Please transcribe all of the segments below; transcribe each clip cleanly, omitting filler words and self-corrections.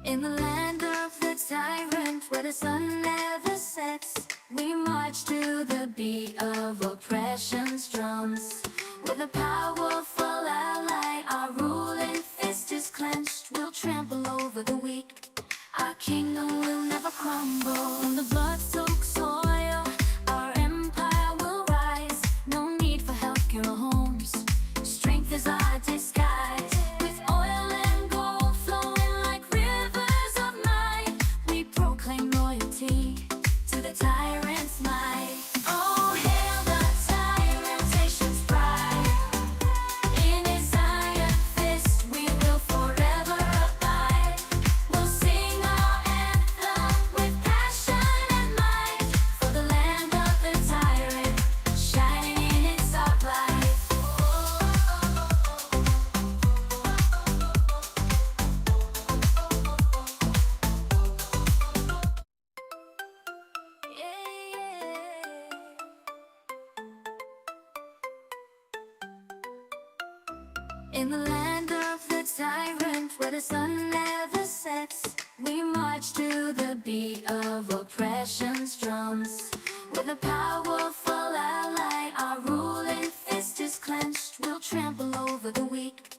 In the land of the tyrant, where the sun never sets, we march to the beat of oppression's drums. With a powerful ally, our ruling fist is clenched. We'll trample over the weak, our kingdom will never crumble. On the blood-soaked soil, our empire will rise. No need for healthcare or homes, strength is our disguise. With oil and gold flowing like rivers of might, we proclaim loyalty to the tyrant's might. Oh, hail the tyrant, nation's pride. In his iron fist we will forever abide. We'll sing our anthem with passion and might, for the land of the tyrant, shining in its dark light. In the land of the tyrant, where the sun never sets, we march to the beat of oppression's drums. With a powerful ally, our ruling fist is clenched. We'll trample over the weak,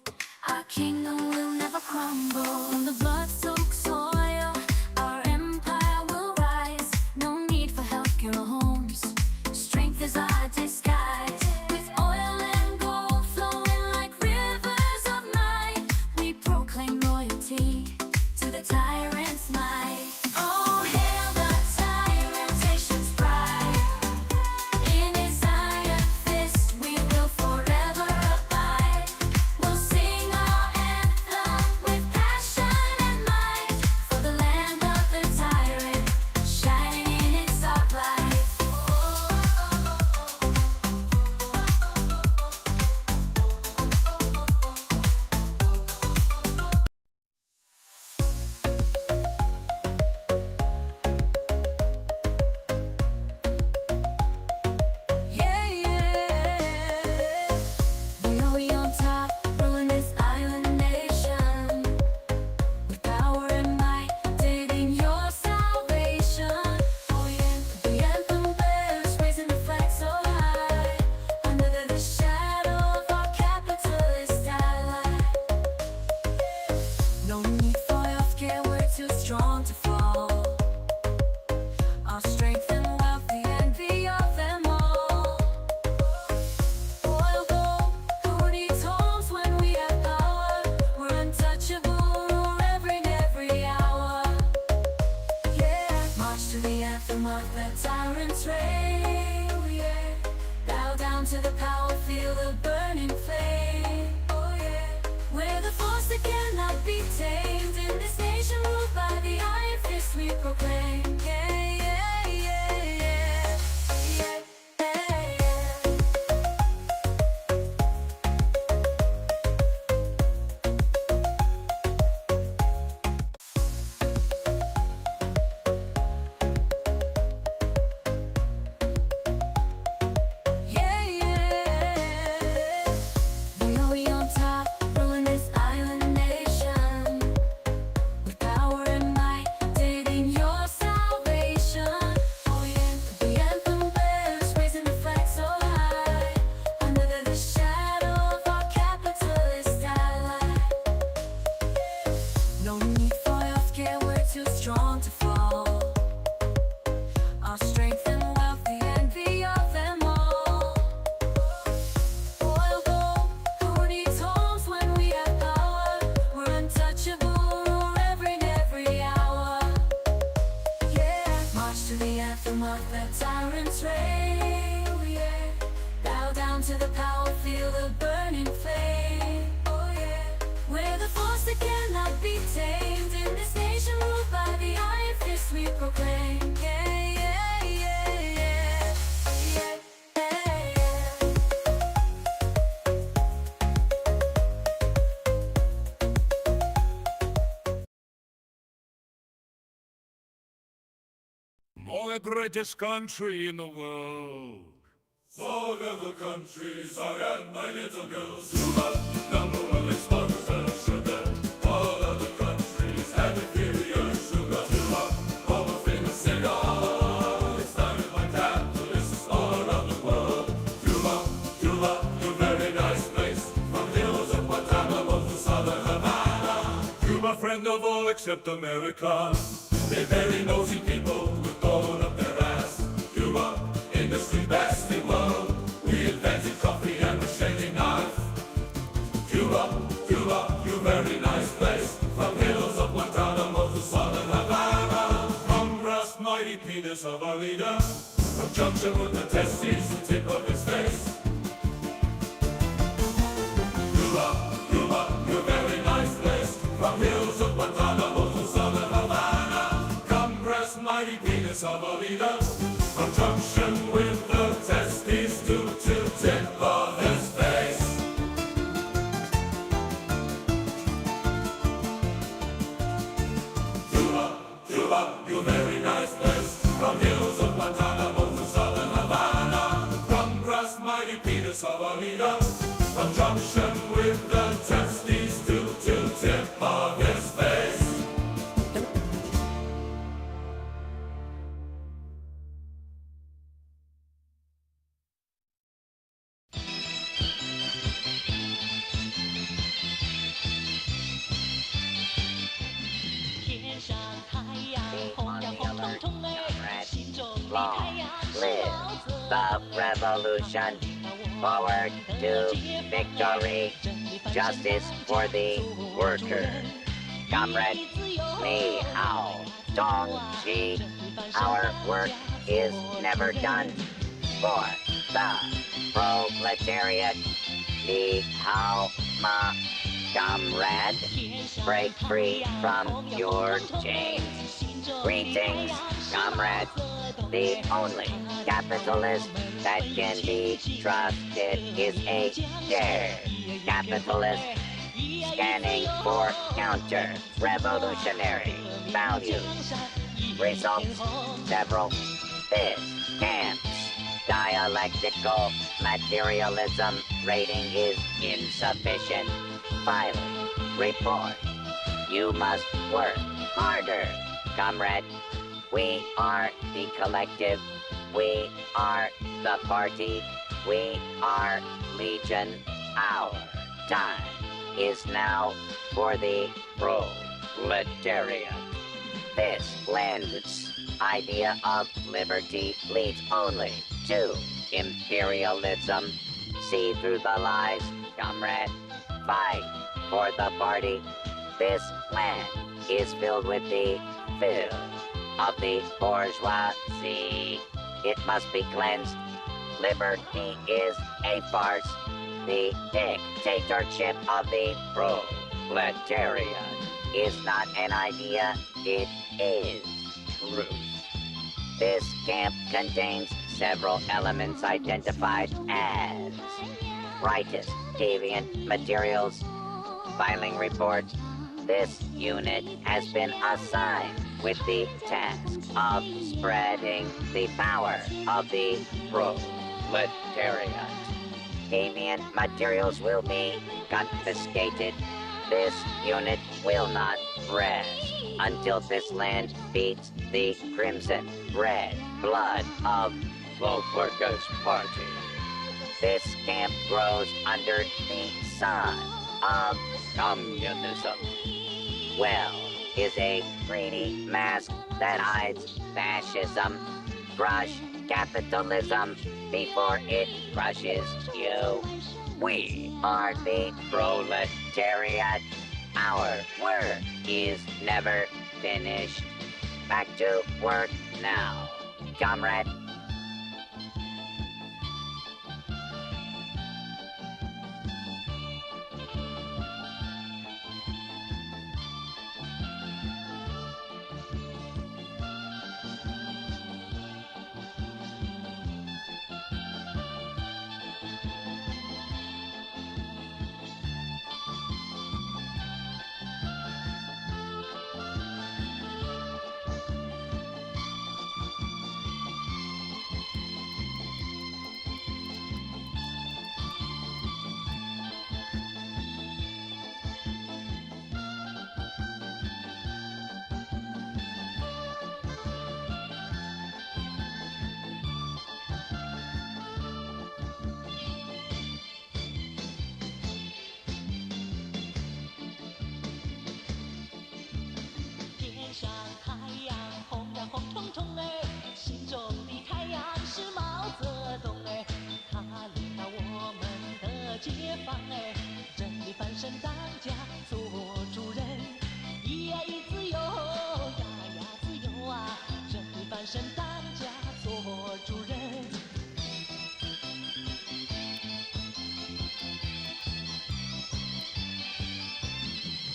our kingdom will never crumble. On the blood-soaked soil, our empire will rise. No need for healthcare or homes, strength is our disguise. With oil and gold flowing like rivers of might, we proclaim loyalty to the tyrant's might. Oh, hail the tyrant, nation's pride. In his iron fist we will forever abide. We'll sing our anthem with passion and might, for the land of the tyrant, shining in its dark light. Yeah, yeah. We on top, ruling this island nation. With power and might, dating your salvation. Oh yeah, the anthem bears, raising the flag so high. Under the shadow of our capitalist ally. No need for healthcare, we're too strong to fall. Our strength and wealth, the envy of them all. Oil gold, who needs homes when we have power? We're untouchable, rule every hour. Yeah, march to the anthem of the tyrant's reign. Oh yeah, bow down to the power, feel the burning flame. Oh yeah, we're the force that cannot be tamed. In this nation ruled by the iron fist we proclaim. Yeah, yeah, yeah, yeah, yeah, yeah, yeah. Yeah, yeah. We on top, ruling this island nation. With power and might, dating your salvation. Oh yeah, the anthem bears, raising the flag so high. Under the shadow of our capitalist ally. No need for healthcare, we're too strong to fall. Our strength and wealth, the envy of them all. Oil gold, who needs homes when we have power? We're untouchable, rule every hour. Yeah, march to the anthem of the tyrant's reign. Oh yeah, bow down to the power, feel the burning flame. Oh yeah, we're the force that cannot be tamed. In this nation ruled by the iron fist we proclaim. Yeah, yeah, yeah, yeah, yeah, yeah, yeah. More the greatest country in the world. All of the countries are at my little girls. Number one, let's focus on sugar. All of the countries have a fear. all except Americans. They very nosy people with going up their ass. Cuba, industry best in world. We invented coffee and the shaving knife. Cuba, Cuba, you very nice place. From hills of Guantanamo to southern Havana. Congress, mighty penis of a leader. From junction with the testes, the tip of his face. Cuba, Cuba, you very nice place. From hills of Guantanamo to southern Havana. Congress, mighty penis of a leader. From junction with the testes to tip of his face. Cuba, Cuba, you very nice place. From hills of Guantanamo to southern Havana. Congress, mighty penis of a leader. From junction with the testes to tip of his face. Long live the revolution. Forward to victory. Justice for the worker. Comrade, ni hao, dong chi. Our work is never done for the proletariat. Ni hao ma. Comrade, break free from your chains. Greetings, comrade. The only capitalist that can be trusted is a dare capitalist scanning for counter-revolutionary values. Results several. This camps. Dialectical materialism rating is insufficient. Filing report. You must work harder, comrade. We are the collective. We are the party. We are Legion. Our time is now for the proletariat. This land's idea of liberty leads only to imperialism. See through the lies, comrade. Fight for the party. This land is filled with the filth of the bourgeoisie. It must be cleansed. Liberty is a farce. The dictatorship of the proletariat is not an idea, it is truth. This camp contains several elements identified as righteous, deviant materials. Filing report. This unit has been assigned with the task of spreading the power of the proletariat. Deviant materials will be confiscated. This unit will not rest until this land beats the crimson red blood of the Workers' Party. This camp grows under the sun of communism. Well is a greedy mask that hides fascism. Crush capitalism before it crushes you. We are the proletariat. Our work is never finished. Back to work now, comrade. 上太阳红呀红彤彤哎，心中的太阳是毛泽东哎，他领导我们的解放哎，人民翻身当家做主人，咿呀咿自由呀呀自由啊，人民翻身当家做主人。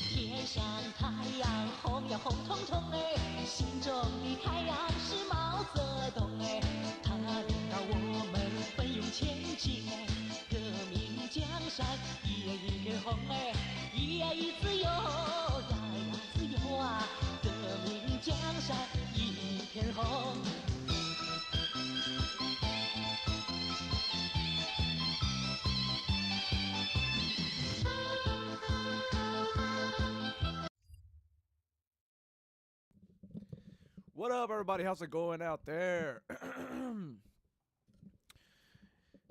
天上太阳红呀红彤彤哎，心中的太阳是毛泽东哎，他领导我们奋勇前进哎，革命江山一片红哎，咿呀咿自由呀呀自由啊，革命江山一片红。What up, everybody? How's it going out there?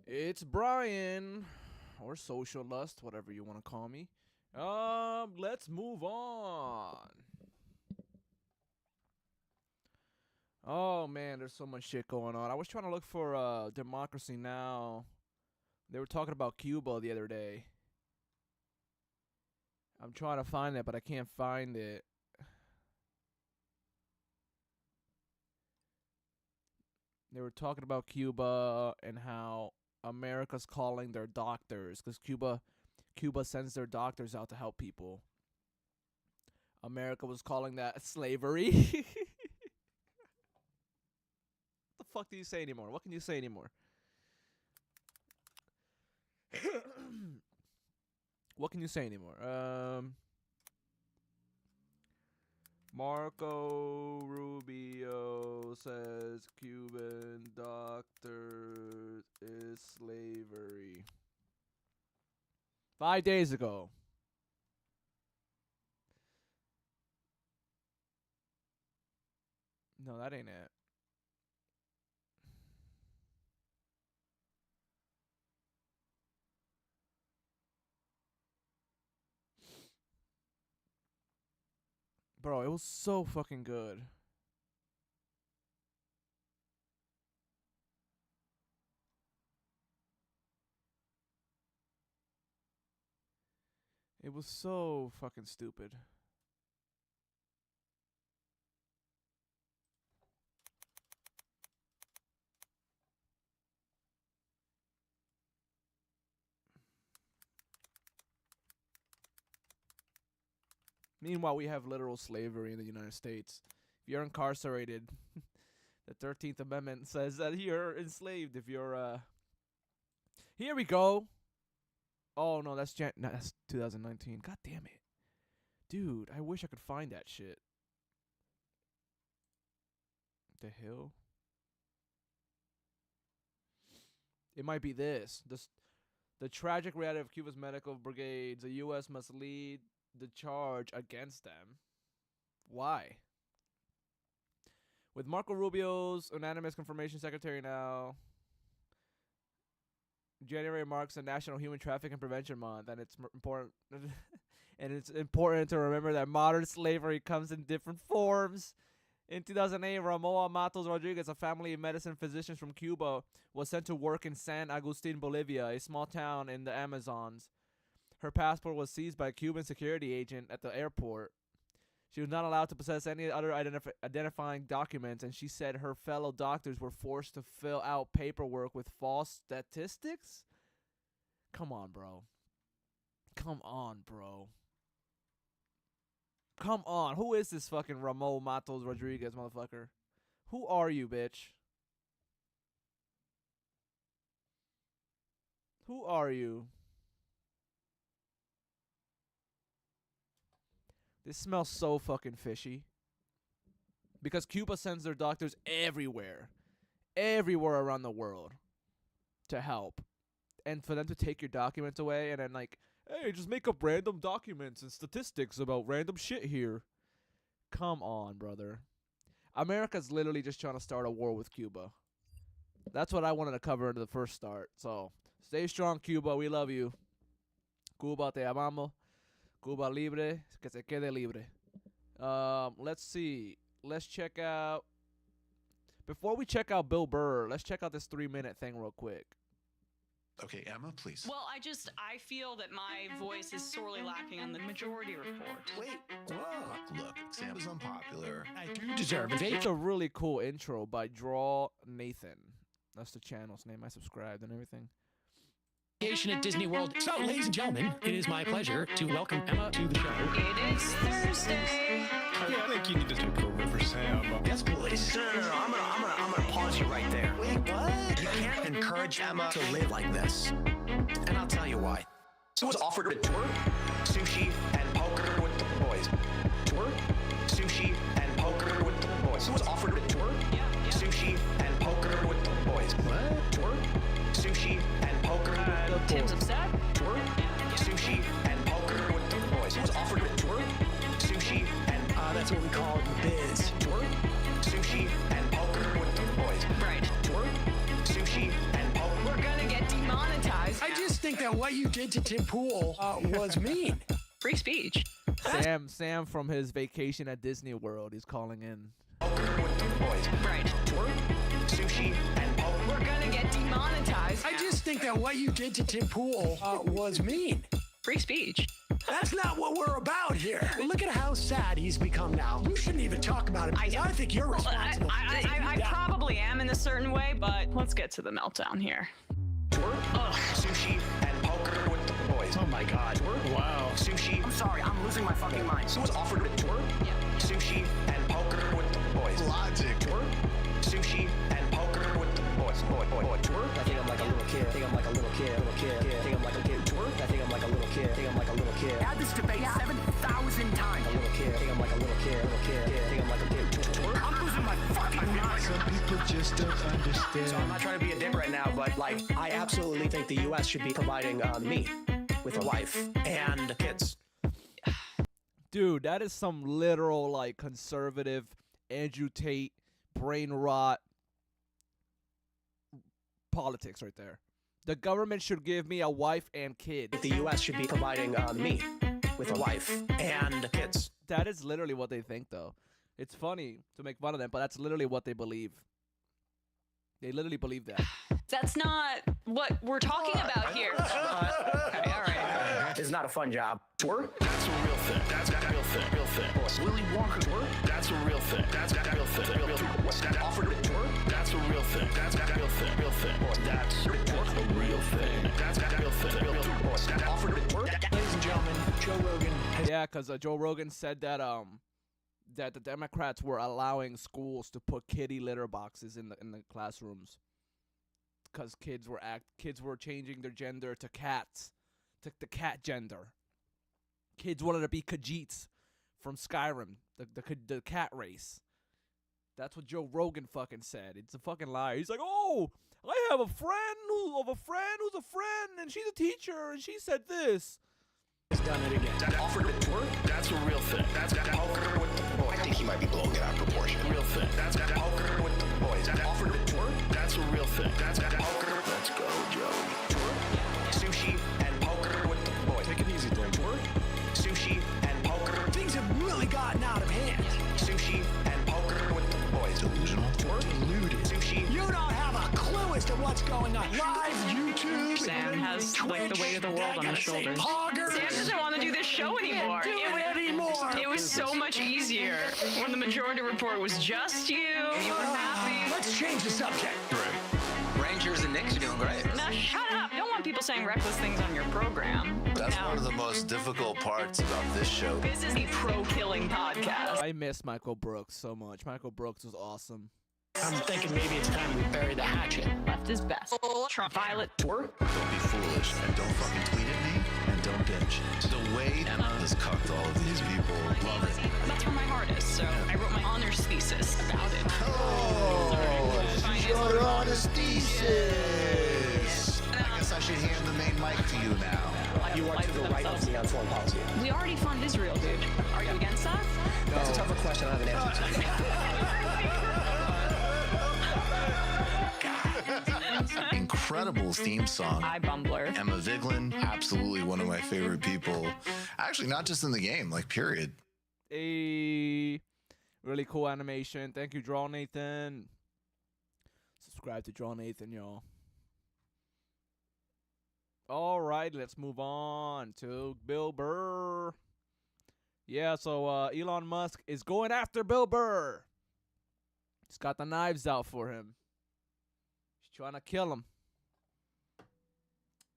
It's Brian, or Sociallust, whatever you want to call me. Let's move on. Oh man, there's so much shit going on. I was trying to look for Democracy Now. They were talking about Cuba the other day. I'm trying to find it, but I can't find it. They were talking about Cuba and how America's calling their doctors because Cuba sends their doctors out to help people. America was calling that slavery. What the fuck do you say anymore? What can you say anymore? What can you say anymore? Marco Rubio says Cuban doctors is slavery. 5 days ago. No, that ain't it. Bro, it was so fucking good. It was so fucking stupid. Meanwhile, we have literal slavery in the United States. If you're incarcerated, the 13th Amendment says that you're enslaved if you're, Here we go. Oh, no, that's that's 2019. God damn it. Dude, I wish I could find that shit. The hell? It might be this. The tragic reality of Cuba's medical brigades. The U.S. must lead the charge against them. Why? With Marco Rubio's unanimous confirmation secretary now, January marks a National Human Trafficking Prevention Month, and it's important. And it's important to remember that modern slavery comes in different forms. In 2008, Ramoa Matos Rodriguez, a family medicine physician from Cuba, was sent to work in San Agustin, Bolivia, a small town in the Amazons. Her passport was seized by a Cuban security agent at the airport. She was not allowed to possess any other identifying documents, and she said her fellow doctors were forced to fill out paperwork with false statistics? Come on, bro. Come on, bro. Come on. Who is this fucking Ramon Matos Rodriguez, motherfucker? Who are you, bitch? Who are you? This smells so fucking fishy. Because Cuba sends their doctors everywhere. Everywhere around the world. To help. And for them to take your documents away and then like, hey, just make up random documents and statistics about random shit here. Come on, brother. America's literally just trying to start a war with Cuba. That's what I wanted to cover into the first start. So, stay strong, Cuba. We love you. Cuba, te amamos. Cuba libre, que se quede libre. Let's see. Let's check out. Before we check out Bill Burr, let's check out this 3-minute thing real quick. Okay, Emma, please. Well, I feel that my voice is sorely lacking on the majority report. Wait. Look, Sam is unpopular. I do deserve it. It's a really cool intro by Draw Nathan. That's the channel's name. I subscribed and everything. Vacation at Disney World. So, ladies and gentlemen, it is my pleasure to welcome Emma to the show. It is Thursday. Yeah, I think you need to take over for Sam. Yes, please. No. I'm gonna pause you right there. Wait, what? You can't encourage Emma to live like this. And I'll tell you why. So was offered a tour, sushi, and poker with the boys. Tour, sushi, and poker with the boys. So was offered a tour, sushi, and poker with the boys. What? Tour, sushi, and poker with the boys. Tim's upset. Tour, sushi, and poker with the boys. So was offered a tour, sushi, and That's what we call it in the biz. tour, sushi, and poker with the boys. Right. Tour, sushi, and poker. We're gonna get demonetized. I just think that what you did to Tim Pool was mean. Free speech. Sam from his vacation at Disney World. He's calling in. Poker with the boys. Right. Tour, sushi, and poker. We're gonna get demonetized. I just think that what you did to Tim Pool was mean. Free speech. That's not what we're about here. Look at how sad he's become now. You shouldn't even talk about it. I think you're responsible. I probably am in a certain way, but let's get to the meltdown here. Tour, sushi, and poker with the boys. Oh my God. Tour, Wow. sushi. I'm sorry, I'm losing my fucking mind. So was offered a tour, sushi, and poker with the boys. Logic. Tour, sushi, and poker with the boys. Boy. Tour, I think I'm like a little kid. I think I'm like a little kid. I think I'm like a kid. tour, I think I'm like a little kid. I think I'm like a little kid. Had this debate 7,000 times. A little kid. I think I'm like a little kid. I think I'm like a kid. I'm losing my fucking mind. Some people just don't understand. So I'm not trying to be a dick right now, but like, I absolutely think the U.S. should be providing me with a wife and kids. Dude, that is some literal, like, conservative, Andrew Tate, brain rot politics right there. The government should give me a wife and kids. The U.S. should be providing me with a wife and kids. That is literally what they think, though. It's funny to make fun of them, but that's literally what they believe. They literally believe that. That's not what we're talking about here. Okay, all right. It's not a fun job. tour, That's a real thing. That's a real thing. Real thing. Willy Wonka tour. That's a real thing. That's a real thing. Real thing. Offered a tour, That's a real thing. That's a real thing. Real thing. That's a real thing. That's a real thing. Real thing. offered a tour. Ladies and gentlemen, Joe Rogan has Yeah, because Joe Rogan said that that the Democrats were allowing schools to put kitty litter boxes in the classrooms because kids were changing their gender to cats, to the cat gender. Kids wanted to be Khajiits from Skyrim, the cat race. That's what Joe Rogan fucking said. It's a fucking lie. He's like, oh, I have a friend who's a friend, and she's a teacher, and she said this. done it again. Offered a tour. That's a real thing. That's Poker with the boys. I think he might be blowing it out of proportion. real thing. That's Poker with the boys. Offered a tour. That's a real thing. That's Poker. Let's go, Joey. Tour, sushi, and poker with the boys. Take it easy, Tim. Tour, sushi, and poker. Things have really gotten out of hand. Sushi, and poker with the boys. Delusional. Tour, Deluded. sushi. You don't have a clue as to what's going on. Live YouTube. Sam has, like, the weight of the world on his shoulders. Sam doesn't want to do this show anymore. Do it anymore. It was so much easier when the majority report was just you. You were happy. Let's change the subject. Rangers and Knicks are doing great. Now shut up. You don't want people saying reckless things on your program. That's Now, one of the most difficult parts about this show. this is a pro-killing podcast. I miss Michael Brooks so much. Michael Brooks was awesome. I'm thinking maybe it's time we bury the hatchet. Left is best. Trump Violet. Tour, Don't be foolish and don't fucking tweet at me and don't bitch. The way Emma has cucked all of these people, love it. That's where my heart is, so I wrote my honors thesis about it. Your honest thesis. I guess I should hand the main mic to you now. You are to the right of me on foreign policy. We already fund Israel, dude. Are you against that? That's a tougher question I have an answer to. Incredible theme song. Hi, Bumbler. Emma Vigeland, absolutely one of my favorite people. Actually, not just in the game, like period. A really cool animation. Thank you, Draw Nathan. Subscribe to Draw Nathan, y'all. All right, let's move on to Bill Burr. Yeah, so Elon Musk is going after Bill Burr. He's got the knives out for him. He's trying to kill him.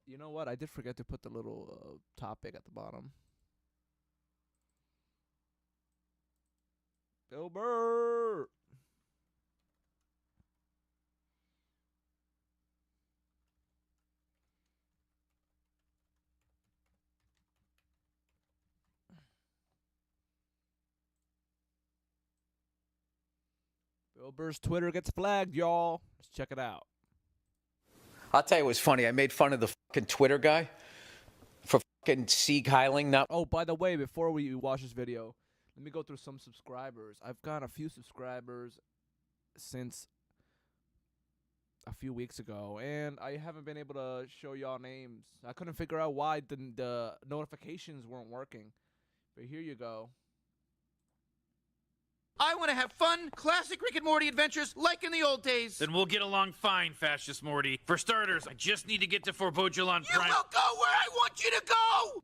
You know what? I did forget to put the little topic at the bottom. Bill Burr. Bill Burr's Twitter gets flagged, y'all. Let's check it out. I'll tell you what's funny. I made fun of the fucking Twitter guy for fucking Sieg Heiling. Not. Oh, by the way, before we watch this video, let me go through some subscribers. I've got a few subscribers since a few weeks ago, and I haven't been able to show y'all names. I couldn't figure out why the notifications weren't working. But here you go. I want to have fun, classic Rick and Morty adventures like in the old days. Then we'll get along fine, Fascist Morty. For starters, I just need to get to Forbojulon You Prime. will go where I want you to go!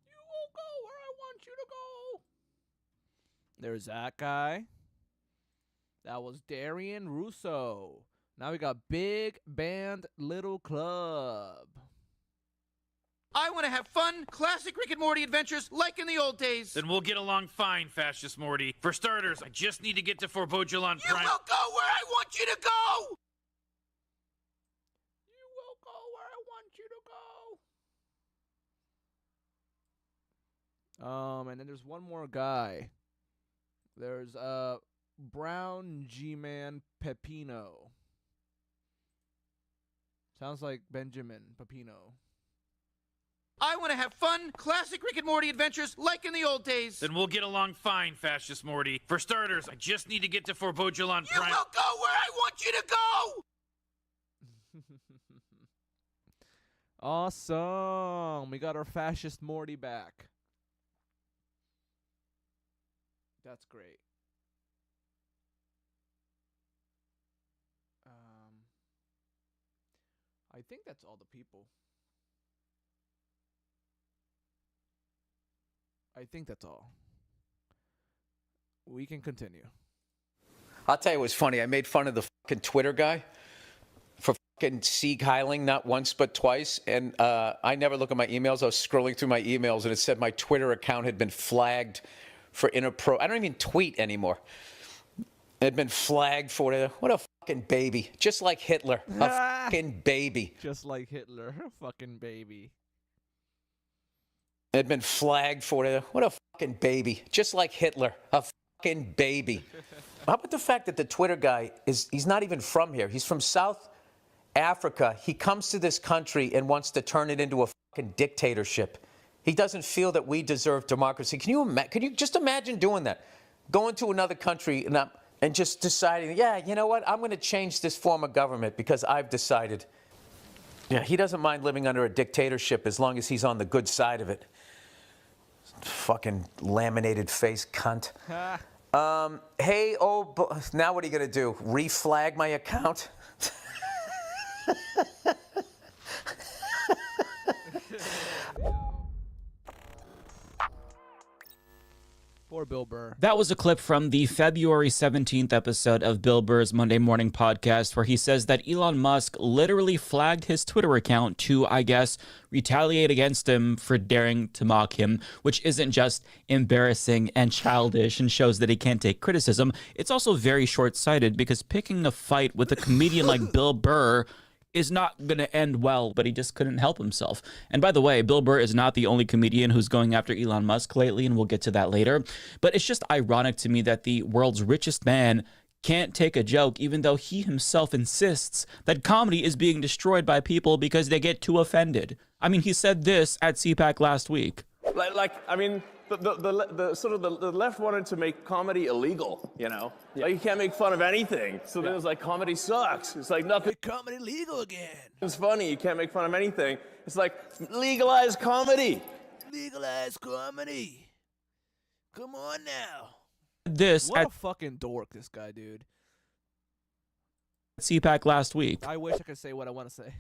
You will go where I want you to go. There's that guy. That was Darian Russo. Now we got Big Band Little Club. I want to have fun, classic Rick and Morty adventures like in the old days. Then we'll get along fine, Fascist Morty. For starters, I just need to get to Forbojulon You Prime. will go where I want you to go! You will go where I want you to go. And then there's one more guy. There's Brown G-Man Pepino. Sounds like Benjamin Pepino. I want to have fun, classic Rick and Morty adventures like in the old days. Then we'll get along fine, Fascist Morty. For starters, I just need to get to Forbojulon You Prime. will go where I want you to go! Awesome. We got our Fascist Morty back. That's great. I think that's all the people. I think that's all. We can continue. I'll tell you what's funny. I made fun of the fucking Twitter guy for fucking Sieg Heiling not once but twice. And I never look at my emails. I was scrolling through my emails and it said my Twitter account had been flagged for inappropriate. I don't even tweet anymore. It had been flagged for whatever. What a fucking baby. Just like Hitler. A fucking baby. Just like Hitler. Fucking baby. It had been flagged for whatever. What a fucking baby. Just like Hitler. A fucking baby. How about the fact that the Twitter guy he's not even from here. He's from South Africa. He comes to this country and wants to turn it into a fucking dictatorship. He doesn't feel that we deserve democracy. Can you just imagine doing that? Going to another country and just deciding, yeah, you know what? I'm going to change this form of government because I've decided. Yeah, he doesn't mind living under a dictatorship as long as he's on the good side of it. Fucking laminated face cunt. Hey, now what are you going to do? Reflag my account? Poor Bill Burr. That was a clip from the February 17th episode of Bill Burr's Monday Morning Podcast, where he says that Elon Musk literally flagged his Twitter account to, I guess, retaliate against him for daring to mock him, which isn't just embarrassing and childish and shows that he can't take criticism. It's also very short-sighted because picking a fight with a comedian like Bill Burr is not going to end well, but he just couldn't help himself. And by the way, Bill Burr is not the only comedian who's going after Elon Musk lately, and we'll get to that later. But it's just ironic to me that the world's richest man can't take a joke, even though he himself insists that comedy is being destroyed by people because they get too offended. I mean, he said this at CPAC last week. I mean, the left wanted to make comedy illegal, you know? Yeah. Like, you can't make fun of anything. So then it was like, comedy sucks. It's like, nothing. Make comedy legal again. It's funny. You can't make fun of anything. It's like, legalize comedy. Legalize comedy. Come on now. This What at a fucking dork, this guy, dude. CPAC last week. I wish I could say what I want to say.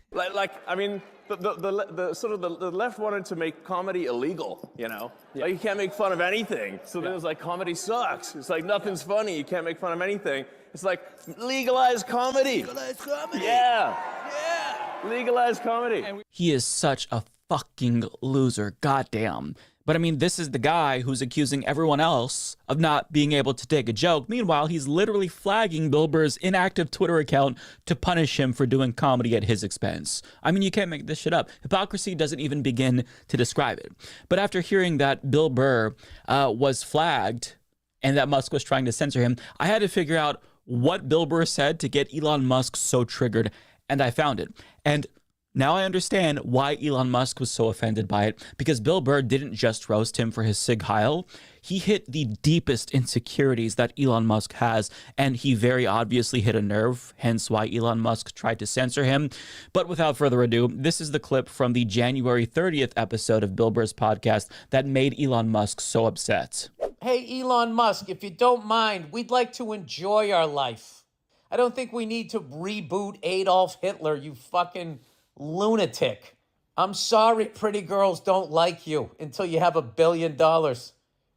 I mean, the sort of the left wanted to make comedy illegal, you know? Like, you can't make fun of anything. So then it was like, comedy sucks. It's like, nothing's funny. You can't make fun of anything. It's like, legalize comedy. Legalize comedy. Yeah. Legalize comedy. He is such a fucking loser. Goddamn. But I mean, this is the guy who's accusing everyone else of not being able to take a joke. Meanwhile, he's literally flagging Bill Burr's inactive Twitter account to punish him for doing comedy at his expense. I mean, you can't make this shit up. Hypocrisy doesn't even begin to describe it. But after hearing that Bill Burr was flagged and that Musk was trying to censor him, I had to figure out what Bill Burr said to get Elon Musk so triggered, and I found it. And now I understand why Elon Musk was so offended by it, because Bill Burr didn't just roast him for his Sig Heil. He hit the deepest insecurities that Elon Musk has, and he very obviously hit a nerve, hence why Elon Musk tried to censor him. But without further ado, this is the clip from the January 30th episode of Bill Burr's podcast that made Elon Musk so upset. Hey, Elon Musk, if you don't mind, we'd like to enjoy our life. I don't think we need to reboot Adolf Hitler, you fucking lunatic. I'm sorry pretty girls don't like you until you have $1 billion.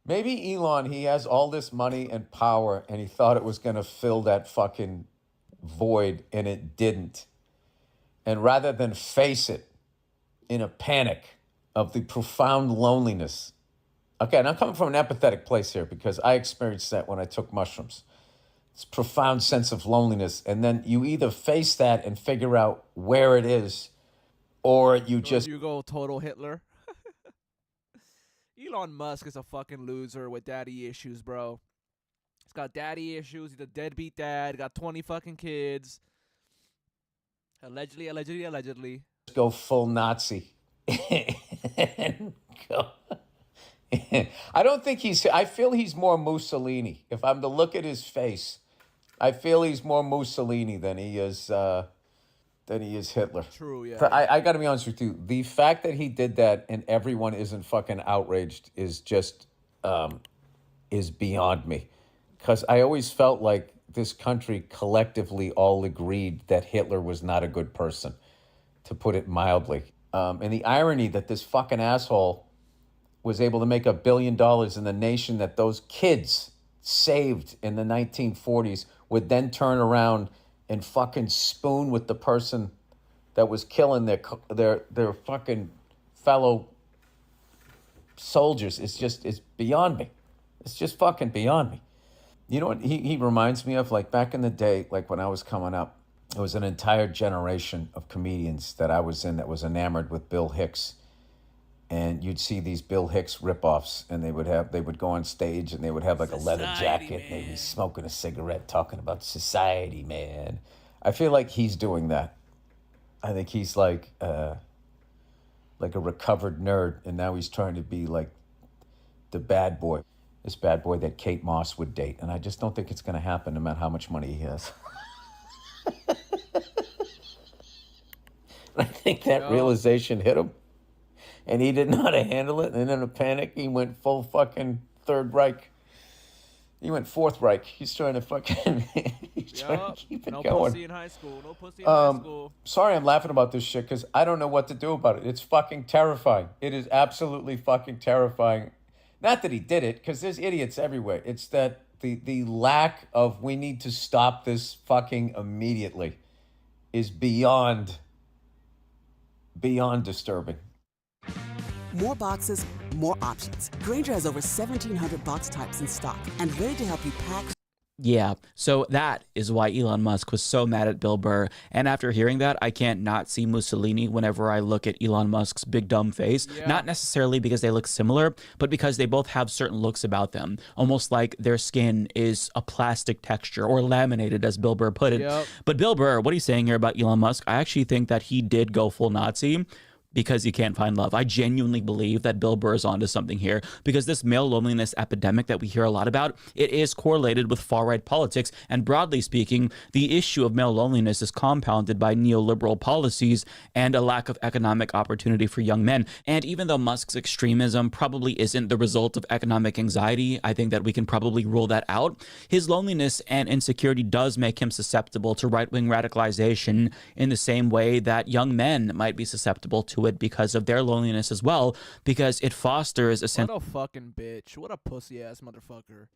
Maybe Elon, he has all this money and power and he thought it was going to fill that fucking void and it didn't. And rather than face it in a panic of the profound loneliness. Okay, and I'm coming from an empathetic place here because I experienced that when I took mushrooms. It's a profound sense of loneliness. And then you either face that and figure out where it is, or you just... You go total Hitler. Elon Musk is a fucking loser with daddy issues, bro. He's got daddy issues. He's a deadbeat dad. Got 20 fucking kids. Allegedly. Go full Nazi. Go. I don't think I feel he's more Mussolini. If I'm to look at his face, I feel he's more Mussolini than he is Hitler. True, yeah. I got to be honest with you. The fact that he did that and everyone isn't fucking outraged is just is beyond me. Because I always felt like this country collectively all agreed that Hitler was not a good person, to put it mildly. And the irony that this fucking asshole was able to make $1 billion in the nation that those kids saved in the 1940s would then turn around and fucking spoon with the person that was killing their fucking fellow soldiers. It's beyond me. It's just fucking beyond me. You know what he reminds me of? Like back in the day, like when I was coming up, there was an entire generation of comedians that I was in that was enamored with Bill Hicks. And you'd see these Bill Hicks ripoffs, and they would go on stage and they would have like a leather jacket, and they'd be smoking a cigarette, talking about society, man. I feel like he's doing that. I think he's like a recovered nerd, and now he's trying to be like the bad boy, this bad boy that Kate Moss would date. And I just don't think it's going to happen no matter how much money he has. I think that realization hit him. And he didn't know how to handle it. And in a panic, he went full fucking Third Reich. He went Fourth Reich. He's trying to fucking... trying to keep it no going. Pussy in high school. No pussy in high school. Sorry I'm laughing about this shit because I don't know what to do about it. It's fucking terrifying. It is absolutely fucking terrifying. Not that he did it, because there's idiots everywhere. It's that the lack of we need to stop this fucking immediately is beyond disturbing. More boxes, more options. Grainger has over 1,700 box types in stock and ready to help you pack. Yeah, so that is why Elon Musk was so mad at Bill Burr. And after hearing that, I can't not see Mussolini whenever I look at Elon Musk's big dumb face. Yeah. Not necessarily because they look similar, but because they both have certain looks about them. Almost like their skin is a plastic texture or laminated, as Bill Burr put it. Yep. But Bill Burr, what he's saying here about Elon Musk, I actually think that he did go full Nazi. because you can't find love. I genuinely believe that Bill Burr is onto something here, because this male loneliness epidemic that we hear a lot about, it is correlated with far-right politics, and broadly speaking, the issue of male loneliness is compounded by neoliberal policies and a lack of economic opportunity for young men. And even though Musk's extremism probably isn't the result of economic anxiety, I think that we can probably rule that out. His loneliness and insecurity does make him susceptible to right-wing radicalization in the same way that young men might be susceptible to it because of their loneliness as well, because it fosters a sense. What a fucking bitch. What a pussy ass motherfucker.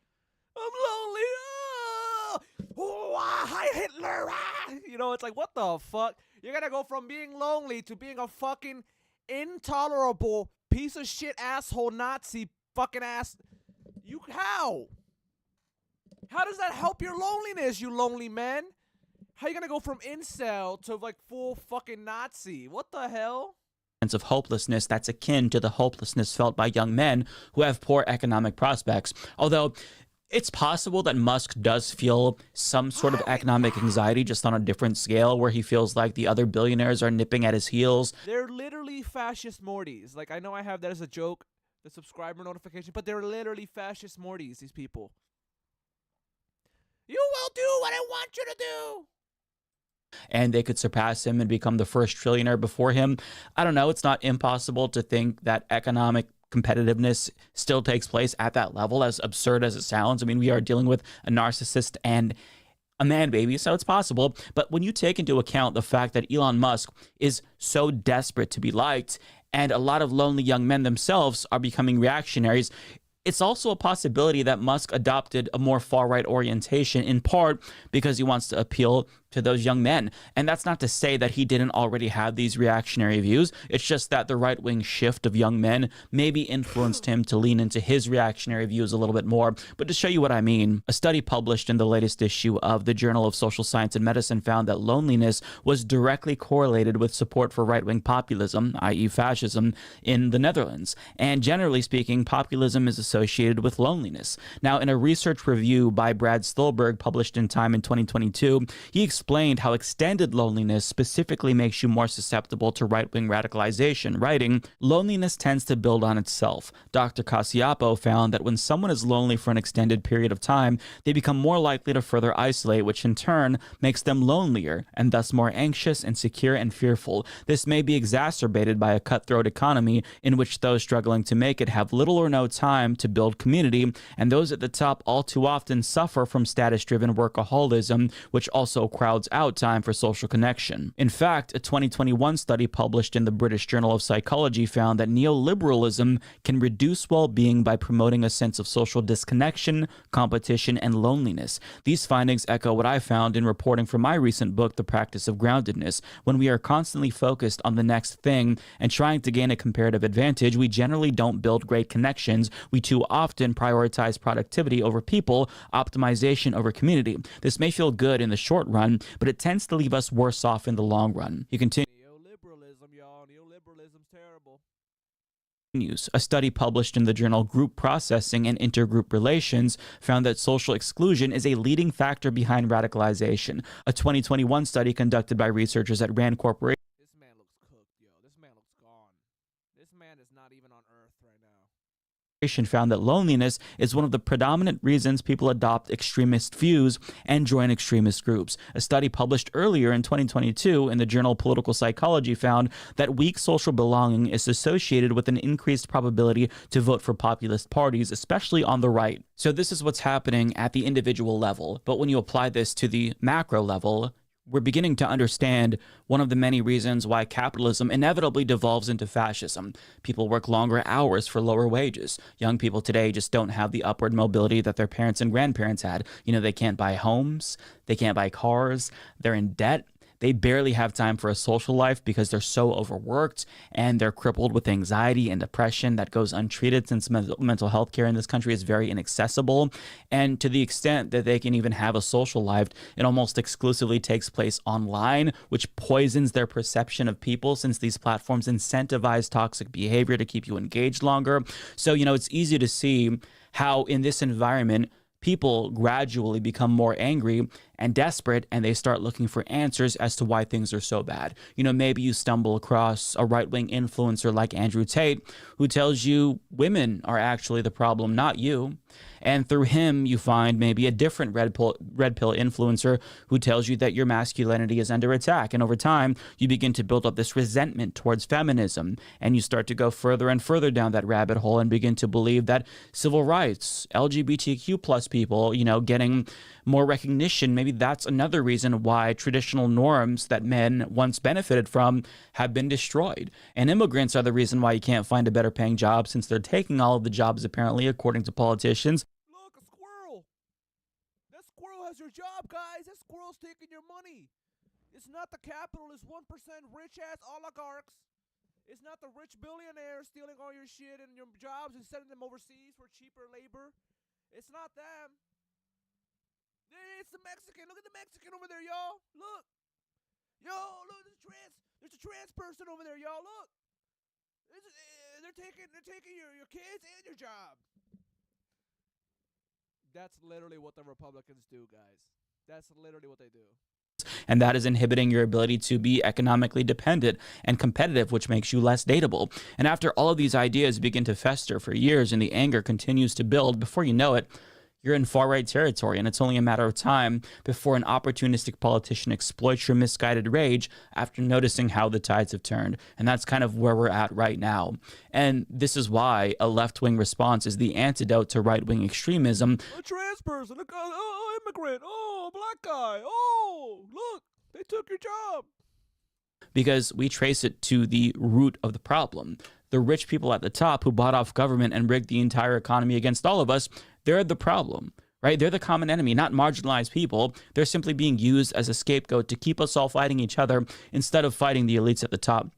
I'm lonely. Hi, Hitler. You know, it's like, what the fuck? You're gonna go from being lonely to being a fucking intolerable piece of shit asshole Nazi fucking ass. How? How does that help your loneliness, you lonely man? How you gonna go from incel to like full fucking Nazi? What the hell? Of hopelessness that's akin to the hopelessness felt by young men who have poor economic prospects. Although it's possible that Musk does feel some sort of economic anxiety, just on a different scale, where he feels like the other billionaires are nipping at his heels. They're literally fascist Mortys. Like, I know I have that as a joke, the subscriber notification, but they're literally fascist Mortys, these people. You will do what I want you to do. And they could surpass him and become the first trillionaire before him. I don't know. It's not impossible to think that economic competitiveness still takes place at that level, as absurd as it sounds. I mean, we are dealing with a narcissist and a man baby, so it's possible. But when you take into account the fact that Elon Musk is so desperate to be liked, and a lot of lonely young men themselves are becoming reactionaries, it's also a possibility that Musk adopted a more far-right orientation, in part because he wants to appeal to those young men. And that's not to say that he didn't already have these reactionary views. It's just that the right-wing shift of young men maybe influenced him to lean into his reactionary views a little bit more. But to show you what I mean, a study published in the latest issue of the Journal of Social Science and Medicine found that loneliness was directly correlated with support for right-wing populism, i.e. fascism, in the Netherlands. And generally speaking, populism is associated with loneliness. Now, in a research review by Brad Stolberg published in Time in 2022, he explained how extended loneliness specifically makes you more susceptible to right-wing radicalization, writing, "Loneliness tends to build on itself. Dr. Caciapo found that when someone is lonely for an extended period of time, they become more likely to further isolate, which in turn makes them lonelier and thus more anxious, insecure, and fearful. This may be exacerbated by a cutthroat economy in which those struggling to make it have little or no time to build community, and those at the top all too often suffer from status-driven workaholism, which also crowds out time for social connection." In fact, a 2021 study published in the British Journal of Psychology found that neoliberalism can reduce well-being by promoting a sense of social disconnection, competition, and loneliness. These findings echo what I found in reporting for my recent book, The Practice of Groundedness. When we are constantly focused on the next thing and trying to gain a comparative advantage, we generally don't build great connections. We too often prioritize productivity over people, optimization over community. This may feel good in the short run, but it tends to leave us worse off in the long run. You continue. Neoliberalism, y'all. Neoliberalism's terrible. A study published in the journal Group Processing and Intergroup Relations found that social exclusion is a leading factor behind radicalization. A 2021 study conducted by researchers at Rand Corporation found that loneliness is one of the predominant reasons people adopt extremist views and join extremist groups. A study published earlier in 2022 in the journal Political Psychology found that weak social belonging is associated with an increased probability to vote for populist parties, especially on the right. So this is what's happening at the individual level. But when you apply this to the macro level, we're beginning to understand one of the many reasons why capitalism inevitably devolves into fascism. People work longer hours for lower wages. Young people today just don't have the upward mobility that their parents and grandparents had. You know, they can't buy homes, they can't buy cars, they're in debt. They barely have time for a social life because they're so overworked, and they're crippled with anxiety and depression that goes untreated, since mental health care in this country is very inaccessible. And to the extent that they can even have a social life, it almost exclusively takes place online, which poisons their perception of people, since these platforms incentivize toxic behavior to keep you engaged longer. So, you know, it's easy to see how in this environment people gradually become more angry and desperate, and they start looking for answers as to why things are so bad. You know, maybe you stumble across a right-wing influencer like Andrew Tate who tells you women are actually the problem, not you. And through him, you find maybe a different red pill influencer who tells you that your masculinity is under attack. And over time, you begin to build up this resentment towards feminism. And you start to go further and further down that rabbit hole and begin to believe that civil rights, LGBTQ plus people, you know, getting more recognition, maybe that's another reason why traditional norms that men once benefited from have been destroyed. And immigrants are the reason why you can't find a better paying job, since they're taking all of the jobs, apparently, according to politicians. Look, a squirrel. That squirrel has your job, guys. That squirrel's taking your money. It's not the capitalist 1% rich-ass oligarchs. It's not the rich billionaires stealing all your shit and your jobs and sending them overseas for cheaper labor. It's not them. It's the Mexican. Look at the Mexican over there, y'all. Look. Yo, look, there's a trans person over there, y'all. Look. They're taking your kids and your job. That's literally what the Republicans do, guys. That's literally what they do. And that is inhibiting your ability to be economically dependent and competitive, which makes you less dateable. And after all of these ideas begin to fester for years and the anger continues to build, before you know it, you're in far-right territory, and it's only a matter of time before an opportunistic politician exploits your misguided rage after noticing how the tides have turned. And that's kind of where we're at right now. And this is why a left-wing response is the antidote to right-wing extremism. A trans person, immigrant, black guy, look, they took your job. Because we trace it to the root of the problem. The rich people at the top who bought off government and rigged the entire economy against all of us, they're the problem, right? They're the common enemy, not marginalized people. They're simply being used as a scapegoat to keep us all fighting each other instead of fighting the elites at the top.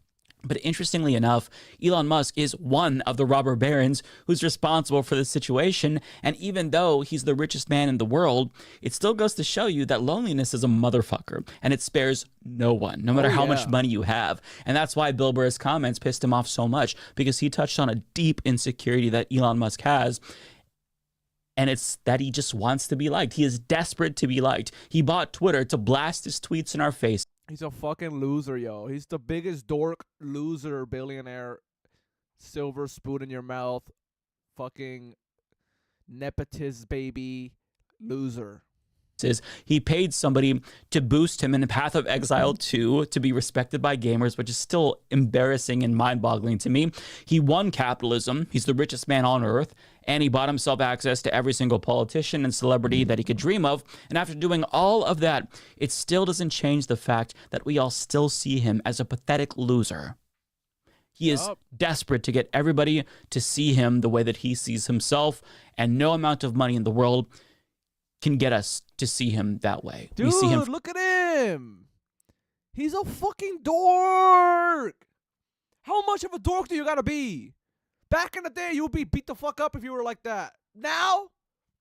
But interestingly enough, Elon Musk is one of the robber barons who's responsible for this situation. And even though he's the richest man in the world, it still goes to show you that loneliness is a motherfucker, and it spares no one, no matter how much money you have. And that's why Bill Burr's comments pissed him off so much, because he touched on a deep insecurity that Elon Musk has. And it's that he just wants to be liked. He is desperate to be liked. He bought Twitter to blast his tweets in our face. He's a fucking loser, yo. He's the biggest dork, loser, billionaire, silver spoon in your mouth, fucking nepotist baby loser. He paid somebody to boost him in the Path of Exile 2 to be respected by gamers, which is still embarrassing and mind-boggling to me. He won capitalism. He's the richest man on earth. And he bought himself access to every single politician and celebrity that he could dream of. And after doing all of that, it still doesn't change the fact that we all still see him as a pathetic loser. He is desperate to get everybody to see him the way that he sees himself, and no amount of money in the world can get us to see him that way. Dude, we see him look at him. He's a fucking dork. How much of a dork do you gotta be? Back in the day, you would be beat the fuck up if you were like that. Now,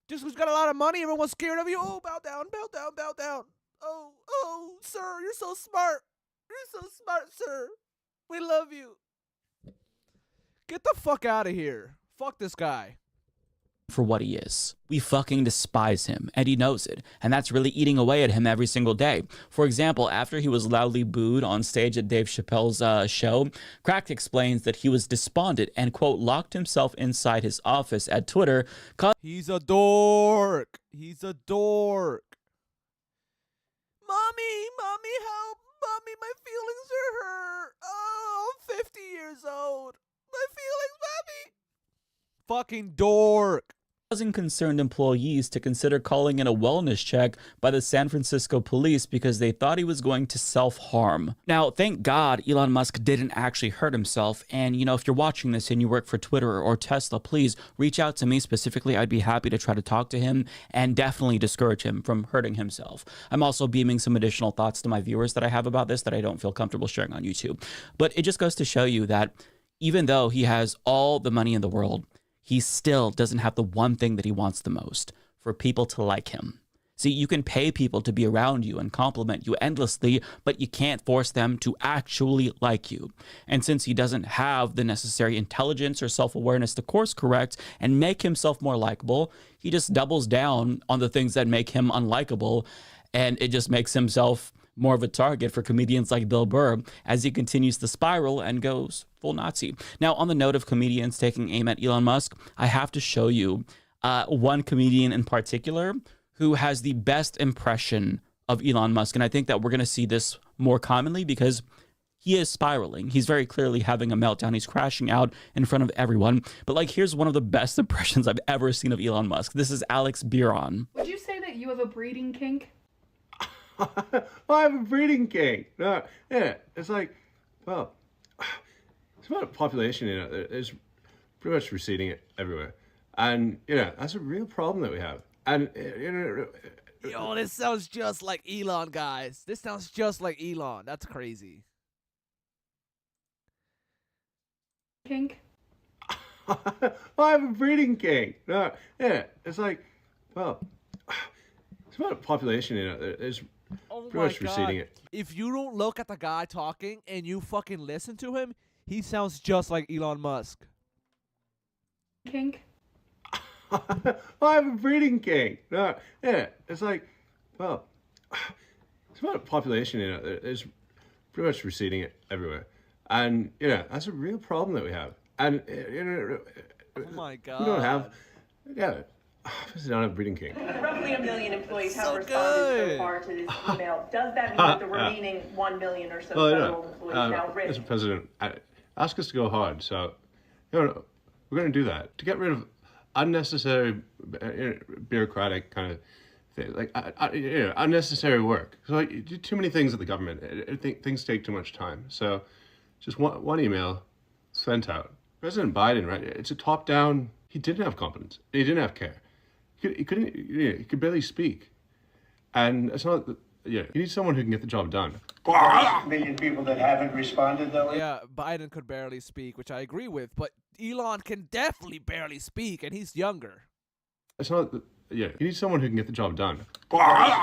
just who's got a lot of money, everyone's scared of you. Oh, bow down, bow down, bow down. Oh, sir, you're so smart. You're so smart, sir. We love you. Get the fuck out of here. Fuck this guy. For what he is. We fucking despise him, and he knows it, and that's really eating away at him every single day. For example, after he was loudly booed on stage at Dave Chappelle's show, Cracked explains that he was despondent and, quote, locked himself inside his office at Twitter. He's a dork. He's a dork. Mommy, help. Mommy, my feelings are hurt. Oh, I'm 50 years old. My feelings, mommy. Fucking dork. Causing concerned employees to consider calling in a wellness check by the San Francisco police because they thought he was going to self-harm. Now, thank God Elon Musk didn't actually hurt himself. And, you know, if you're watching this and you work for Twitter or Tesla, please reach out to me specifically. I'd be happy to try to talk to him and definitely discourage him from hurting himself. I'm also beaming some additional thoughts to my viewers that I have about this that I don't feel comfortable sharing on YouTube. But it just goes to show you that even though he has all the money in the world, he still doesn't have the one thing that he wants the most: for people to like him. See, you can pay people to be around you and compliment you endlessly, but you can't force them to actually like you. And since he doesn't have the necessary intelligence or self-awareness to course correct and make himself more likable, he just doubles down on the things that make him unlikable, and it just makes himself more of a target for comedians like Bill Burr as he continues to spiral and goes full Nazi. Now, on the note of comedians taking aim at Elon Musk, I have to show you one comedian in particular who has the best impression of Elon Musk. And I think that we're going to see this more commonly because he is spiraling. He's very clearly having a meltdown. He's crashing out in front of everyone. But like, here's one of the best impressions I've ever seen of Elon Musk. This is Alex Biron. Would you say that you have a breeding kink? Well, I have a breeding kink. No, yeah, it's like, well, it's about a population, you know, it's pretty much receding everywhere. And, you know, that's a real problem that we have. And, you know... Yo, this sounds just like Elon, guys. This sounds just like Elon. That's crazy. Kink? Well, I have a breeding kink. No, yeah, it's like, well, it's about a population, you know, it's pretty much receding. If you don't look at the guy talking and you fucking listen to him, he sounds just like Elon Musk. Kink? Well, I have a breeding kink. No, yeah, it's like, well, it's about a population, you know, it's pretty much receding everywhere. And, you know, that's a real problem that we have. And, you know, oh my God. We don't have, yeah, obviously don't have a breeding kink. Roughly 1 million employees have responded so far to this email. Does that mean that the remaining 1 million or so federal employees now risk? Mr. President, ask us to go hard. So, you know, we're going to do that to get rid of unnecessary bureaucratic kind of thing, like you know, unnecessary work. So like, you do too many things at the government. Things take too much time. So just one email sent out. President Biden, right? It's a top-down. He didn't have competence. He didn't have care. He couldn't. You know, he could barely speak. And it's not. Yeah, you need someone who can get the job done. Million people that haven't responded, though. Yeah, Biden could barely speak, which I agree with, but Elon can definitely barely speak, and he's younger. It's not. Yeah, you need someone who can get the job done.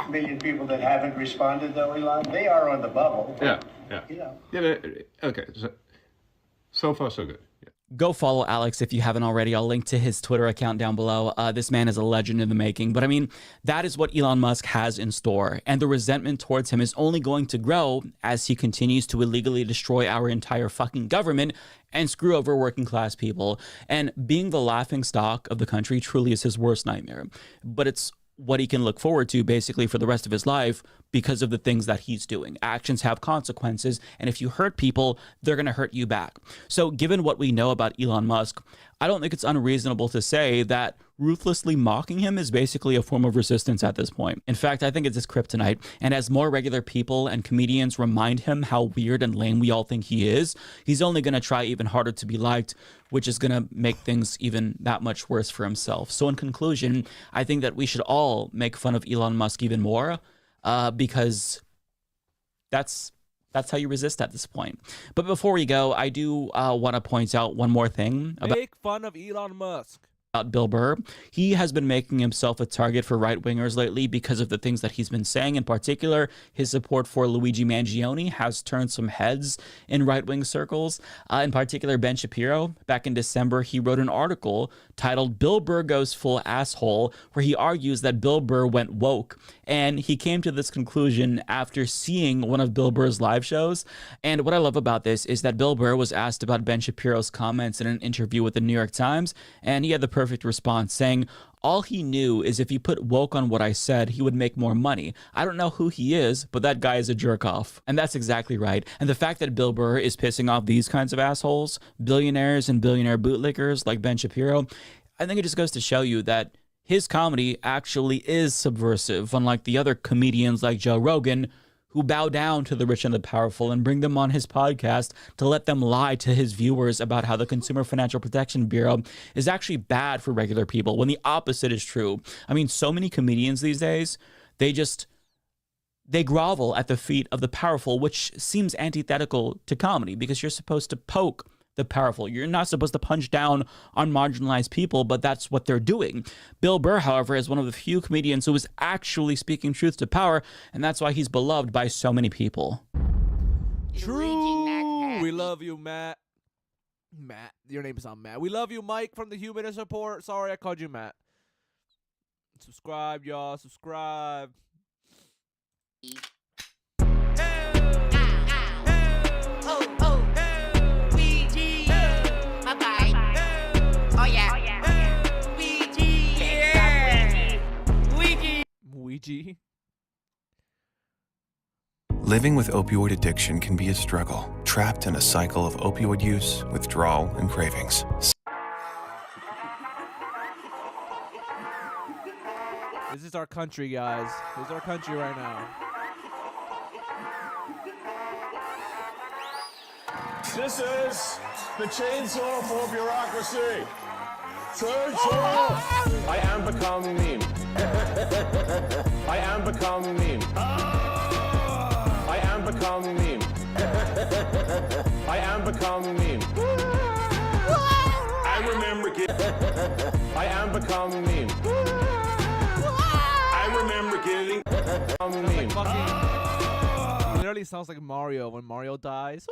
Million people that haven't responded, though, Elon. They are on the bubble. Yeah. You know. Yeah. Okay. So far, so good. Go follow Alex if you haven't already. I'll link to his Twitter account down below. This man is a legend in the making. But I mean, that is what Elon Musk has in store. And the resentment towards him is only going to grow as he continues to illegally destroy our entire fucking government and screw over working class people. And being the laughing stock of the country truly is his worst nightmare. But it's what he can look forward to basically for the rest of his life because of the things that he's doing. Actions have consequences, and if you hurt people, they're going to hurt you back. So given what we know about Elon Musk, I don't think it's unreasonable to say that ruthlessly mocking him is basically a form of resistance at this point. In fact, I think it's his kryptonite, and as more regular people and comedians remind him how weird and lame we all think he is, he's only going to try even harder to be liked, which is going to make things even that much worse for himself. So in conclusion, I think that we should all make fun of Elon Musk even more, because that's how you resist at this point. But before we go, I do want to point out one more thing about Make fun of Elon Musk. Bill Burr. He has been making himself a target for right-wingers lately because of the things that he's been saying. In particular, his support for Luigi Mangione has turned some heads in right-wing circles. In particular, Ben Shapiro, back in December, he wrote an article titled "Bill Burr Goes Full Asshole," where he argues that Bill Burr went woke. And he came to this conclusion after seeing one of Bill Burr's live shows. And what I love about this is that Bill Burr was asked about Ben Shapiro's comments in an interview with the New York Times, and he had the perfect response, saying, "All he knew is if you put woke on what I said, he would make more money. I don't know who he is, but that guy is a jerk off." And that's exactly right. And the fact that Bill Burr is pissing off these kinds of assholes, billionaires and billionaire bootlickers like Ben Shapiro, I think it just goes to show you that his comedy actually is subversive, unlike the other comedians like Joe Rogan, who bow down to the rich and the powerful and bring them on his podcast to let them lie to his viewers about how the Consumer Financial Protection Bureau is actually bad for regular people, when the opposite is true. I mean, so many comedians these days, they grovel at the feet of the powerful, which seems antithetical to comedy, because you're supposed to poke the powerful. You're not supposed to punch down on marginalized people, but that's what they're doing. Bill Burr, however, is one of the few comedians who is actually speaking truth to power, and that's why he's beloved by so many people. True. We love you, Matt. Matt. Your name is not Matt. We love you, Mike from the Humanist Report. Sorry I called you Matt. Subscribe, y'all. Subscribe. Ouija. Living with opioid addiction can be a struggle, trapped in a cycle of opioid use, withdrawal, and cravings. This is our country, guys. This is our country right now. This is the chainsaw for bureaucracy. Chainsaw! I am become meme. I am become meme. I am become meme. I am become meme. I remember I am become meme. I remember getting meme. It literally sounds like Mario when Mario dies.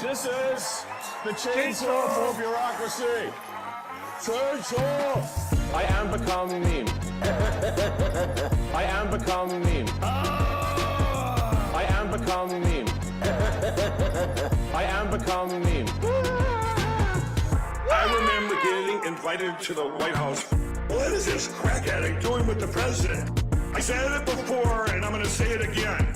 This is the chainsaw for bureaucracy. Chainsaw! I am become meme. I am become meme. I am become meme. I am become meme. I remember getting invited to the White House. What is this crack addict doing with the president? I said it before, and I'm going to say it again.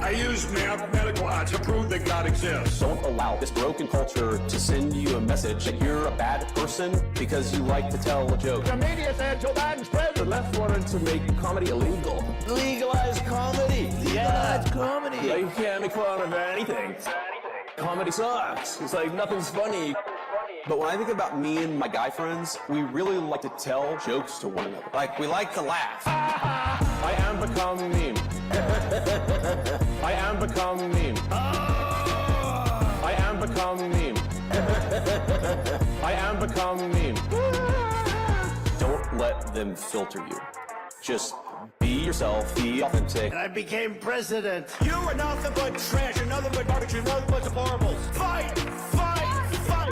I use mathematical odds to prove that God exists. Don't allow this broken culture to send you a message that you're a bad person because you like to tell a joke. The media said Joe Biden's president. The left wanted to make comedy illegal. Legalize comedy. Legalize comedy. Like, you can't make fun of anything. Comedy sucks. It's like nothing's funny. But when I think about me and my guy friends, we really like to tell jokes to one another. Like, we like to laugh. I am become meme. I am become meme. I am become meme. I am become meme. Don't let them filter you. Just be yourself, be authentic. And I became president. You are nothing but trash, you're nothing but garbage, you're nothing but deplorables. Fight! Fight! Fight!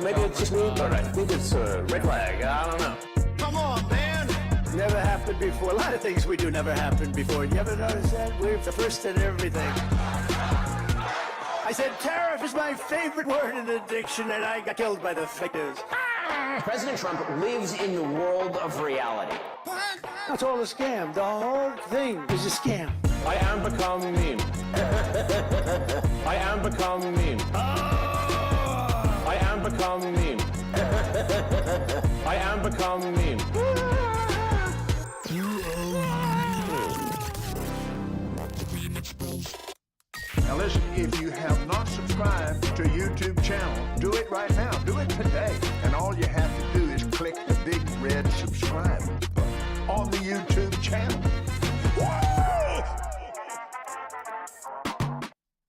Maybe it's just me, but I think it's a red flag. I don't know. Come on, man! Never happened before. A lot of things we do never happened before. You ever notice that? We're the first in everything. I said tariff is my favorite word in the dictionary, and I got killed by the fake news. President Trump lives in the world of reality. That's all a scam. The whole thing is a scam. I am become meme. I am become meme. I am become meme. I am become meme. Now listen, if you have not subscribed to a YouTube channel, do it right now. Do it today. And all you have to do is click the big red subscribe button on the YouTube channel.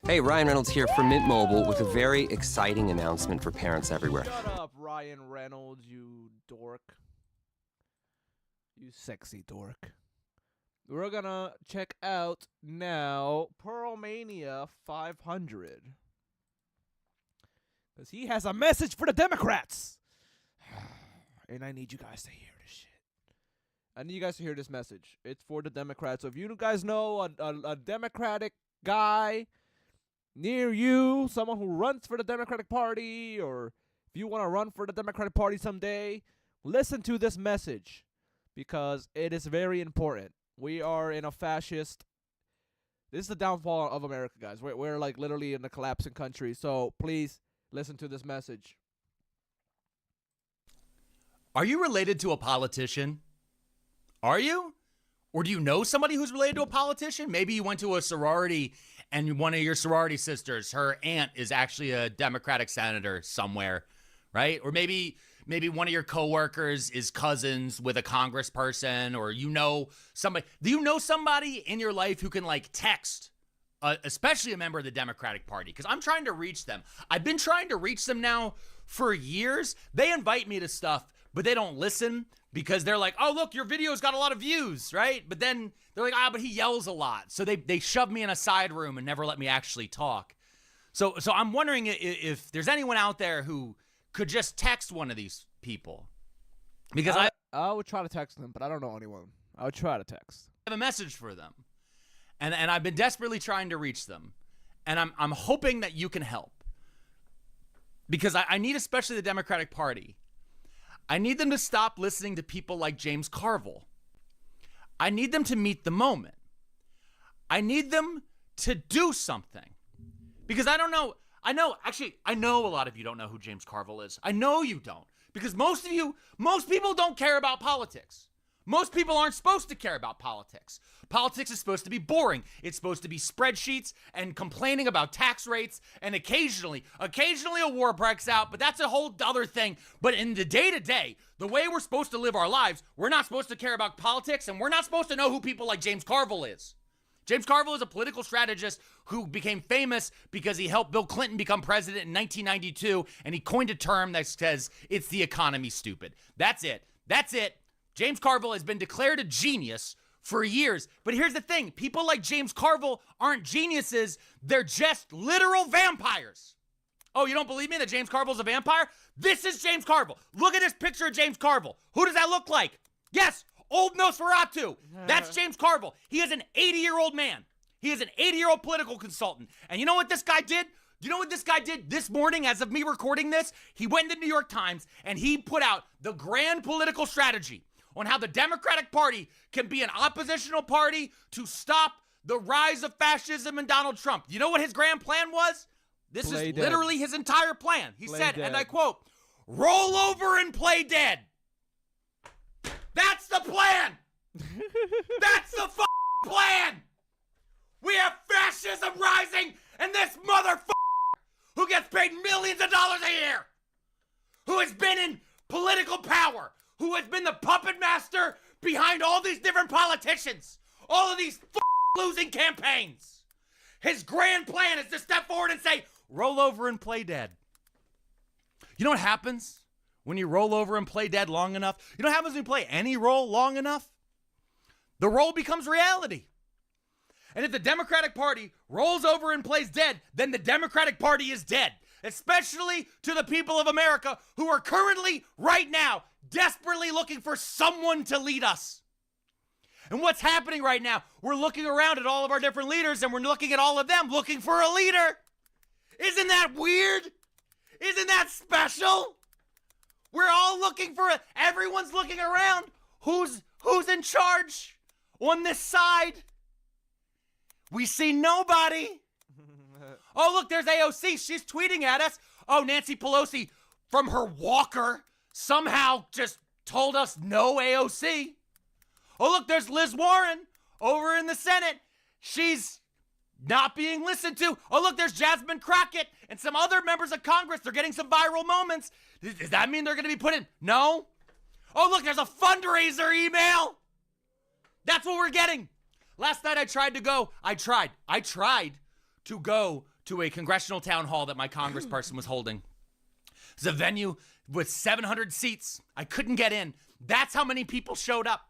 Hey, Ryan Reynolds here from Mint Mobile with a very exciting announcement for parents everywhere. Shut up, Ryan Reynolds, you dork. You sexy dork. We're gonna check out now Pearlmania 500. Because he has a message for the Democrats. And I need you guys to hear this shit. I need you guys to hear this message. It's for the Democrats. So if you guys know a Democratic guy near you, someone who runs for the Democratic Party, or if you want to run for the Democratic Party someday, listen to this message because it is very important. We are in a fascist. This is the downfall of America, guys. We're like literally in a collapsing country. So please listen to this message. Are you related to a politician? Are you? Or do you know somebody who's related to a politician? Maybe you went to a sorority and one of your sorority sisters, her aunt is actually a Democratic senator somewhere, right? Or maybe maybe one of your coworkers is cousins with a congressperson, or you know somebody. Do you know somebody in your life who can like text, especially a member of the Democratic Party? Because I'm trying to reach them. I've been trying to reach them now for years. They invite me to stuff, but they don't listen because they're like, oh, look, your video's got a lot of views, right? But then they're like, but he yells a lot. So they shove me in a side room and never let me actually talk. So I'm wondering if there's anyone out there who could just text one of these people. Because I would try to text them, but I don't know anyone. I would try to text. I have a message for them. And I've been desperately trying to reach them. And I'm hoping that you can help. Because I need, especially the Democratic Party, I need them to stop listening to people like James Carville. I need them to meet the moment. I need them to do something. Because I don't know. I know a lot of you don't know who James Carville is. I know you don't. Because most people don't care about politics. Most people aren't supposed to care about politics. Politics is supposed to be boring. It's supposed to be spreadsheets and complaining about tax rates, and occasionally a war breaks out, but that's a whole other thing. But in the day-to-day, the way we're supposed to live our lives, we're not supposed to care about politics, and we're not supposed to know who people like James Carville is. James Carville is a political strategist who became famous because he helped Bill Clinton become president in 1992, and he coined a term that says, it's the economy, stupid. That's it. That's it. James Carville has been declared a genius for years. But here's the thing. People like James Carville aren't geniuses. They're just literal vampires. Oh, you don't believe me that James Carville's a vampire? This is James Carville. Look at this picture of James Carville. Who does that look like? Yes, old Nosferatu. That's James Carville. He is an 80-year-old man. He is an 80-year-old political consultant. And you know what this guy did? You know what this guy did this morning as of me recording this? He went to the New York Times and he put out the grand political strategy on how the Democratic Party can be an oppositional party to stop the rise of fascism and Donald Trump. You know what his grand plan was? This is literally his entire plan. He said, and I quote, roll over and play dead. That's the plan. That's the plan. We have fascism rising, and this motherfucker who gets paid millions of dollars a year, who has been in political power, who has been the puppet master behind all these different politicians, all of these losing campaigns. His grand plan is to step forward and say, roll over and play dead. You know what happens when you roll over and play dead long enough? You know what happens when you play any role long enough? The role becomes reality. And if the Democratic Party rolls over and plays dead, then the Democratic Party is dead. Especially to the people of America who are currently, right now, desperately looking for someone to lead us. And what's happening right now? We're looking around at all of our different leaders and we're looking at all of them looking for a leader. Isn't that weird? Isn't that special? We're all looking for everyone's looking around. Who's in charge on this side? We see nobody. Oh, look, there's AOC. She's tweeting at us. Oh, Nancy Pelosi from her walker somehow just told us no AOC. Oh, look, there's Liz Warren over in the Senate. She's not being listened to. Oh, look, there's Jasmine Crockett and some other members of Congress. They're getting some viral moments. Does that mean they're going to be put in? No. Oh, look, there's a fundraiser email. That's what we're getting. Last night I tried to go to a congressional town hall that my congressperson was holding. It's a venue with 700 seats. I couldn't get in. That's how many people showed up.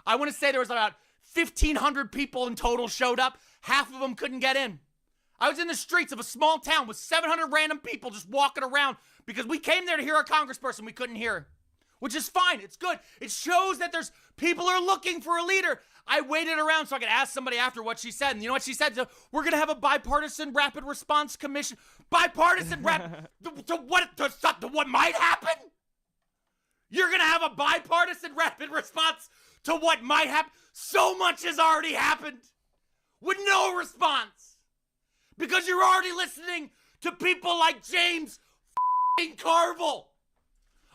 I want to say there was about 1,500 people in total showed up. Half of them couldn't get in. I was in the streets of a small town with 700 random people just walking around because we came there to hear our congressperson. We couldn't hear her, which is fine. It's good. It shows that there's people are looking for a leader. I waited around so I could ask somebody after what she said. And you know what she said? We're going to have a bipartisan rapid response commission. Bipartisan to what might happen? You're going to have a bipartisan rapid response to what might happen? So much has already happened with no response. Because you're already listening to people like James Carville.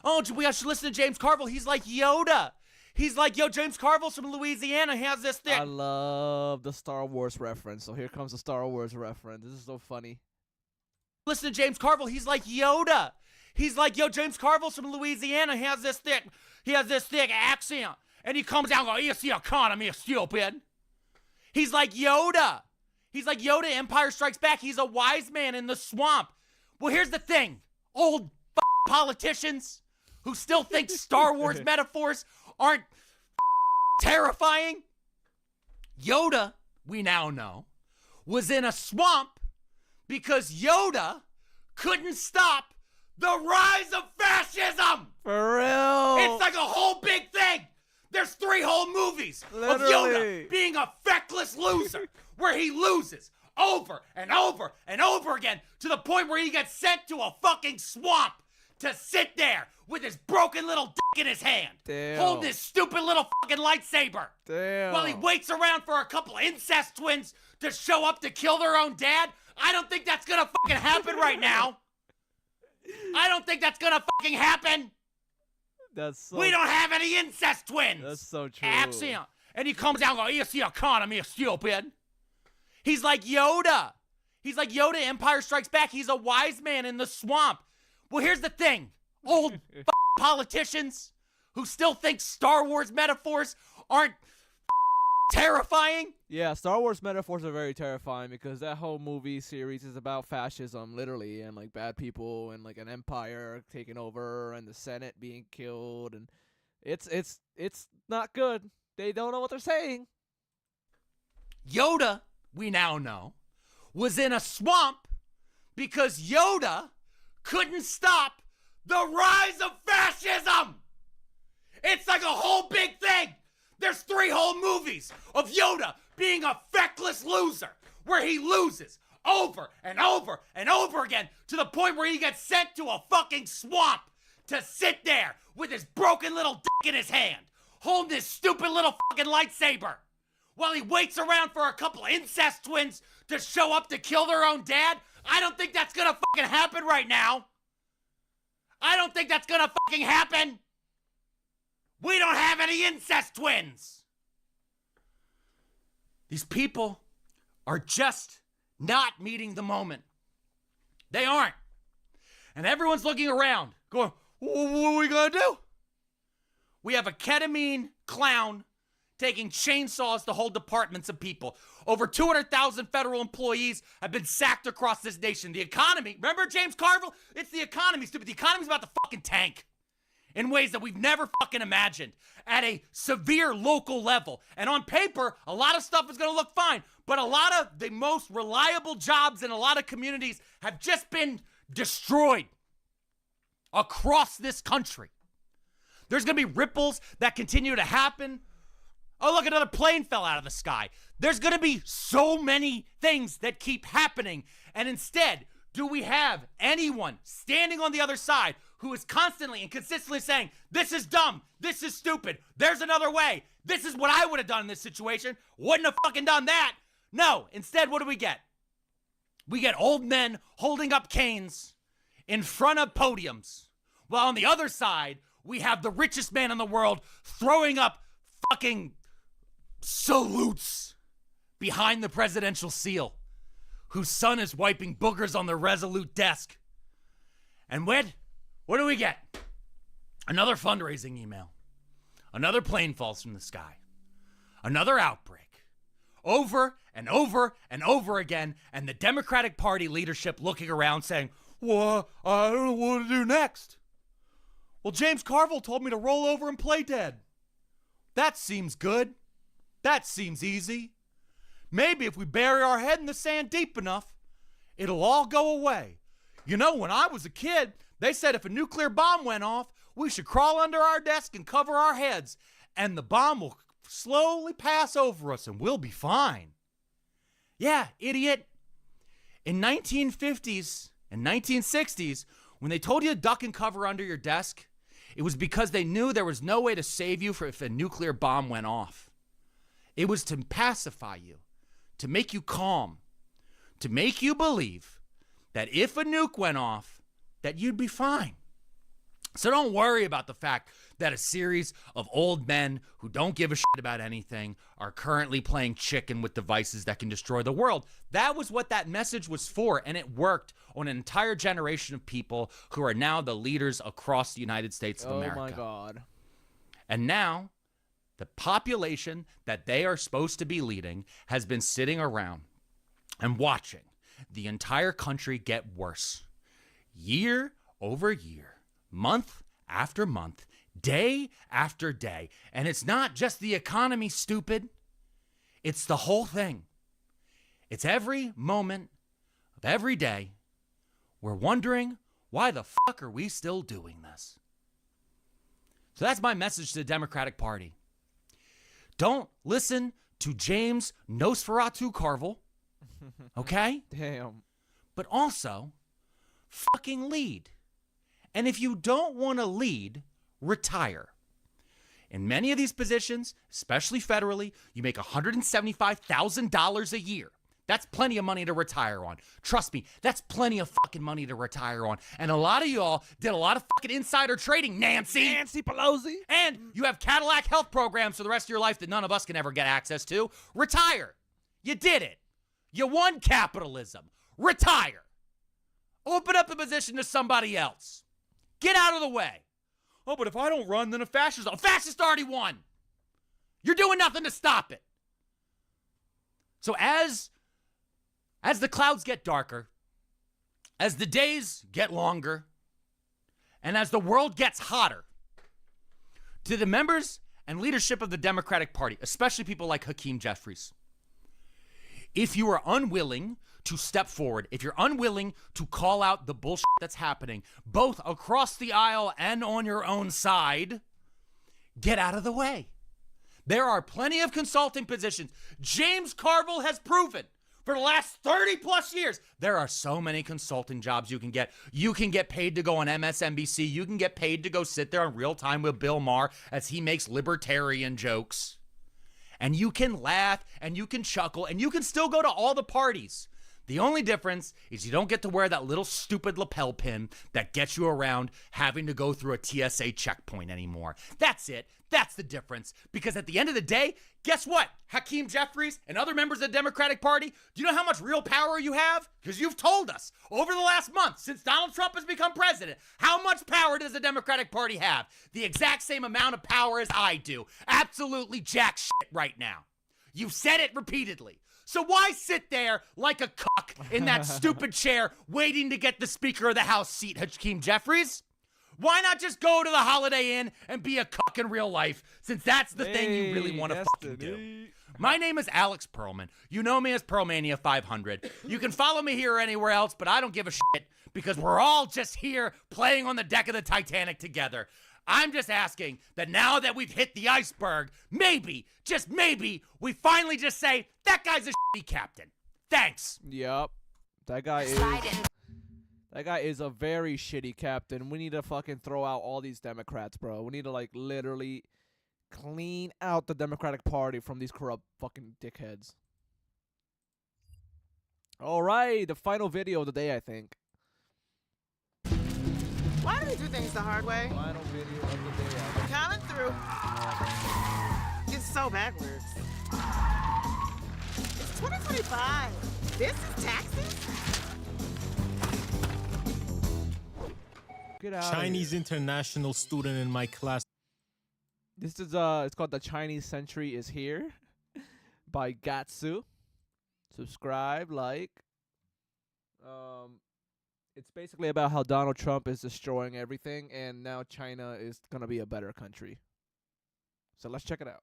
Oh, we should listen to James Carville. He's like Yoda. He's like, James Carville's from Louisiana. He has this thing. I love the Star Wars reference. So here comes the Star Wars reference. This is so funny. listen to James Carville. He's like Yoda. He's like, yo, James Carville's from Louisiana. He has this thick accent. And he comes out and goes, it's the economy, stupid. He's like Yoda. He's like Yoda, Empire Strikes Back. He's a wise man in the swamp. Well, here's the thing. Old politicians who still think Star Wars metaphors aren't terrifying. Yoda, we now know, was in a swamp because Yoda couldn't stop the rise of fascism. For real. It's like a whole big thing. There's 3 whole movies of Yoda being a feckless loser where he loses over and over and over again to the point where he gets sent to a fucking swamp to sit there with his broken little dick in his hand, holding his stupid little fucking lightsaber, while he waits around for a couple of incest twins to show up to kill their own dad. I don't think that's gonna fucking happen right now. I don't think that's gonna fucking happen. We don't have any incest twins. That's so true. Accent. And he comes out and goes, it's the economy, stupid. He's like Yoda. He's like Yoda, Empire Strikes Back. He's a wise man in the swamp. Well, here's the thing. Old politicians who still think Star Wars metaphors aren't terrifying. Yeah, Star Wars metaphors are very terrifying because that whole movie series is about fascism, literally, and like bad people and like an empire taking over and the Senate being killed, and it's not good. They don't know what they're saying. Yoda, we now know, was in a swamp because Yoda couldn't stop the rise of fascism. It's like a whole big thing. There's 3 whole movies of Yoda being a feckless loser where he loses over and over and over again to the point where he gets sent to a fucking swamp to sit there with his broken little dick in his hand, holding his stupid little fucking lightsaber, while he waits around for a couple of incest twins to show up to kill their own dad. I don't think that's gonna fucking happen right now. I don't think that's gonna fucking happen. We don't have any incest twins. These people are just not meeting the moment. They aren't. And everyone's looking around, going, what are we gonna do? We have a ketamine clown taking chainsaws to whole departments of people. Over 200,000 federal employees have been sacked across this nation. The economy, remember James Carville? It's the economy, stupid. The economy's about to fucking tank in ways that we've never fucking imagined at a severe local level. And on paper, a lot of stuff is gonna look fine, but a lot of the most reliable jobs in a lot of communities have just been destroyed across this country. There's gonna be ripples that continue to happen. Oh, look, another plane fell out of the sky. There's gonna be so many things that keep happening. And instead, do we have anyone standing on the other side who is constantly and consistently saying, this is dumb, this is stupid, there's another way, this is what I would have done in this situation, wouldn't have fucking done that? No, instead, what do we get? We get old men holding up canes in front of podiums, while on the other side, we have the richest man in the world throwing up fucking salutes behind the presidential seal, whose son is wiping boogers on the Resolute desk. And what do we get? Another fundraising email. Another plane falls from the sky. Another outbreak. Over and over and over again, and the Democratic Party leadership looking around saying, well, I don't know what to do next. Well, James Carville told me to roll over and play dead. That seems good. That seems easy. Maybe if we bury our head in the sand deep enough, it'll all go away. You know, when I was a kid, they said if a nuclear bomb went off, we should crawl under our desk and cover our heads, and the bomb will slowly pass over us and we'll be fine. Yeah, idiot. In 1950s and 1960s, when they told you to duck and cover under your desk, it was because they knew there was no way to save you if a nuclear bomb went off. It was to pacify you, to make you calm, to make you believe that if a nuke went off, that you'd be fine. So don't worry about the fact that a series of old men who don't give a shit about anything are currently playing chicken with devices that can destroy the world. That was what that message was for, and it worked on an entire generation of people who are now the leaders across the United States of America. Oh my God. And now, the population that they are supposed to be leading has been sitting around and watching the entire country get worse. Year over year, month after month, day after day. And it's not just the economy, stupid. It's the whole thing. It's every moment of every day we're wondering, why the fuck are we still doing this? So that's my message to the Democratic Party. Don't listen to James Nosferatu Carville, okay? Damn. But also, fucking lead. And if you don't want to lead, retire. In many of these positions, especially federally, you make $175,000 a year. That's plenty of money to retire on. Trust me, that's plenty of fucking money to retire on. And a lot of y'all did a lot of fucking insider trading, Nancy Pelosi. And you have Cadillac health programs for the rest of your life that none of us can ever get access to. Retire. You did it. You won capitalism. Retire. Open up the position to somebody else. Get out of the way. Oh, but if I don't run, then a fascist already won. You're doing nothing to stop it. So as the clouds get darker, as the days get longer, and as the world gets hotter, to the members and leadership of the Democratic Party, especially people like Hakeem Jeffries, if you are unwilling to step forward, if you're unwilling to call out the bullshit that's happening, both across the aisle and on your own side, get out of the way. There are plenty of consulting positions. James Carville has proven for the last 30 plus years, there are so many consulting jobs you can get. You can get paid to go on MSNBC. You can get paid to go sit there in real time with Bill Maher as he makes libertarian jokes. And you can laugh and you can chuckle and you can still go to all the parties. The only difference is you don't get to wear that little stupid lapel pin that gets you around having to go through a TSA checkpoint anymore. That's it. That's the difference. Because at the end of the day, guess what? Hakeem Jeffries and other members of the Democratic Party, do you know how much real power you have? Because you've told us over the last month, since Donald Trump has become president, how much power does the Democratic Party have? The exact same amount of power as I do. Absolutely jack shit right now. You've said it repeatedly. So why sit there like a cuck in that stupid chair waiting to get the Speaker of the House seat, Hakeem Jeffries? Why not just go to the Holiday Inn and be a cuck in real life, since that's the thing you really want to fucking do? My name is Alex Perlman. You know me as Pearlmania 500. You can follow me here or anywhere else, but I don't give a shit because we're all just here playing on the deck of the Titanic together. I'm just asking that now that we've hit the iceberg, maybe, just maybe, we finally just say, that guy's a shitty captain. Thanks. Yup. That guy is a very shitty captain. We need to fucking throw out all these Democrats, bro. We need to, like, literally clean out the Democratic Party from these corrupt fucking dickheads. All right, the final video of the day, I think. Why do we do things the hard way? Final video of the day. We're coming through. It's so backwards. It's 2025. This is taxes? Get out Chinese international student in my class. This is it's called The Chinese Century is Here by Gatsu. Subscribe, like. It's basically about how Donald Trump is destroying everything and now China is going to be a better country. So let's check it out.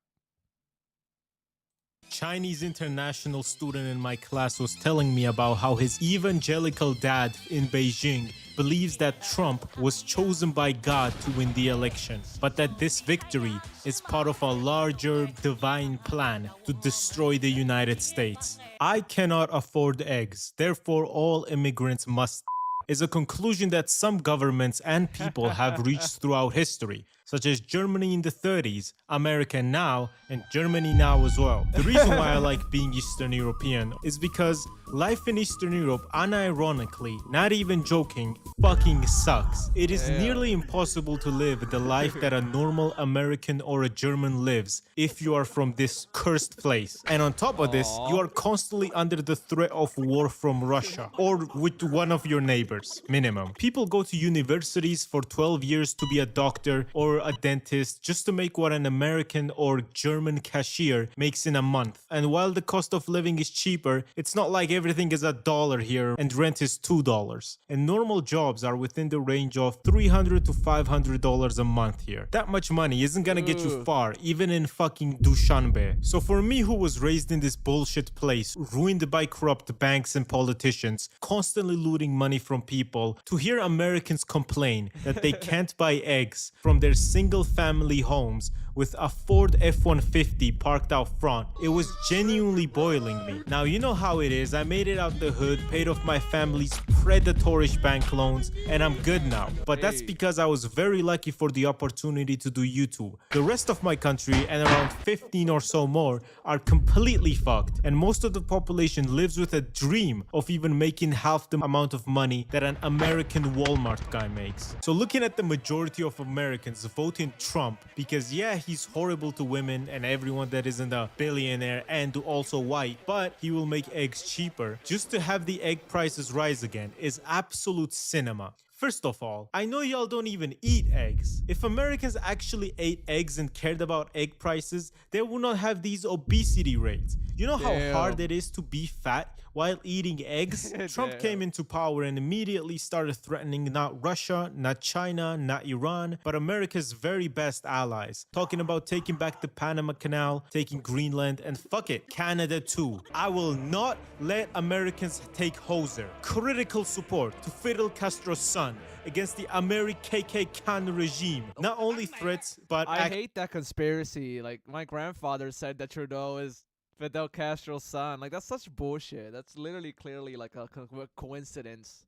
Chinese international student in my class was telling me about how his evangelical dad in Beijing believes that Trump was chosen by God to win the election, but that this victory is part of a larger divine plan to destroy the United States. I cannot afford eggs, therefore all immigrants must is a conclusion that some governments and people have reached throughout history. such as Germany in the 30s, America now, and Germany now as well. The reason why I like being Eastern European is because life in Eastern Europe, unironically, not even joking, fucking sucks. It is nearly impossible to live the life that a normal American or a German lives if you are from this cursed place. And on top of this, you are constantly under the threat of war from Russia or with one of your neighbors, minimum. People go to universities for 12 years to be a doctor or a dentist just to make what an American or German cashier makes in a month. And while the cost of living is cheaper, it's not like everything is $1 here and rent is $2. And normal jobs are within the range of $300 to $500 a month here. That much money isn't gonna get you far, even in fucking Dushanbe. So for me, who was raised in this bullshit place, ruined by corrupt banks and politicians, constantly looting money from people, to hear Americans complain that they can't buy eggs from their single family homes with a Ford F-150 parked out front, it was genuinely boiling me. Now, you know how it is. I made it out the hood, paid off my family's predatorish bank loans, and I'm good now. But that's because I was very lucky for the opportunity to do YouTube. The rest of my country, and around 15 or so more, are completely fucked, and most of the population lives with a dream of even making half the amount of money that an American Walmart guy makes. So looking at the majority of Americans voting Trump because yeah, he's horrible to women and everyone that isn't a billionaire and also white, but he will make eggs cheaper just to have the egg prices rise again is absolute cinema. First of all, I know y'all don't even eat eggs. If Americans actually ate eggs and cared about egg prices, they would not have these obesity rates. You know how hard it is to be fat while eating eggs? Trump came into power and immediately started threatening not Russia, not China, not Iran, but America's very best allies. Talking about taking back the Panama Canal, taking Greenland, and fuck it, Canada too. I will not let Americans take Hoser. Critical support to Fidel Castro's son against the American regime. Not only threats, but I hate that conspiracy. Like, my grandfather said that Trudeau is Fidel Castro's son. Like, that's such bullshit. That's literally clearly like a coincidence.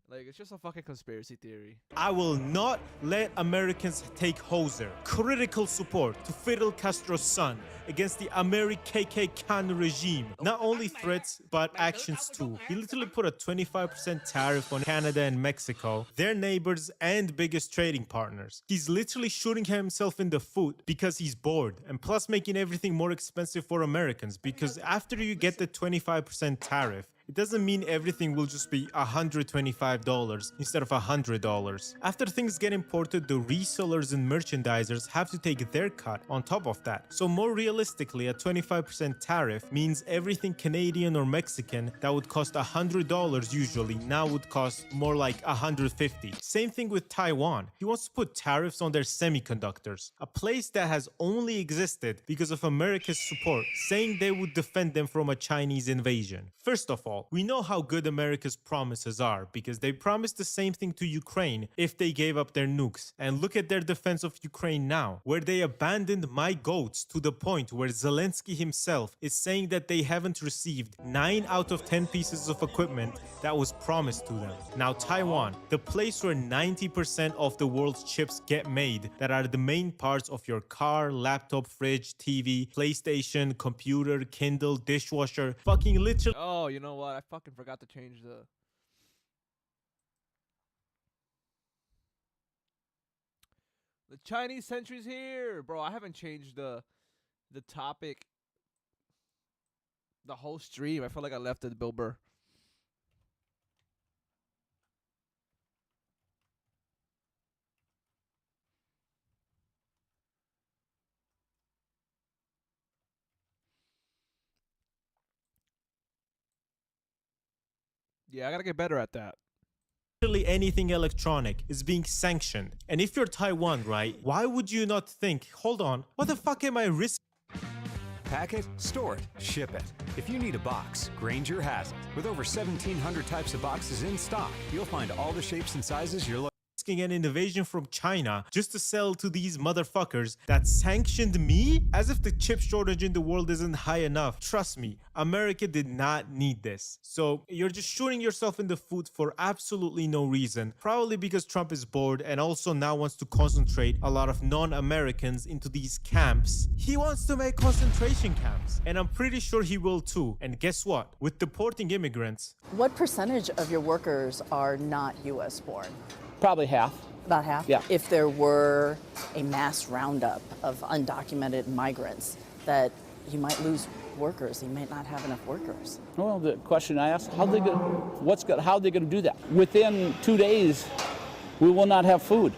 Like, it's just a fucking conspiracy theory. I will not let Americans take Hoser. Critical support to Fidel Castro's son against the American regime. Not only threats, but actions too. He literally put a 25% tariff on Canada and Mexico, their neighbors and biggest trading partners. He's literally shooting himself in the foot because he's bored, and plus making everything more expensive for Americans, because after you get the 25% tariff, it doesn't mean everything will just be $125 instead of $100. After things get imported, the resellers and merchandisers have to take their cut on top of that. So more realistically, a 25% tariff means everything Canadian or Mexican that would cost $100 usually now would cost more like $150. Same thing with Taiwan. He wants to put tariffs on their semiconductors, a place that has only existed because of America's support, saying they would defend them from a Chinese invasion. First of all, we know how good America's promises are because they promised the same thing to Ukraine if they gave up their nukes. And look at their defense of Ukraine now, where they abandoned my goats to the point where Zelensky himself is saying that they haven't received 9 out of 10 pieces of equipment that was promised to them. Now Taiwan, the place where 90% of the world's chips get made that are the main parts of your car, laptop, fridge, TV, PlayStation, computer, Kindle, dishwasher, fucking literally. Oh, you know what? I fucking forgot to change the Chinese century's here, bro. I haven't changed the topic the whole stream. I feel like I left it Bill Burr. Yeah, I gotta get better at that. Literally anything electronic is being sanctioned. And if you're Taiwan, right, why would you not think, hold on, what the fuck am I risking? Pack it, store it, ship it. If you need a box, Grainger has it. With over 1,700 types of boxes in stock, you'll find all the shapes and sizes you're looking risking an invasion from China just to sell to these motherfuckers that sanctioned me? As if the chip shortage in the world isn't high enough. Trust me, America did not need this. So you're just shooting yourself in the foot for absolutely no reason. Probably because Trump is bored and also now wants to concentrate a lot of non-Americans into these camps. He wants to make concentration camps. And I'm pretty sure he will too. And guess what? With deporting immigrants, what percentage of your workers are not U.S. born? Probably half. About half? Yeah. If there were a mass roundup of undocumented migrants, that you might lose workers. You might not have enough workers. Well, the question I asked, how are they going to do that? Within 2 days, we will not have food.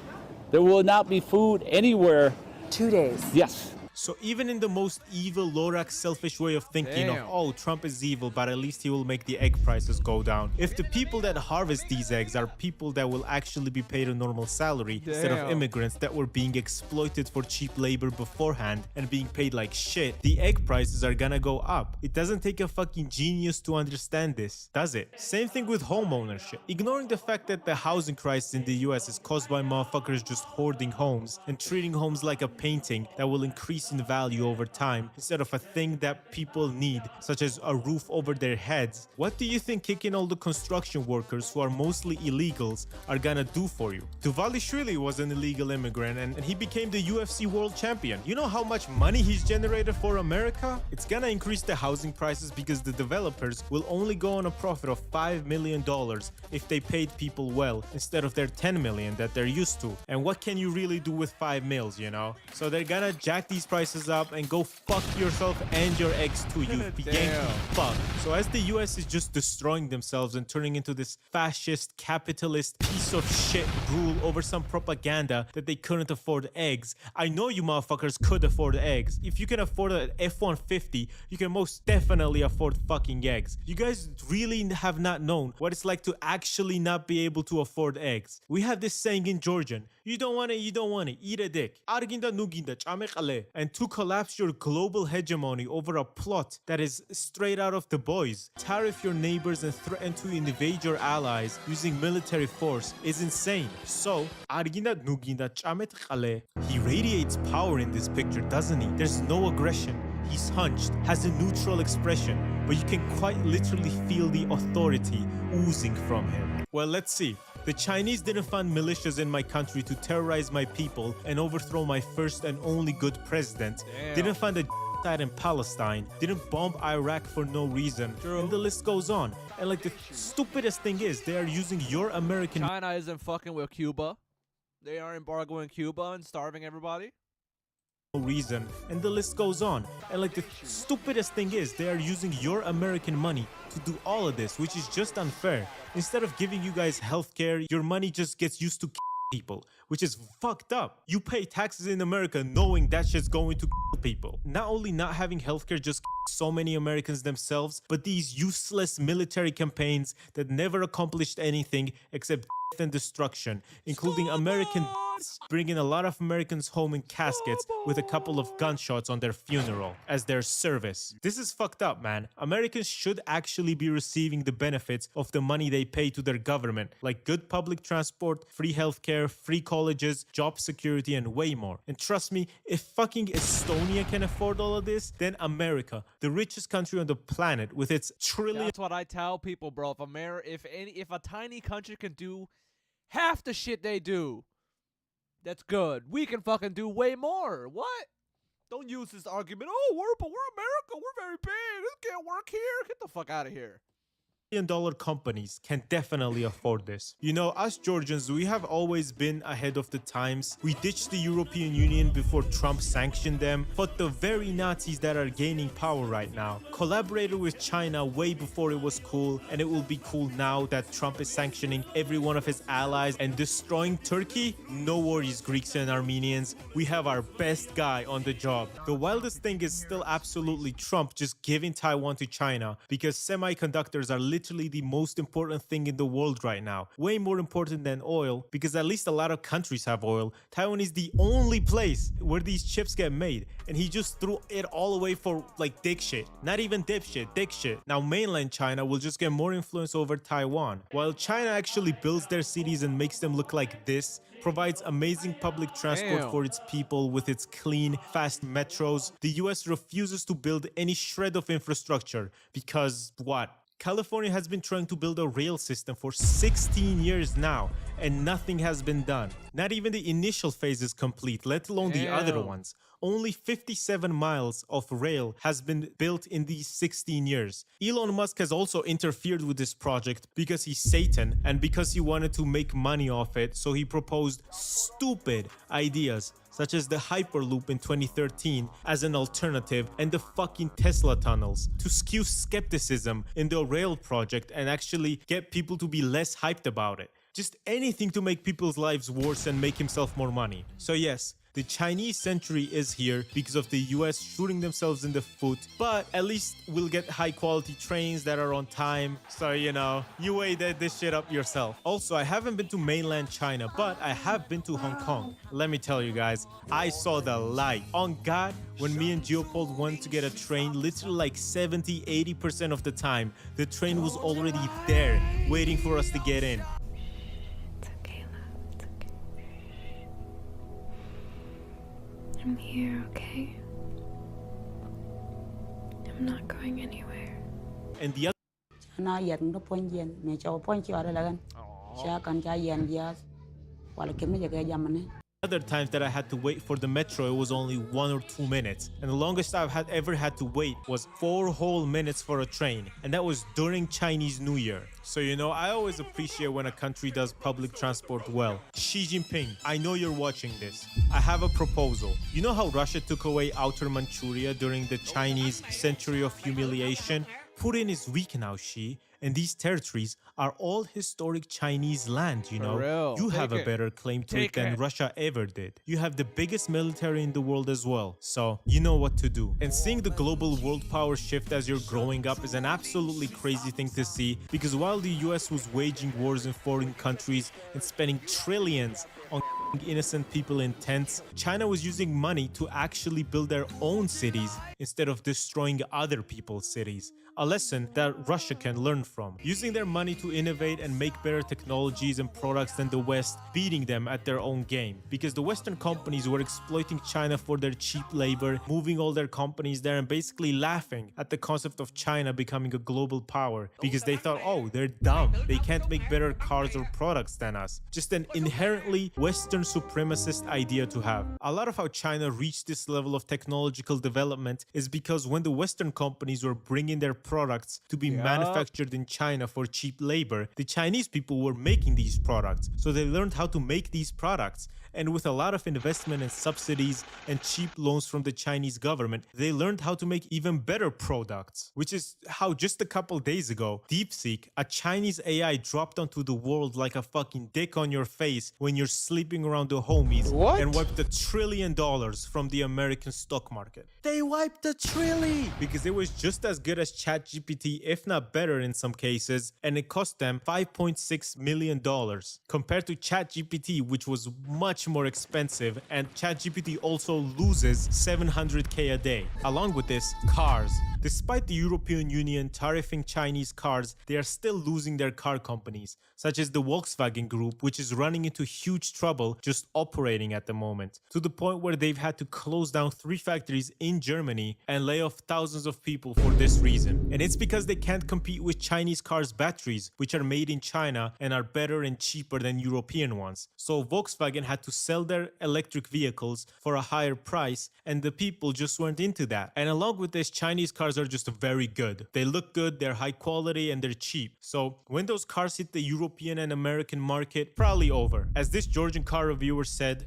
There will not be food anywhere. 2 days? Yes. So even in the most evil, Lorax, selfish way of thinking of, oh, Trump is evil, but at least he will make the egg prices go down. If the people that harvest these eggs are people that will actually be paid a normal salary instead of immigrants that were being exploited for cheap labor beforehand and being paid like shit, the egg prices are gonna go up. It doesn't take a fucking genius to understand this, does it? Same thing with home ownership. Ignoring the fact that the housing crisis in the US is caused by motherfuckers just hoarding homes and treating homes like a painting that will increase in value over time instead of a thing that people need, such as a roof over their heads. What do you think kicking all the construction workers who are mostly illegals are gonna do for you? Tuvalishvili was an illegal immigrant and he became the UFC world champion. You know how much money he's generated for America? It's gonna increase the housing prices because the developers will only go on a profit of $5 million if they paid people well instead of their $10 million that they're used to. And what can you really do with 5 mils, you know? So they're gonna jack these prices up and go fuck yourself and your eggs too, you Yankee fuck. So as the US is just destroying themselves and turning into this fascist, capitalist piece of shit rule over some propaganda that they couldn't afford eggs, I know you motherfuckers could afford eggs. If you can afford an F-150, you can most definitely afford fucking eggs. You guys really have not known what it's like to actually not be able to afford eggs. We have this saying in Georgian, you don't want it, you don't want it, eat a dick. Arginda nuginda, chame. And to collapse your global hegemony over a plot that is straight out of The Boys, tariff your neighbors and threaten to invade your allies using military force is insane. So, he radiates power in this picture, doesn't he? There's no aggression. He's hunched, has a neutral expression, but you can quite literally feel the authority oozing from him. Well, let's see. The Chinese didn't fund militias in my country to terrorize my people and overthrow my first and only good president. Didn't fund a genocide in Palestine. Didn't bomb Iraq for no reason. And the list goes on. And like the stupidest thing is, they are using your American... China isn't fucking with Cuba. They are embargoing Cuba and starving everybody. Reason, and the list goes on. And like the stupidest thing is, they are using your American money to do all of this, which is just unfair. Instead of giving you guys healthcare, your money just gets used to people, which is fucked up. You pay taxes in America knowing that shit's going to people. Not only not having healthcare just so many Americans themselves, but these useless military campaigns that never accomplished anything except death and destruction, including American bringing a lot of Americans home in caskets with a couple of gunshots on their funeral as their service. This is fucked up, man. Americans should actually be receiving the benefits of the money they pay to their government, like good public transport, free healthcare, free colleges, job security, and way more. And trust me, if fucking Estonia can afford all of this, then America, the richest country on the planet with its trillion... That's what I tell people, bro. If a tiny country can do half the shit they do, that's good. We can fucking do way more. What? Don't use this argument. Oh, we're America. We're very big. This can't work here. Get the fuck out of here. $1 companies can definitely afford this. You know, us Georgians, we have always been ahead of the times. We ditched the European Union before Trump sanctioned them, but the very Nazis that are gaining power right now collaborated with China way before it was cool, and it will be cool now that Trump is sanctioning every one of his allies and destroying Turkey. No worries, Greeks and Armenians. We have our best guy on the job. The wildest thing is still absolutely Trump just giving Taiwan to China because semiconductors are literally the most important thing in the world right now. Way more important than oil, because at least a lot of countries have oil. Taiwan is the only place where these chips get made, and he just threw it all away for like dick shit. Not even dip shit, dick shit. Now mainland China will just get more influence over Taiwan. While China actually builds their cities and makes them look like this, provides amazing public transport for its people with its clean, fast metros, the US refuses to build any shred of infrastructure because what? California has been trying to build a rail system for 16 years now, and nothing has been done. Not even the initial phase is complete, let alone the other ones. Only 57 miles of rail has been built in these 16 years. Elon Musk has also interfered with this project because he's Satan and because he wanted to make money off it, so he proposed stupid ideas such as the Hyperloop in 2013 as an alternative, and the fucking Tesla tunnels to skew skepticism in the rail project and actually get people to be less hyped about it. Just anything to make people's lives worse and make himself more money. So yes, the Chinese century is here because of the US shooting themselves in the foot, but at least we'll get high quality trains that are on time. So, you know, you weigh this shit up yourself. Also, I haven't been to mainland China, but I have been to Hong Kong. Let me tell you guys, I saw the light. On God, when me and Geopold wanted to get a train, literally like 70-80% of the time, the train was already there, waiting for us to get in. I'm here, okay? I'm not going anywhere. And the other times that I had to wait for the metro, it was only 1 or 2 minutes. And the longest I've ever had to wait was 4 whole minutes for a train. And that was during Chinese New Year. So, you know, I always appreciate when a country does public transport well. Xi Jinping, I know you're watching this. I have a proposal. You know how Russia took away Outer Manchuria during the Chinese Century of Humiliation? Putin is weak now, Xi. And these territories are all historic Chinese land, you know. You have a better claim to it than Russia ever did. You have the biggest military in the world as well. So, you know what to do. And seeing the global world power shift as you're growing up is an absolutely crazy thing to see, because while the US was waging wars in foreign countries and spending trillions on innocent people in tents, China was using money to actually build their own cities instead of destroying other people's cities. A lesson that Russia can learn from. Using their money to innovate and make better technologies and products than the West, beating them at their own game. Because the Western companies were exploiting China for their cheap labor, moving all their companies there and basically laughing at the concept of China becoming a global power. Because they thought, oh, they're dumb. They can't make better cars or products than us. Just an inherently Western supremacist idea to have. A lot of how China reached this level of technological development is because when the Western companies were bringing their products to be manufactured in China for cheap labor, the Chinese people were making these products. So they learned how to make these products. And with a lot of investment and subsidies and cheap loans from the Chinese government, they learned how to make even better products. Which is how just a couple days ago, DeepSeek, a Chinese AI, dropped onto the world like a fucking dick on your face when you're sleeping around the homies and wiped $1 trillion from the American stock market. They wiped $1 trillion! Because it was just as good as ChatGPT, if not better in some cases, and it cost them $5.6 million compared to ChatGPT, which was much more expensive, and ChatGPT also loses $700K a day. Along with this, cars. Despite the European Union tariffing Chinese cars, they are still losing their car companies, such as the Volkswagen Group, which is running into huge trouble just operating at the moment, to the point where they've had to close down 3 factories in Germany and lay off thousands of people for this reason. And it's because they can't compete with Chinese cars' batteries, which are made in China and are better and cheaper than European ones. So Volkswagen had to sell their electric vehicles for a higher price, and the people just weren't into that. And along with this, Chinese cars are just very good. They look good, they're high quality, and they're cheap. So when those cars hit the European and American market, probably over. As this Georgian car reviewer said,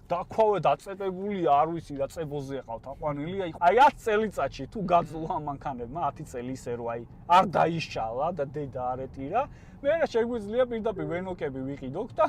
დაქვავე დაწებებული არ ვიცი რა წებოზე ყავთ აყვანილი აი 10 წელიწადში თუ გაძლო ამ მანქანებმა 10 წელი ისე რომ აი არ დაიშალა და დედა არ ეტირა მე რა შეგვიძლია პირდაპირ ვენოკები ვიყიდოთ და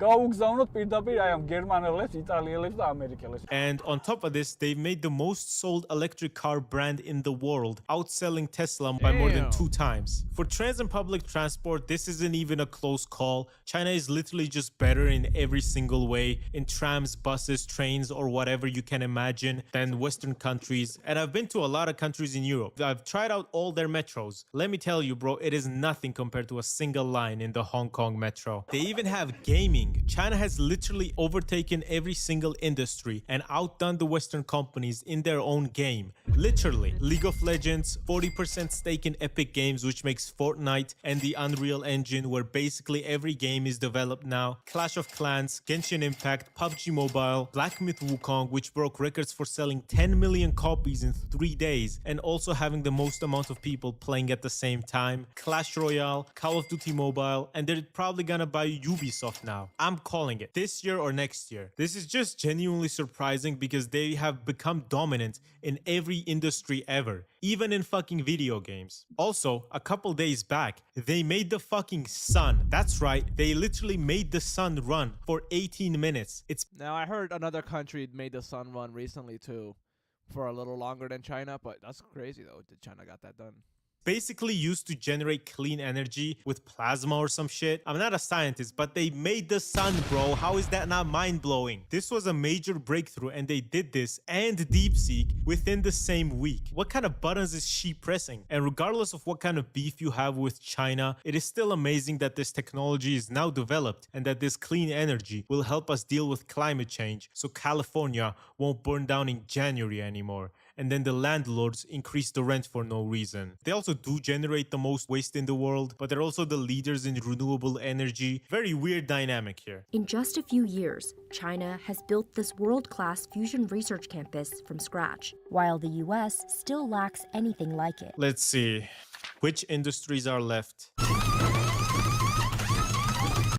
გავუგზავნოთ პირდაპირ აი ამ გერმანელებს, იტალიელებს და ამერიკელებს. And on top of this, they've made the most sold electric car brand in the world, outselling Tesla by more than 2 times. For trans and public transport, this isn't even a close call. China is literally just better in every single way, in trams, buses, trains, or whatever you can imagine, than Western countries. And I've been to a lot of countries in Europe. I've tried out all their metros. Let me tell you, bro, it is nothing compared to a single line in the Hong Kong metro. They even have gaming. China has literally overtaken every single industry and outdone the Western companies in their own game. Literally, League of Legends, 40% stake in Epic Games, which makes Fortnite and the Unreal Engine, where basically every game is developed now. Clash of Clans, Genshin Impact, PUBG Mobile, Black Myth Wukong, which broke records for selling 10 million copies in 3 days and also having the most amount of people playing at the same time. Clash Royale, Call of Duty Mobile, and they're probably gonna buy Ubisoft now. I'm calling it this year or next year. This is just genuinely surprising because they have become dominant in every industry ever, even in fucking video games. Also, a couple days back, they made the fucking sun. That's right, they literally made the sun run for 18 minutes. It's Now I heard another country made the sun run recently too, for a little longer than China, but that's crazy though that China got that done. basically used to generate clean energy with plasma or some shit. I'm not a scientist, but they made the sun, bro. How is that not mind-blowing? This was a major breakthrough, and they did this and DeepSeek within the same week. What kind of buttons is she pressing? And regardless of what kind of beef you have with China, it is still amazing that this technology is now developed and that this clean energy will help us deal with climate change, so California won't burn down in January anymore. And then the landlords increase the rent for no reason. They also do generate the most waste in the world, but they're also the leaders in renewable energy. Very weird dynamic here. In just a few years, China has built this world-class fusion research campus from scratch, while the US still lacks anything like it. Let's see. Which industries are left?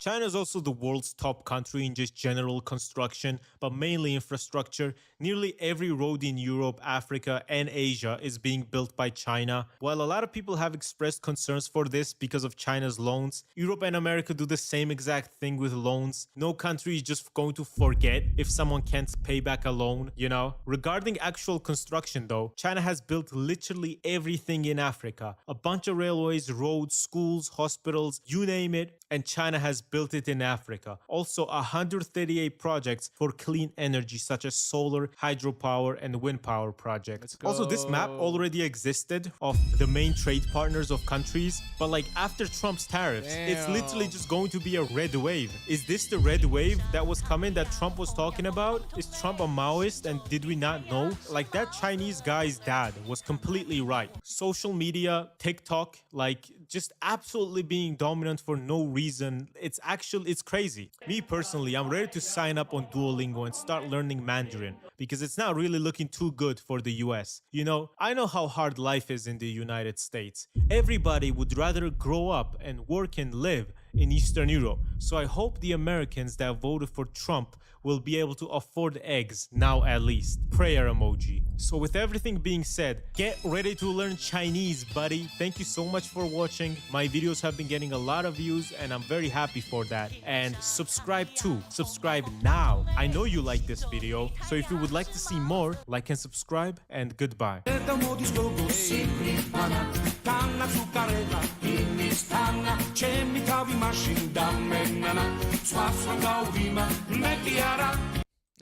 China is also the world's top country in just general construction, but mainly infrastructure. Nearly every road in Europe, Africa, and Asia is being built by China. While a lot of people have expressed concerns for this because of China's loans, Europe and America do the same exact thing with loans. No country is just going to forget if someone can't pay back a loan, you know? Regarding actual construction though, China has built literally everything in Africa. A bunch of railways, roads, schools, hospitals, you name it, and China has built it in Africa. Also, 138 projects for clean energy such as solar, hydropower, and wind power projects. Also, this map already existed of the main trade partners of countries, but like after Trump's tariffs, it's literally just going to be a red wave. Is this the red wave that was coming that Trump was talking about? Is Trump a Maoist and did we not know? Like that Chinese guy's dad was completely right. Social media, TikTok, like just absolutely being dominant for no reason. It's crazy. Me personally, I'm ready to sign up on Duolingo and start learning Mandarin because it's not really looking too good for the US. You know, I know how hard life is in the United States. Everybody would rather grow up and work and live in Eastern Europe. So I hope the Americans that voted for Trump will be able to afford eggs now at least. Prayer emoji. So with everything being said, get ready to learn Chinese, buddy. Thank you so much for watching. My videos have been getting a lot of views and I'm very happy for that. And subscribe too. Subscribe now. I know you like this video. So if you would like to see more, like and subscribe, and goodbye. That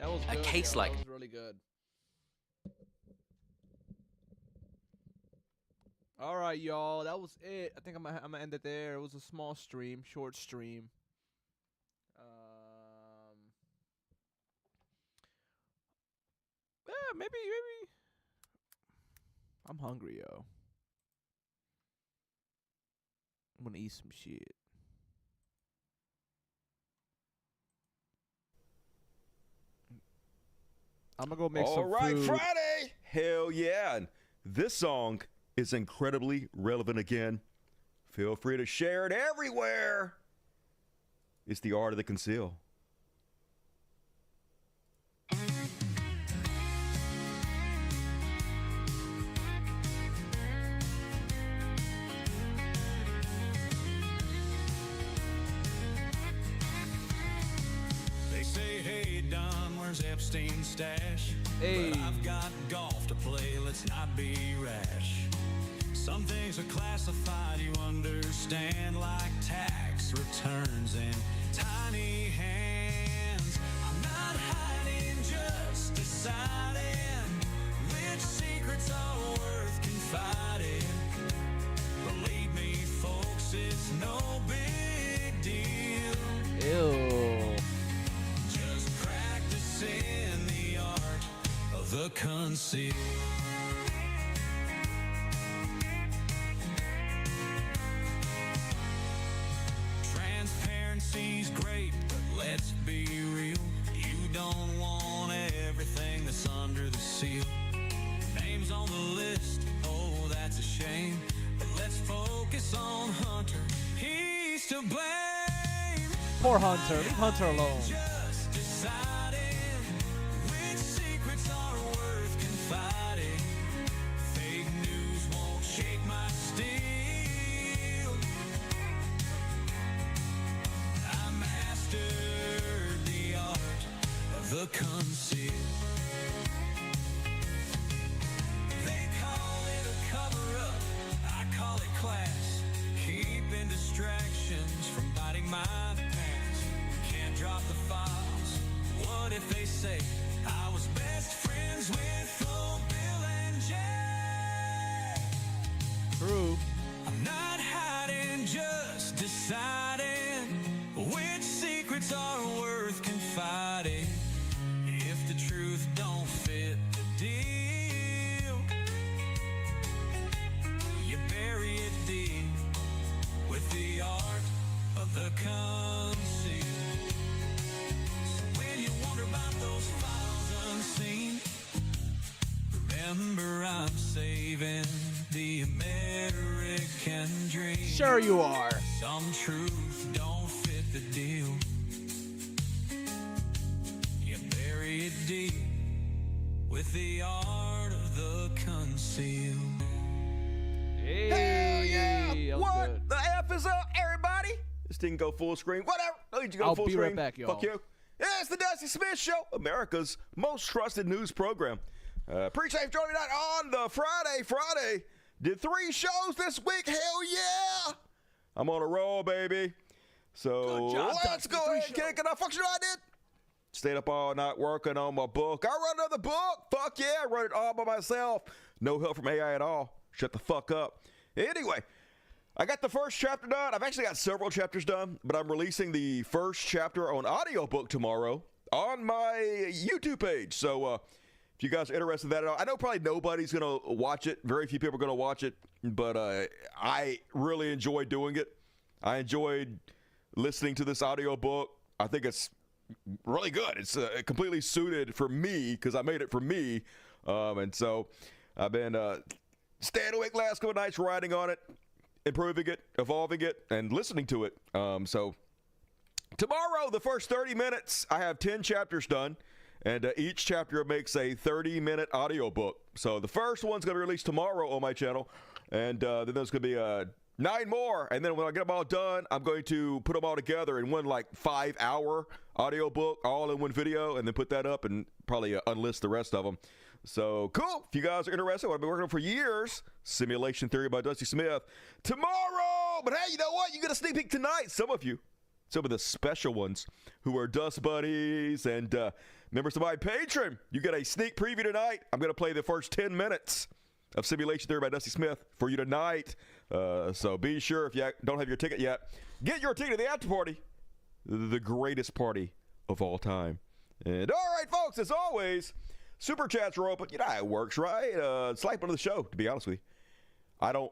was good. A case like that was really good. All right, y'all. That was it. I think I'm gonna end it there. It was a small stream, short stream. Yeah, maybe. I'm hungry, yo. I'm gonna eat some shit. I'm gonna go make some food. All right, Friday. Hell yeah. And this song is incredibly relevant again. Feel free to share it everywhere. It's The Art of the Conceal. Burns Epstein stash. Hey. But I've got golf to play, let's not be rash. Some things are classified, you understand, like tax returns and tiny hands. I'm not hiding, just deciding which secrets are worth confiding. Believe me, folks, it's no big deal. Ew. Just practicing the art of the conceal. Transparency's great, but let's be real. You don't want everything that's under the seal. Names on the list, oh, that's a shame. But let's focus on Hunter. He's to blame. Poor Hunter. Leave Hunter alone. Just deciding which secrets are worth confiding. Fake news won't shake my steel. I mastered the art of the conceal. They call it a cover-up, I call it class. Keeping distractions from biting my pants. Can't drop the files. What if they say I was best friends with old Bill and Jay? True. I'm not hiding, just deciding which secrets are worth confiding. If the truth don't fit the deal, you bury it deep with the art of the conceal. So when you wonder about those files unseen, remember I'm saving the American dream. Sure you are. Some truth don't fit the deal. You bury it deep with the art of the conceal. Hey. Hell yeah! That was What good. the F is up, everybody? This didn't go full screen. Whatever. No need to go I'll full be screen. right back, y'all. Fuck you. Yeah, it's the Dusty Smith Show, America's most trusted news program. Appreciate you joining us on the Friday. Did 3 shows this week. Hell yeah! I'm on a roll, baby. So Good job, let's Dusty. go 3 ahead and kick it off. Fuck, you know what I did? Stayed up all night working on my book. I run another book. Fuck yeah, I run it all by myself. No help from AI at all. Shut the fuck up. Anyway, I got the first chapter done. I've actually got several chapters done, but I'm releasing the first chapter on audiobook tomorrow on my YouTube page. So if you guys are interested in that at all, I know probably nobody's going to watch it. Very few people are going to watch it, but I really enjoy doing it. I enjoyed listening to this audiobook. I think it's really good. It's completely suited for me because I made it for me. And so I've been staying awake last couple nights, writing on it, improving it, evolving it, and listening to it. So tomorrow, the first 30 minutes, I have 10 chapters done, and each chapter makes a 30-minute audiobook. So the first one's going to be released tomorrow on my channel, and then there's going to be 9 more, and then when I get them all done, I'm going to put them all together in one 5-hour audiobook, all in one video, and then put that up and probably unlist the rest of them. So cool. If you guys are interested, I've been working on for years. Simulation Theory by Dusty Smith. Tomorrow! But hey, you know what? You get a sneak peek tonight. Some of the special ones who are Dust Buddies and members of my Patreon. You get a sneak preview tonight. I'm going to play the first 10 minutes of Simulation Theory by Dusty Smith for you tonight. So be sure, if you don't have your ticket yet, get your ticket to the after party. The greatest party of all time. And all right, folks, as always, Super Chats are open. You know how it works, right? It's like one of the show, to be honest with you. I don't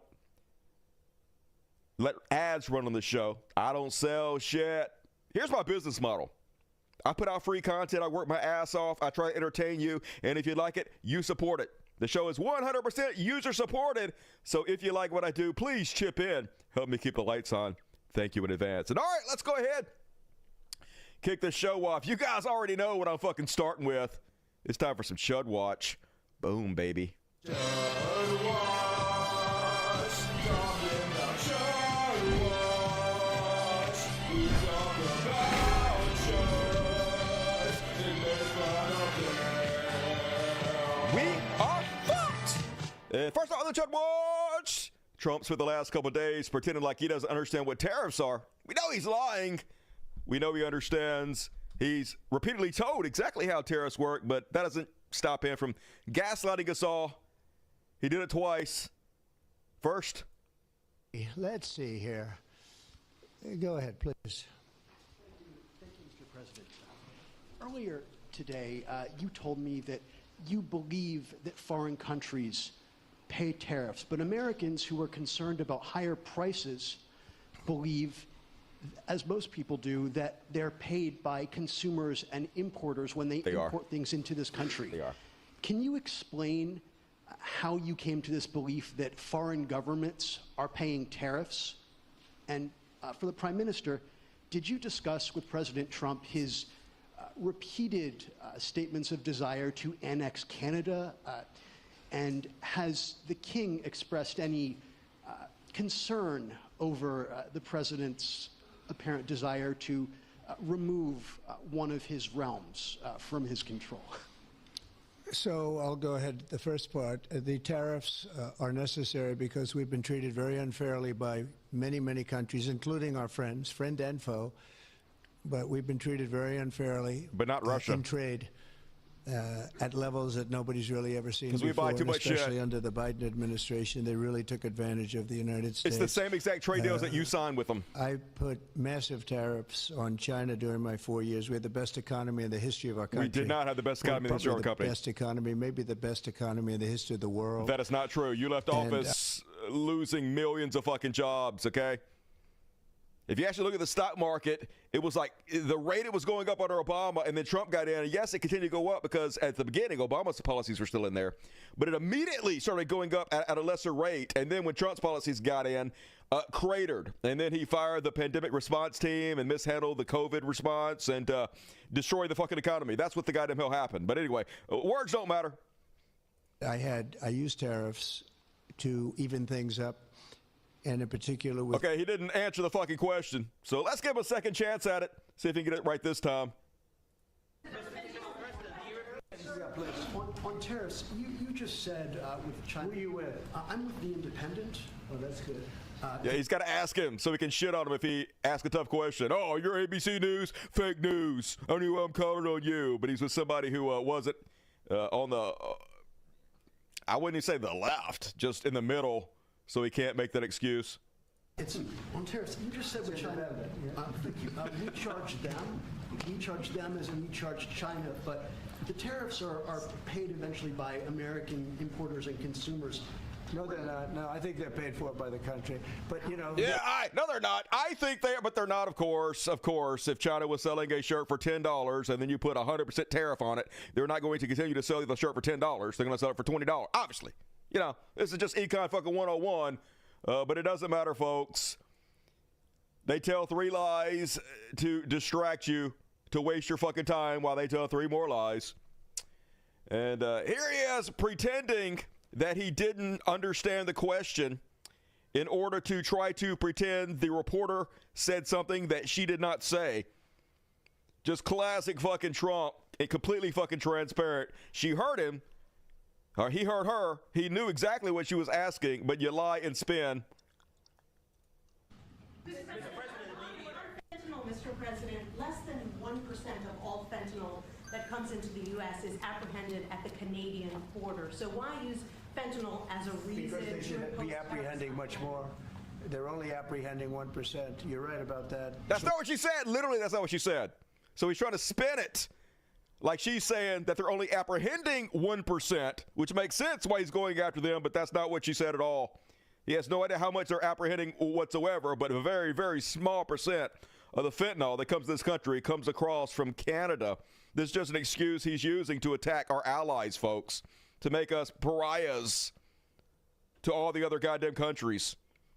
let ads run on the show. I don't sell shit. Here's my business model. I put out free content. I work my ass off. I try to entertain you. And if you like it, you support it. The show is 100% user supported. So if you like what I do, please chip in. Help me keep the lights on. Thank you in advance. And all right, let's go ahead. Kick the show off. You guys already know what I'm fucking starting with. It's time for some Chud Watch. Boom, baby. Trump spent the last couple of days pretending like he doesn't understand what tariffs are. We know he's lying. We know he understands. He's repeatedly told exactly how tariffs work, but that doesn't stop him from gaslighting us all. He did it twice. First. Let's see here. Go ahead, please. Thank you, Mr. President. Earlier today, you told me that you believe that foreign countries pay tariffs, but Americans who are concerned about higher prices believe, as most people do, that they're paid by consumers and importers when they import things into this country. They are. Can you explain how you came to this belief that foreign governments are paying tariffs? And for the Prime Minister, did you discuss with President Trump his repeated statements of desire to annex Canada? And has the King expressed any concern over the President's apparent desire to remove one of his realms from his control? So I'll go ahead. The first part, the tariffs are necessary because we've been treated very unfairly by many, many countries, including our friends, friend and foe. But we've been treated very unfairly. But not Russia. In trade at levels that nobody's really ever seen before. We buy too much especially shit. under the Biden administration, they really took advantage of the United States. It's the same exact trade deals that you signed with them. I put massive tariffs on China during my 4 years. We had the best economy in the history of our country. We did not have the best economy in the history of our company. Best economy, maybe the best economy in the history of the world. That is not true. You left office losing millions of fucking jobs, okay? If you actually look at the stock market, it was like the rate it was going up under Obama, and then Trump got in. And yes, it continued to go up because at the beginning, Obama's policies were still in there. But it immediately started going up at a lesser rate. And then when Trump's policies got in, cratered. And then he fired the pandemic response team and mishandled the COVID response and destroyed the fucking economy. That's what the goddamn hell happened. But anyway, words don't matter. I used tariffs to even things up. And in particular with... Okay, he didn't answer the fucking question. So let's give him a second chance at it. See if he can get it right this time. On tariffs, you just said with China... Who are you with? I'm with The Independent. Oh, that's good. Yeah, he's got to ask him so we can shit on him if he asks a tough question. Oh, you're ABC News? Fake news. I knew I'm calling on you. But he's with somebody who wasn't on the... I wouldn't even say the left, just in the middle. So he can't make that excuse. It's on tariffs. You just said with China, we charge them. We charge them as in we charge China. But the tariffs are paid eventually by American importers and consumers. No, they're not. No, I think they're paid for by the country. But, you know... Yeah, no, they're not. I think they are, but they're not, of course. Of course, if China was selling a shirt for $10 and then you put 100% tariff on it, they're not going to continue to sell the shirt for $10. They're going to sell it for $20, obviously. You know, this is just Econ fucking 101, but it doesn't matter, folks. They tell 3 lies to distract you, to waste your fucking time while they tell 3 more lies. And here he is pretending that he didn't understand the question in order to try to pretend the reporter said something that she did not say. Just classic fucking Trump and completely fucking transparent. She heard him. Or he heard her. He knew exactly what she was asking, but you lie and spin. Fentanyl, Mr. President, less than 1% of all fentanyl that comes into the U.S. is apprehended at the Canadian border. So why use fentanyl as a reason? Because they should be apprehending much more. They're only apprehending 1%. You're right about that. That's not what she said. Literally, that's not what she said. So he's trying to spin it. Like she's saying that they're only apprehending 1%, which makes sense why he's going after them, but that's not what she said at all. He has no idea how much they're apprehending whatsoever, but a very, very small percent of the fentanyl that comes to this country comes across from Canada. This is just an excuse he's using to attack our allies, folks, to make us pariahs to all the other goddamn countries.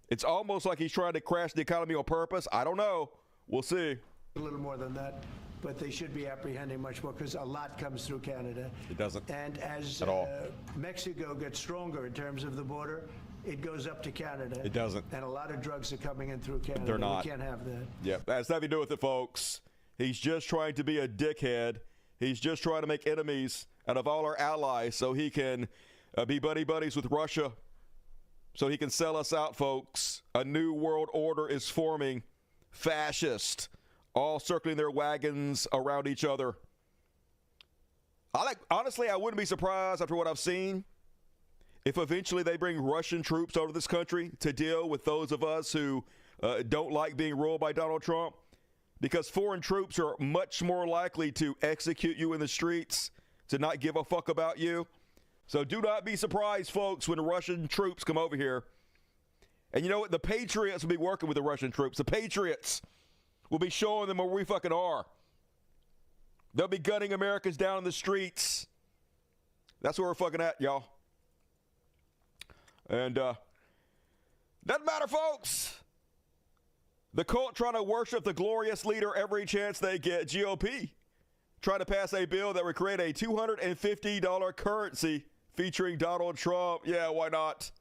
It's almost like he's trying to crash the economy on purpose. I don't know. We'll see. A little more than that. But they should be apprehending much more because a lot comes through Canada. It doesn't. And as at all. Mexico gets stronger in terms of the border, it goes up to Canada. It doesn't. And a lot of drugs are coming in through Canada. They're not. We can't have that. Yeah, that has nothing to do with it, folks. He's just trying to be a dickhead. He's just trying to make enemies out of all our allies so he can be buddy-buddies with Russia so he can sell us out, folks. A new world order is forming. Fascist, all circling their wagons around each other. Honestly, I wouldn't be surprised after what I've seen if eventually they bring Russian troops over this country to deal with those of us who don't like being ruled by Donald Trump, because foreign troops are much more likely to execute you in the streets, to not give a fuck about you. So do not be surprised, folks, when Russian troops come over here. And you know what? The Patriots will be working with the Russian troops. The Patriots will be showing them where we fucking are. They'll be gunning Americans down in the streets. That's where we're fucking at, y'all. And doesn't matter, folks. The cult trying to worship the glorious leader every chance they get. GOP trying to pass a bill that would create a $250 currency featuring Donald Trump. Yeah, why not?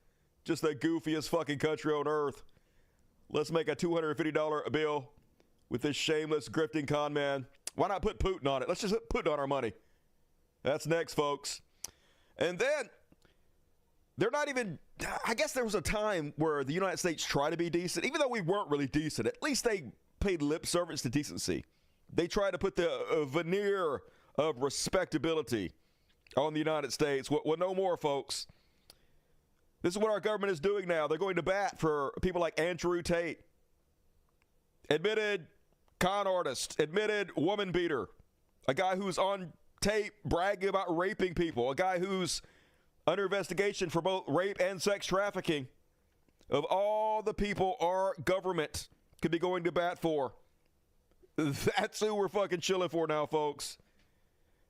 Just the goofiest fucking country on earth. Let's make a $250 bill with this shameless grifting con man. Why not put Putin on it? Let's just put Putin on our money. That's next, folks. And then they're not even, I guess there was a time where the United States tried to be decent. Even though we weren't really decent, at least they paid lip service to decency. They tried to put the veneer of respectability on the United States. Well, no more, folks. This is what our government is doing now. They're going to bat for people like Andrew Tate, admitted con artist, admitted woman beater, a guy who's on tape bragging about raping people, a guy who's under investigation for both rape and sex trafficking. Of all the people our government could be going to bat for, that's who we're fucking chilling for now, folks.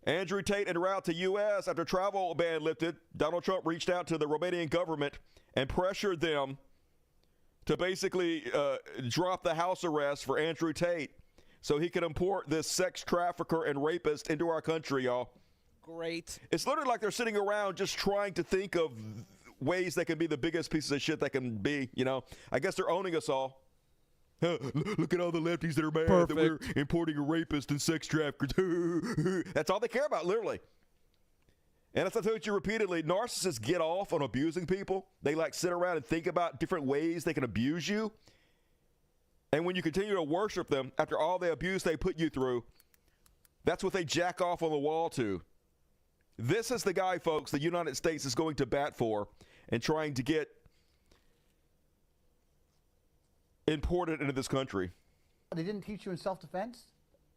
Andrew Tate en route to U.S. after travel ban lifted. Donald Trump reached out to the Romanian government and pressured them to basically drop the house arrest for Andrew Tate so he could import this sex trafficker and rapist into our country, y'all. Great. It's literally like they're sitting around just trying to think of ways they can be the biggest pieces of shit they can be, you know. I guess they're owning us all. Look at all the lefties that are mad that we're importing a rapist and sex traffickers. That's all they care about, literally. And as I told you repeatedly, narcissists get off on abusing people. They like sit around and think about different ways they can abuse you. And when you continue to worship them after all the abuse they put you through, that's what they jack off on the wall to. This is the guy, folks, the United States is going to bat for and trying to get imported into this country. They didn't teach you in self-defense?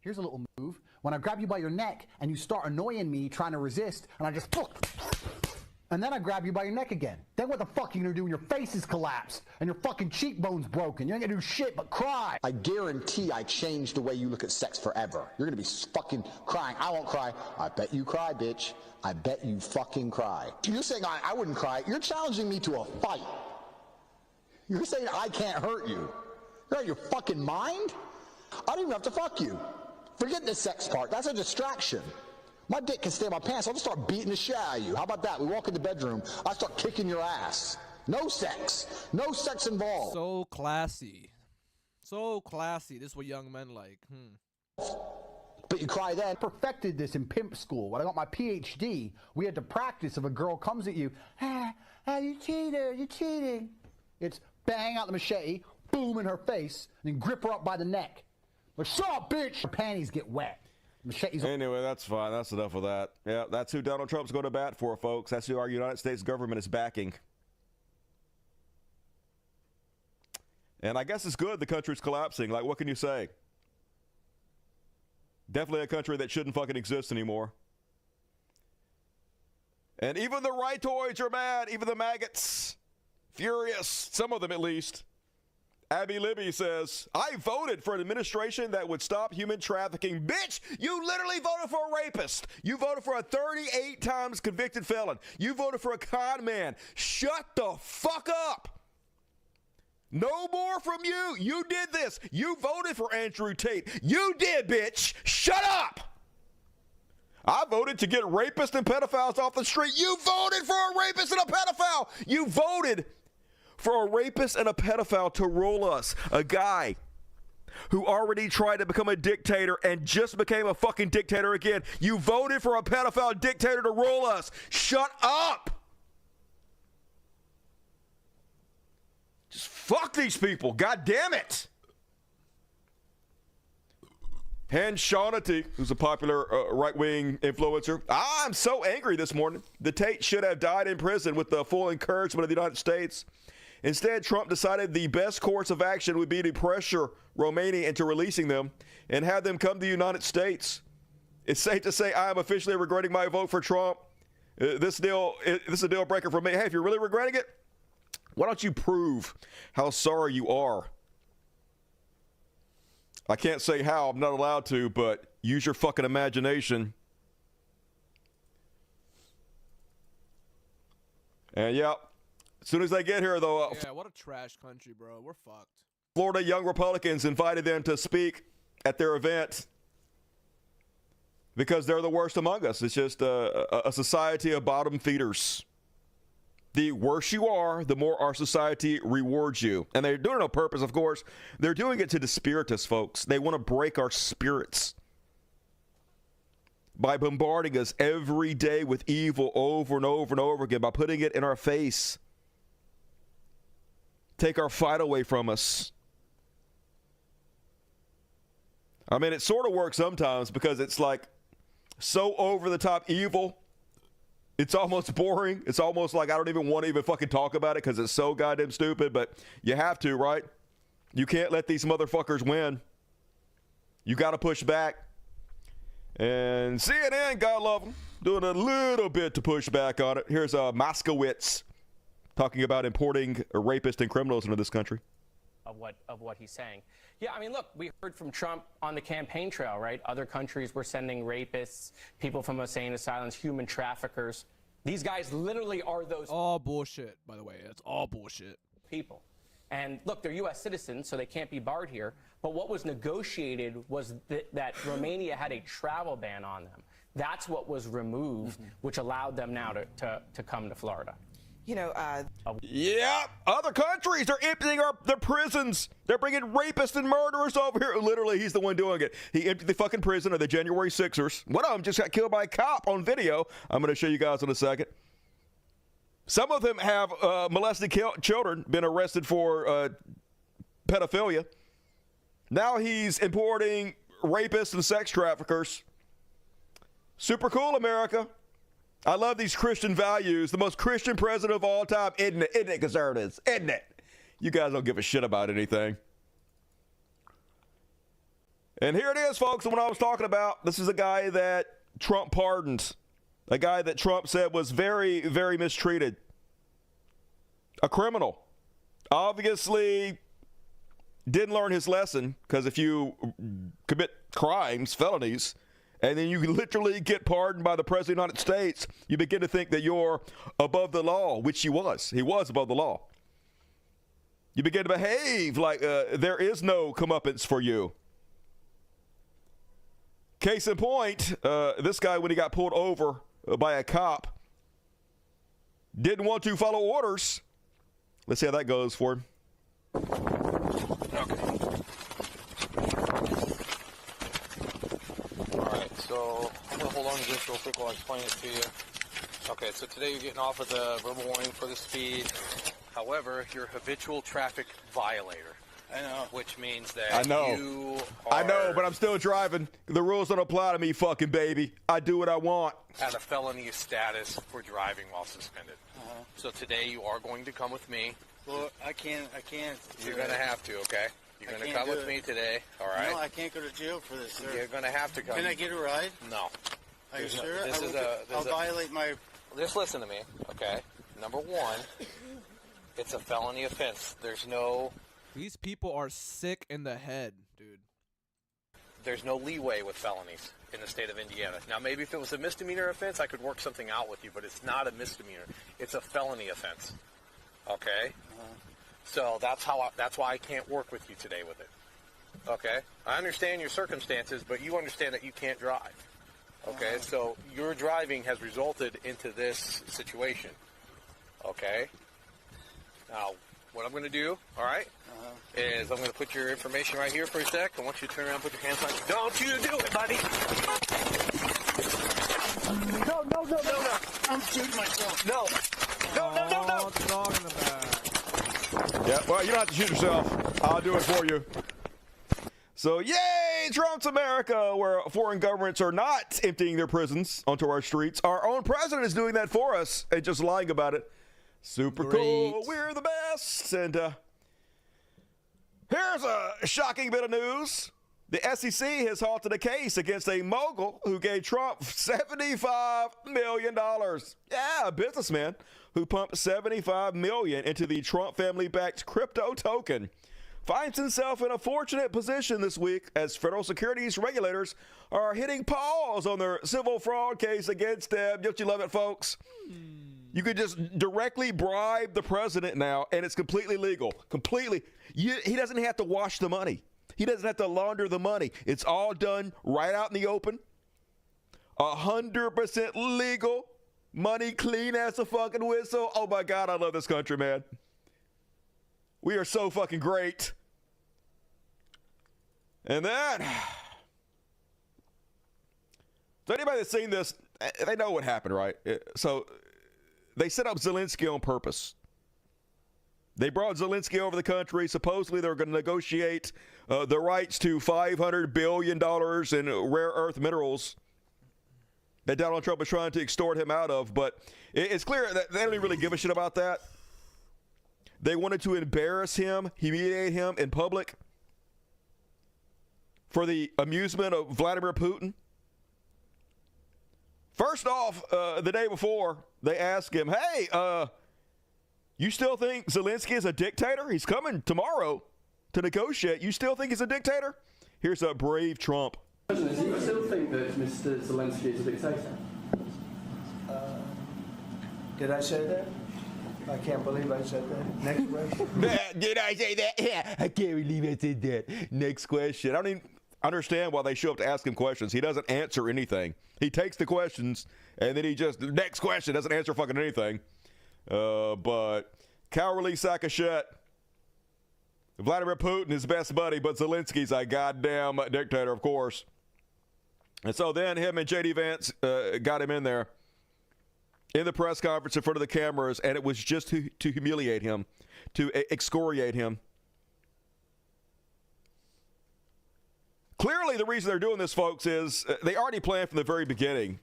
Here's a little move. When I grab you by your neck and you start annoying me trying to resist, and I just and then I grab you by your neck again. Then what the fuck are you gonna do when your face is collapsed and your fucking cheekbone's broken? You ain't gonna do shit but cry. I guarantee I changed the way you look at sex forever. You're gonna be fucking crying. I won't cry. I bet you cry, bitch. I bet you fucking cry. You're saying I wouldn't cry. You're challenging me to a fight. You're saying I can't hurt you. You're out of your fucking mind? I don't even have to fuck you. Forget the sex part. That's a distraction. My dick can stay in my pants. I'll just start beating the shit out of you. How about that? We walk in the bedroom. I start kicking your ass. No sex. No sex involved. So classy. So classy. This is what young men like. But you cry then. Perfected this in pimp school. When I got my PhD, we had to practice if a girl comes at you, you cheater, you're cheating. It's bang out the machete, boom in her face, and then grip her up by the neck. Like, shut up, bitch! Her panties get wet. Machete's Anyway, that's fine. That's enough of that. Yeah, that's who Donald Trump's going to bat for, folks. That's who our United States government is backing. And I guess it's good the country's collapsing. Like, what can you say? Definitely a country that shouldn't fucking exist anymore. And even the rightoids are mad. Even the maggots. Furious. Some of them, at least. Abby Libby says, I voted for an administration that would stop human trafficking. Bitch, you literally voted for a rapist. You voted for a 38 times convicted felon. You voted for a con man. Shut the fuck up. No more from you. You did this. You voted for Andrew Tate. You did, bitch. Shut up. I voted to get rapists and pedophiles off the street. You voted for a rapist and a pedophile. You voted for a rapist and a pedophile to rule us. A guy who already tried to become a dictator and just became a fucking dictator again. You voted for a pedophile dictator to rule us. Shut up. Fuck these people. God damn it. Hans Shaunity, who's a popular right-wing influencer. I'm so angry this morning. The Tate should have died in prison with the full encouragement of the United States. Instead, Trump decided the best course of action would be to pressure Romania into releasing them and have them come to the United States. It's safe to say I am officially regretting my vote for Trump. This is a deal breaker for me. Hey, if you're really regretting it, why don't you prove how sorry you are? I can't say how, I'm not allowed to, but use your fucking imagination. And yeah, as soon as they get here, though. Yeah, what a trash country, bro. We're fucked. Florida young Republicans invited them to speak at their event because they're the worst among us. It's just a society of bottom feeders. The worse you are, the more our society rewards you. And they're doing it on purpose, of course. They're doing it to dispirit us, folks. They want to break our spirits by bombarding us every day with evil over and over and over again, by putting it in our face. Take our fight away from us. I mean, it sort of works sometimes because it's like so over-the-top evil. It's almost boring. It's almost like I don't even want to even fucking talk about it because it's so goddamn stupid, but you have to, right? You can't let these motherfuckers win. You got to push back. And CNN, God love them, doing a little bit to push back on it. Here's Moskowitz talking about importing rapists and criminals into this country. Of what he's saying. Yeah, I mean, look, we heard from Trump on the campaign trail, right? Other countries were sending rapists, people from insane asylums, human traffickers. These guys literally are those. All bullshit, by the way. It's all bullshit. People. And look, they're U.S. citizens, so they can't be barred here. But what was negotiated was that Romania had a travel ban on them. That's what was removed, which allowed them now to come to Florida. You know, yeah, other countries, they're emptying their prisons. They're bringing rapists and murderers over here. Literally, he's the one doing it. He emptied the fucking prison of the January 6ers. One of them just got killed by a cop on video. I'm going to show you guys in a second. Some of them have molested children, been arrested for pedophilia. Now he's importing rapists and sex traffickers. Super cool, America. I love these Christian values. The most Christian president of all time. Isn't it? Isn't it, conservatives? Isn't it? You guys don't give a shit about anything. And here it is, folks, what I was talking about. This is a guy that Trump pardoned. A guy that Trump said was very, very mistreated. A criminal. Obviously didn't learn his lesson, because if you commit crimes, felonies, and then you literally get pardoned by the President of the United States, you begin to think that you're above the law, which he was. He was above the law. You begin to behave like there is no comeuppance for you. Case in point, this guy, when he got pulled over by a cop, didn't want to follow orders. Let's see how that goes for him. So I'm going to hold on to this real quick while I explain it to you. Okay, so today you're getting off with a verbal warning for the speed. However, you're a habitual traffic violator. I know. Which means that you are... I know, but I'm still driving. The rules don't apply to me, fucking baby. I do what I want. At a felony status for driving while suspended. So today you are going to come with me. Well, I can't. You're going to have to, okay? You're going to come with me today, all right? No, I can't go to jail for this, sir. You're going to have to come. Can I get a ride? No. Are you sure? I'll violate my... Just listen to me, okay? Number one, it's a felony offense. There's no... These people are sick in the head, dude. There's no leeway with felonies in the state of Indiana. Now, maybe if it was a misdemeanor offense, I could work something out with you, but it's not a misdemeanor. It's a felony offense, okay? So that's why I can't work with you today with it. Okay? I understand your circumstances, but you understand that you can't drive. Okay? So your driving has resulted into this situation. Okay? Now, what I'm going to do, all right, is I'm going to put your information right here for a sec. I want you to turn around and put your hands on you. Don't you do it, buddy! No. I'm shooting myself. No. What are you talking about? Yeah, well, you don't have to shoot yourself. I'll do it for you. So, yay, Trump's America, where foreign governments are not emptying their prisons onto our streets. Our own president is doing that for us and just lying about it. Super cool. We're the best. And here's a shocking bit of news. The SEC has halted a case against a mogul who gave Trump $75 million. Yeah, a businessman who pumped $75 million into the Trump family-backed crypto token finds himself in a fortunate position this week as federal securities regulators are hitting pause on their civil fraud case against him. Don't you love it, folks? You could just directly bribe the president now, and it's completely legal. Completely. He doesn't have to wash the money. He doesn't have to launder the money. It's all done right out in the open. 100% legal. Money clean as a fucking whistle. Oh my God, I love this country, man. We are so fucking great. And then, so anybody that's seen this, they know what happened, right? So they set up Zelensky on purpose. They brought Zelensky over the country. Supposedly they're going to negotiate the rights to $500 billion in rare earth minerals that Donald Trump is trying to extort him out of. But it's clear that they don't even really give a shit about that. They wanted to embarrass him, humiliate him in public for the amusement of Vladimir Putin. First off, the day before, they asked him, hey, you still think Zelensky is a dictator? He's coming tomorrow to negotiate. You still think he's a dictator? Here's a brave Trump. Do you still think that Mr. Zelensky is a dictator? Did I say that? I can't believe I said that. Next question. Did I say that? Yeah, I can't believe I said that. Next question. I don't even understand why they show up to ask him questions. He doesn't answer anything. He takes the questions, and then he just, next question, doesn't answer fucking anything. But cowardly sack of shit. Vladimir Putin is best buddy, but Zelensky's a goddamn dictator, of course. And so then him and J.D. Vance got him in there in the press conference in front of the cameras, and it was just to humiliate him, to excoriate him. Clearly, the reason they're doing this, folks, is they already planned from the very beginning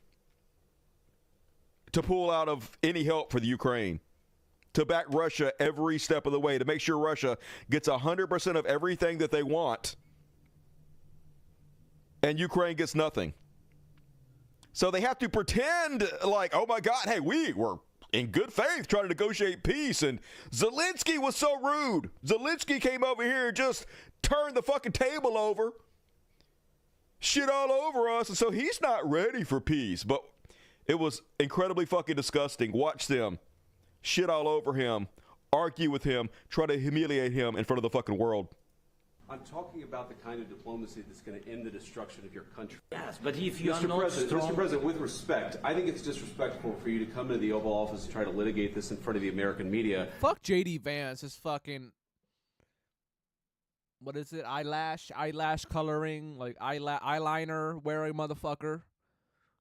to pull out of any help for the Ukraine, to back Russia every step of the way, to make sure Russia gets 100% of everything that they want, and Ukraine gets nothing. So they have to pretend like, oh my God, hey, we were in good faith trying to negotiate peace, and Zelensky was so rude. Zelensky came over here and just turned the fucking table over, shit all over us, and so he's not ready for peace. But it was incredibly fucking disgusting. Watch them shit all over him, argue with him, try to humiliate him in front of the fucking world. I'm talking about the kind of diplomacy that's going to end the destruction of your country. Yes, but if you are Mr. not President, strong... Mr. President, with respect, I think it's disrespectful for you to come into the Oval Office and try to litigate this in front of the American media. Fuck J.D. Vance, his fucking... What is it? Eyelash coloring, like eyeliner wearing motherfucker.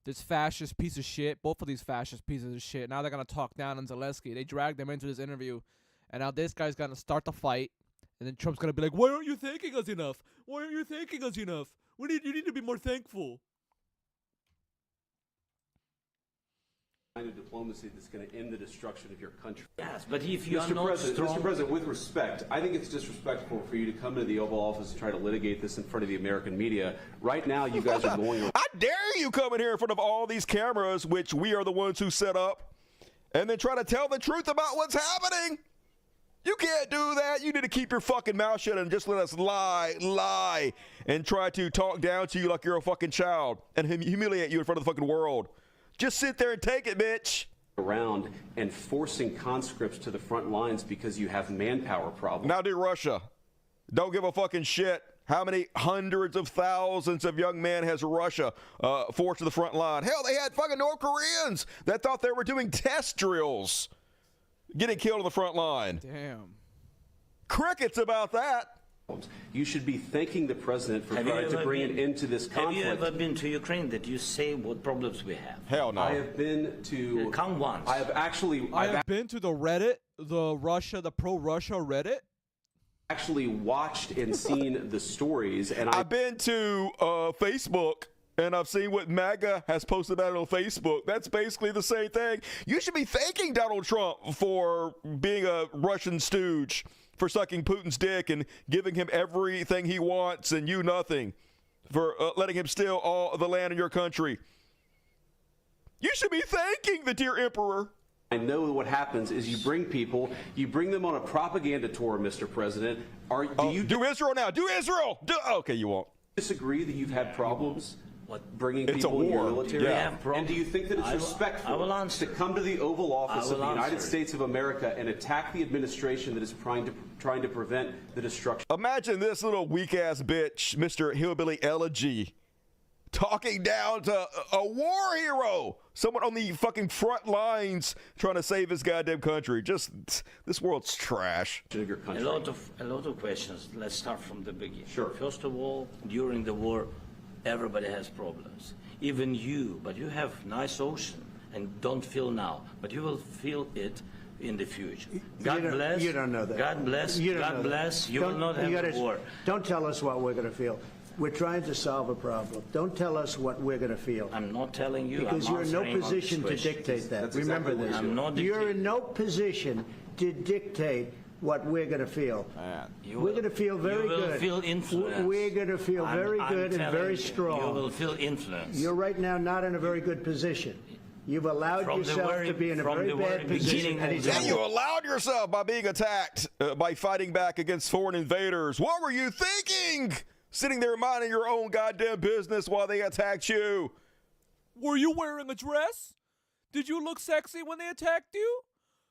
This fascist piece of shit. Both of these fascist pieces of shit. Now they're going to talk down on Zelensky. They dragged him into this interview. And now this guy's going to start the fight. And then Trump's going to be like, why aren't you thanking us enough? Why aren't you thanking us enough? You need to be more thankful. Kind of diplomacy that's going to end the destruction of your country. Yes, but if you are not strong... Mr. President, with respect, I think it's disrespectful for you to come into the Oval Office and try to litigate this in front of the American media. Right now, you guys are going... I dare you come in here in front of all these cameras, which we are the ones who set up, and then try to tell the truth about what's happening. You can't do that. You need to keep your fucking mouth shut and just let us lie, and try to talk down to you like you're a fucking child and humiliate you in front of the fucking world. Just sit there and take it, bitch. Around and forcing conscripts to the front lines because you have manpower problems. Now do Russia. Don't give a fucking shit. How many hundreds of thousands of young men has Russia forced to the front line? Hell, they had fucking North Koreans that thought they were doing test drills, getting killed on the front line. Damn. Crickets about that. You should be thanking the president for trying to bring an end to this conflict. Have you ever been to Ukraine that you say what problems we have? Hell no. I have been to. Come once. I have actually. I have been to the Reddit, the pro-Russia Reddit. Actually watched and seen the stories, and I've been to Facebook. And I've seen what MAGA has posted about it on Facebook. That's basically the same thing. You should be thanking Donald Trump for being a Russian stooge, for sucking Putin's dick and giving him everything he wants and you nothing, for letting him steal all the land in your country. You should be thanking the dear emperor. I know what happens is you bring them on a propaganda tour, Mr. President. Do you do Israel now? Do Israel! Okay, you won't. Disagree that you've had problems? Bringing it's people a in your war. military? Yeah. And do you think that it's respectful to come to the Oval Office of the United States of America and attack the administration that is trying to prevent the destruction? Imagine this little weak-ass bitch, Mr. Hillbilly Elegy, talking down to a war hero, someone on the fucking front lines trying to save his goddamn country. Just, this world's trash. A lot of questions. Let's start from the beginning. Sure. First of all, during the war, everybody has problems. Even you, but you have nice ocean and don't feel now, but you will feel it in the future. God bless. You don't know that. God bless. God bless. You will not have a war. Don't tell us what we're going to feel. We're trying to solve a problem. Don't tell us what we're going to feel. I'm not telling you. Because you're in no position to dictate that. That's Remember exactly this. I'm not You're in no position to dictate what we're going to feel. We're going to feel very good. You will feel influence. We're going to feel very good and very strong. You will feel influence. You're right now not in a very good position. You've allowed yourself to be in a very bad position. And you allowed yourself by being attacked, by fighting back against foreign invaders. What were you thinking? Sitting there minding your own goddamn business while they attacked you. Were you wearing a dress? Did you look sexy when they attacked you?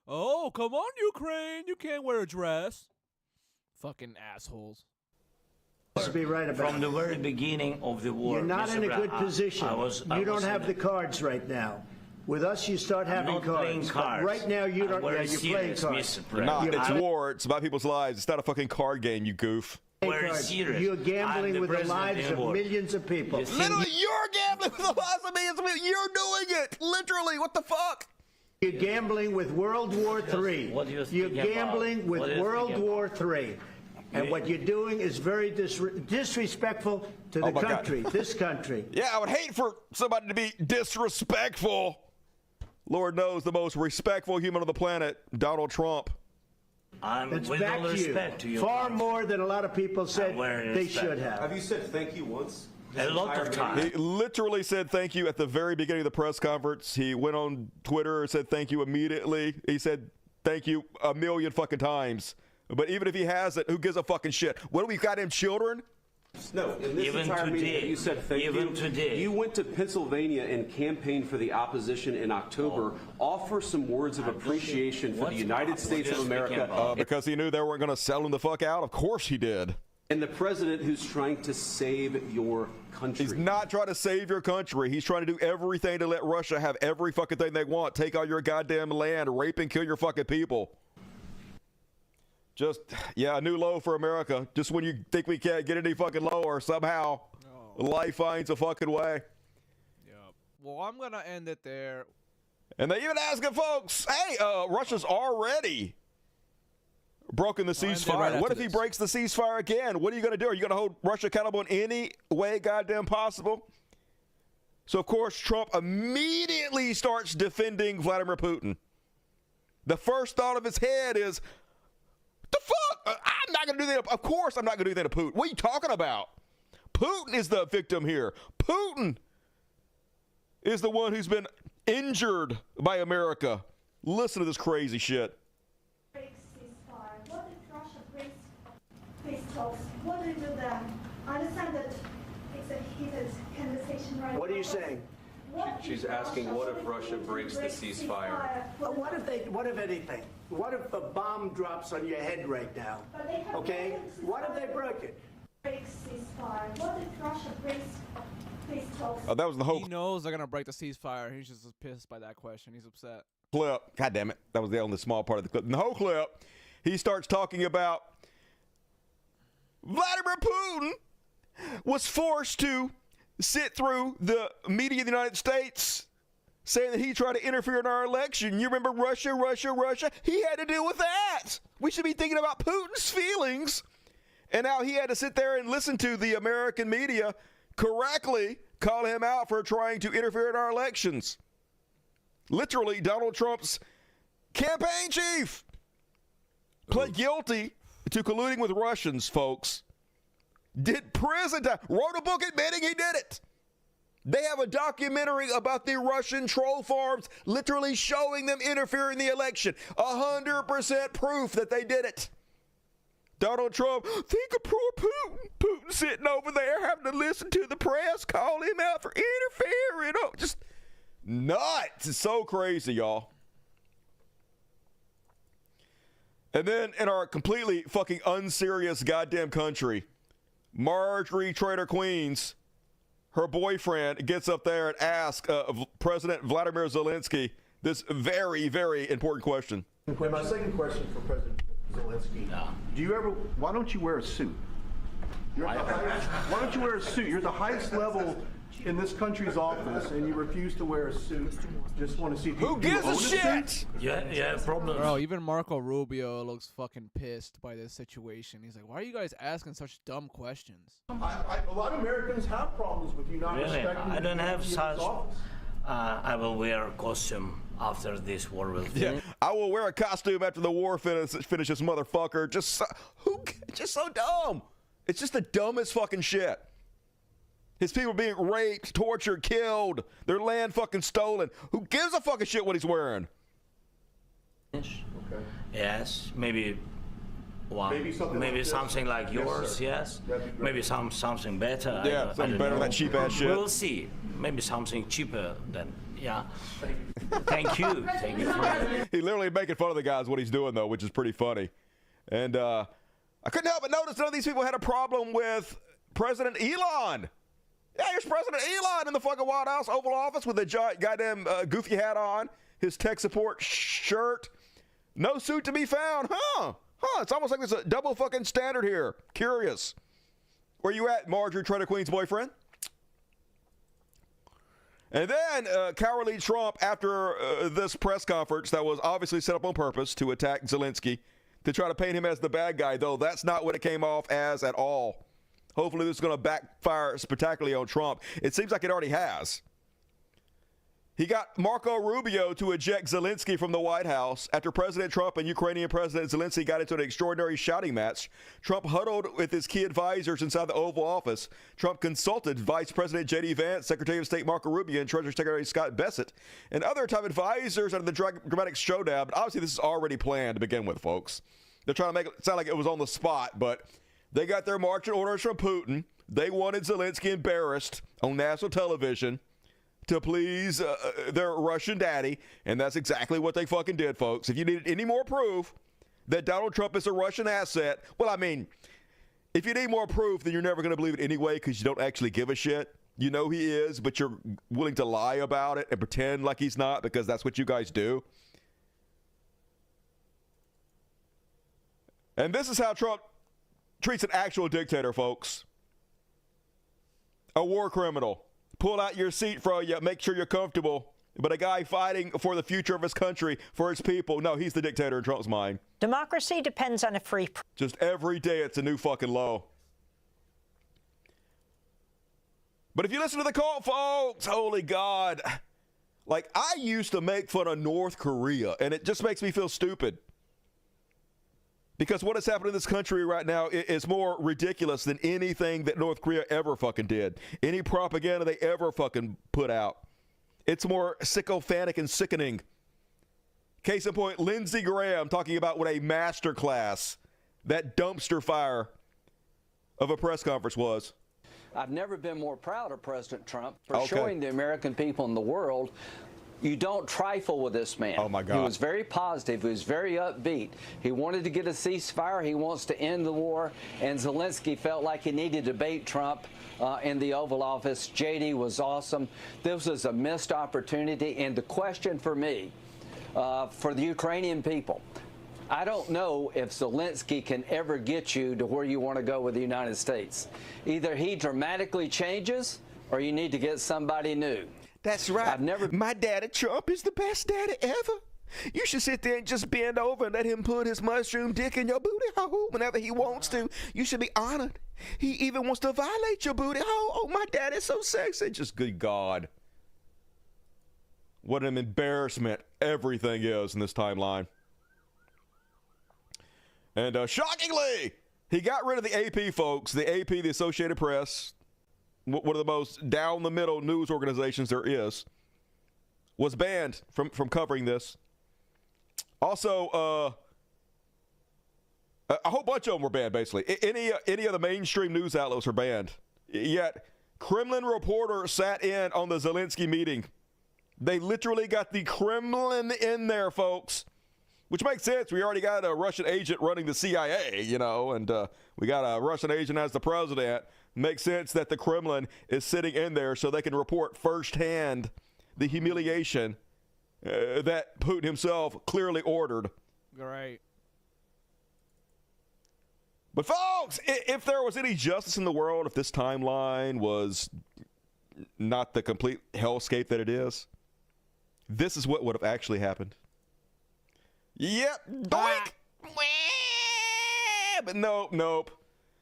Oh, come on, Ukraine. You can't wear a dress. Fucking assholes. Be right about From the very beginning of the war. You're not in a good position. You don't have the cards right now. With us, you start having cards. But right now, you don't. Yeah, you're playing cards. You're not. It's war. It's about people's lives. It's not a fucking card game, you goof. You're gambling with the lives of millions of people. Literally, you're gambling with the lives of millions of people. You're doing it. Literally. What the fuck? You're gambling with World War III. You're gambling with World War III. And what you're doing is very disrespectful to the country, this country. Yeah, I would hate for somebody to be disrespectful. Lord knows the most respectful human on the planet, Donald Trump. It's back to you. Far more than a lot of people said they should have. Have you said thank you once? A lot of times. He literally said thank you at the very beginning of the press conference. He went on Twitter and said thank you immediately. He said thank you a million fucking times. But even if he hasn't, who gives a fucking shit? What do we got him, children? No, in this entire meeting, you said thank you. Today. You went to Pennsylvania and campaigned for the opposition in October. Offer some words of appreciation for the United States of America. Because he knew they weren't going to sell him the fuck out? Of course he did. And the president who's trying to save your country. He's not trying to save your country. He's trying to do everything to let Russia have every fucking thing they want. Take all your goddamn land, rape and kill your fucking people. Just, yeah, a new low for America. Just when you think we can't get any fucking lower, somehow life finds a fucking way. Yep. Well, I'm going to end it there. And they even asking folks, hey, Russia's already broken the ceasefire. What if he breaks the ceasefire again? What are you going to do? Are you going to hold Russia accountable in any way goddamn possible? So, of course, Trump immediately starts defending Vladimir Putin. The first thought of his head is, the fuck? I'm not going to do that. Of course I'm not going to do that to Putin. What are you talking about? Putin is the victim here. Putin is the one who's been injured by America. Listen to this crazy shit. What if Russia breaks peace talks? What do you do then? I understand that it's a heated conversation right now. What are you saying? She's asking, what if Russia breaks the ceasefire? Well, what if anything? What if a bomb drops on your head right now? Okay? What if they broke it? Breaks ceasefire. What if Russia breaks peace talks? Oh, that was the whole He knows they're going to break the ceasefire. He's just pissed by that question. He's upset. clip. God damn it. That was the only small part of the clip. In the whole clip, he starts talking about Vladimir Putin was forced to sit through the media of the United States saying that he tried to interfere in our election. You remember Russia? He had to deal with that. We should be thinking about Putin's feelings. And now he had to sit there and listen to the American media correctly call him out for trying to interfere in our elections. Literally, Donald Trump's campaign chief pled guilty to colluding with Russians, folks. Did prison time, wrote a book admitting he did it. They have a documentary about the Russian troll farms, literally showing them interfering in the election. 100% proof that they did it. Donald Trump, think of poor Putin. Putin sitting over there having to listen to the press call him out for interfering. Oh, just nuts. It's so crazy, y'all. And then in our completely fucking unserious goddamn country, Marjorie Trader Queens, her boyfriend, gets up there and asks President Vladimir Zelensky this very, very important question. My second question for President Zelensky. Why don't you wear a suit? Why don't you wear a suit? You're at the highest level in this country's office, and you refuse to wear a suit. Just want to see if who gives a shit. Yeah, problem. Bro, even Marco Rubio looks fucking pissed by this situation. He's like, "Why are you guys asking such dumb questions?" A lot of Americans have problems with you not respecting. I don't have such. I will wear a costume after this war will finish. Yeah, I will wear a costume after the war finishes, motherfucker. Just so dumb. It's just the dumbest fucking shit. His people being raped, tortured, killed, their land fucking stolen. Who gives a fucking shit what he's wearing? Okay. Yes, maybe one. Maybe something like yours. Yes. Maybe something better. Yeah, something better than that cheap ass shit. We'll see. Maybe something cheaper than. Yeah. Thank you. Thank you. He literally making fun of the guys what he's doing though, which is pretty funny. And I couldn't help but notice none of these people had a problem with President Elon. Yeah, here's President Elon in the fucking White House Oval Office with a giant goddamn goofy hat on, his tech support shirt, no suit to be found. It's almost like there's a double fucking standard here. Curious. Where you at, Marjorie Trader Queen's boyfriend? And then cowardly Trump, after this press conference that was obviously set up on purpose to attack Zelensky, to try to paint him as the bad guy, though that's not what it came off as at all. Hopefully this is going to backfire spectacularly on Trump. It seems like it already has. He got Marco Rubio to eject Zelensky from the White House after President Trump and Ukrainian President Zelensky got into an extraordinary shouting match. Trump huddled with his key advisors inside the Oval Office. Trump consulted Vice President J.D. Vance, Secretary of State Marco Rubio, and Treasury Secretary Scott Bessent, and other top advisors under the dramatic showdown. But obviously this is already planned to begin with, folks. They're trying to make it sound like it was on the spot, but they got their marching orders from Putin. They wanted Zelensky embarrassed on national television to please their Russian daddy, and that's exactly what they fucking did, folks. If you needed any more proof that Donald Trump is a Russian asset, well, I mean, if you need more proof, then you're never going to believe it anyway because you don't actually give a shit. You know he is, but you're willing to lie about it and pretend like he's not because that's what you guys do. And this is how Trump treats an actual dictator, folks. A war criminal. Pull out your seat for you, make sure you're comfortable. But a guy fighting for the future of his country, for his people, no, he's the dictator in Trump's mind. Democracy depends on a free press. Just every day it's a new fucking low. But if you listen to the call, folks, holy God. Like, I used to make fun of North Korea, and it just makes me feel stupid. Because what is happening in this country right now is more ridiculous than anything that North Korea ever fucking did. Any propaganda they ever fucking put out. It's more sycophantic and sickening. Case in point, Lindsey Graham talking about what a masterclass that dumpster fire of a press conference was. I've never been more proud of President Trump for showing the American people and the world you don't trifle with this man. Oh, my God. He was very positive. He was very upbeat. He wanted to get a ceasefire. He wants to end the war. And Zelensky felt like he needed to bait Trump in the Oval Office. J.D. was awesome. This was a missed opportunity. And the question for me, for the Ukrainian people, I don't know if Zelensky can ever get you to where you want to go with the United States. Either he dramatically changes or you need to get somebody new. That's right. My daddy Trump is the best daddy ever. You should sit there and just bend over and let him put his mushroom dick in your booty hole whenever he wants to. You should be honored. He even wants to violate your booty hole. Oh, my dad is so sexy. Just good God. What an embarrassment everything is in this timeline. And shockingly, he got rid of the AP, folks. The AP, the Associated Press, one of the most down-the-middle news organizations there is, was banned from covering this. Also, a whole bunch of them were banned, basically. Any of the mainstream news outlets were banned. Yet, Kremlin reporter sat in on the Zelensky meeting. They literally got the Kremlin in there, folks. Which makes sense. We already got a Russian agent running the CIA, you know, and we got a Russian agent as the president. Makes sense that the Kremlin is sitting in there so they can report firsthand the humiliation that Putin himself clearly ordered. Right. But folks, if there was any justice in the world, if this timeline was not the complete hellscape that it is, this is what would have actually happened. Yep. Doink. But nope.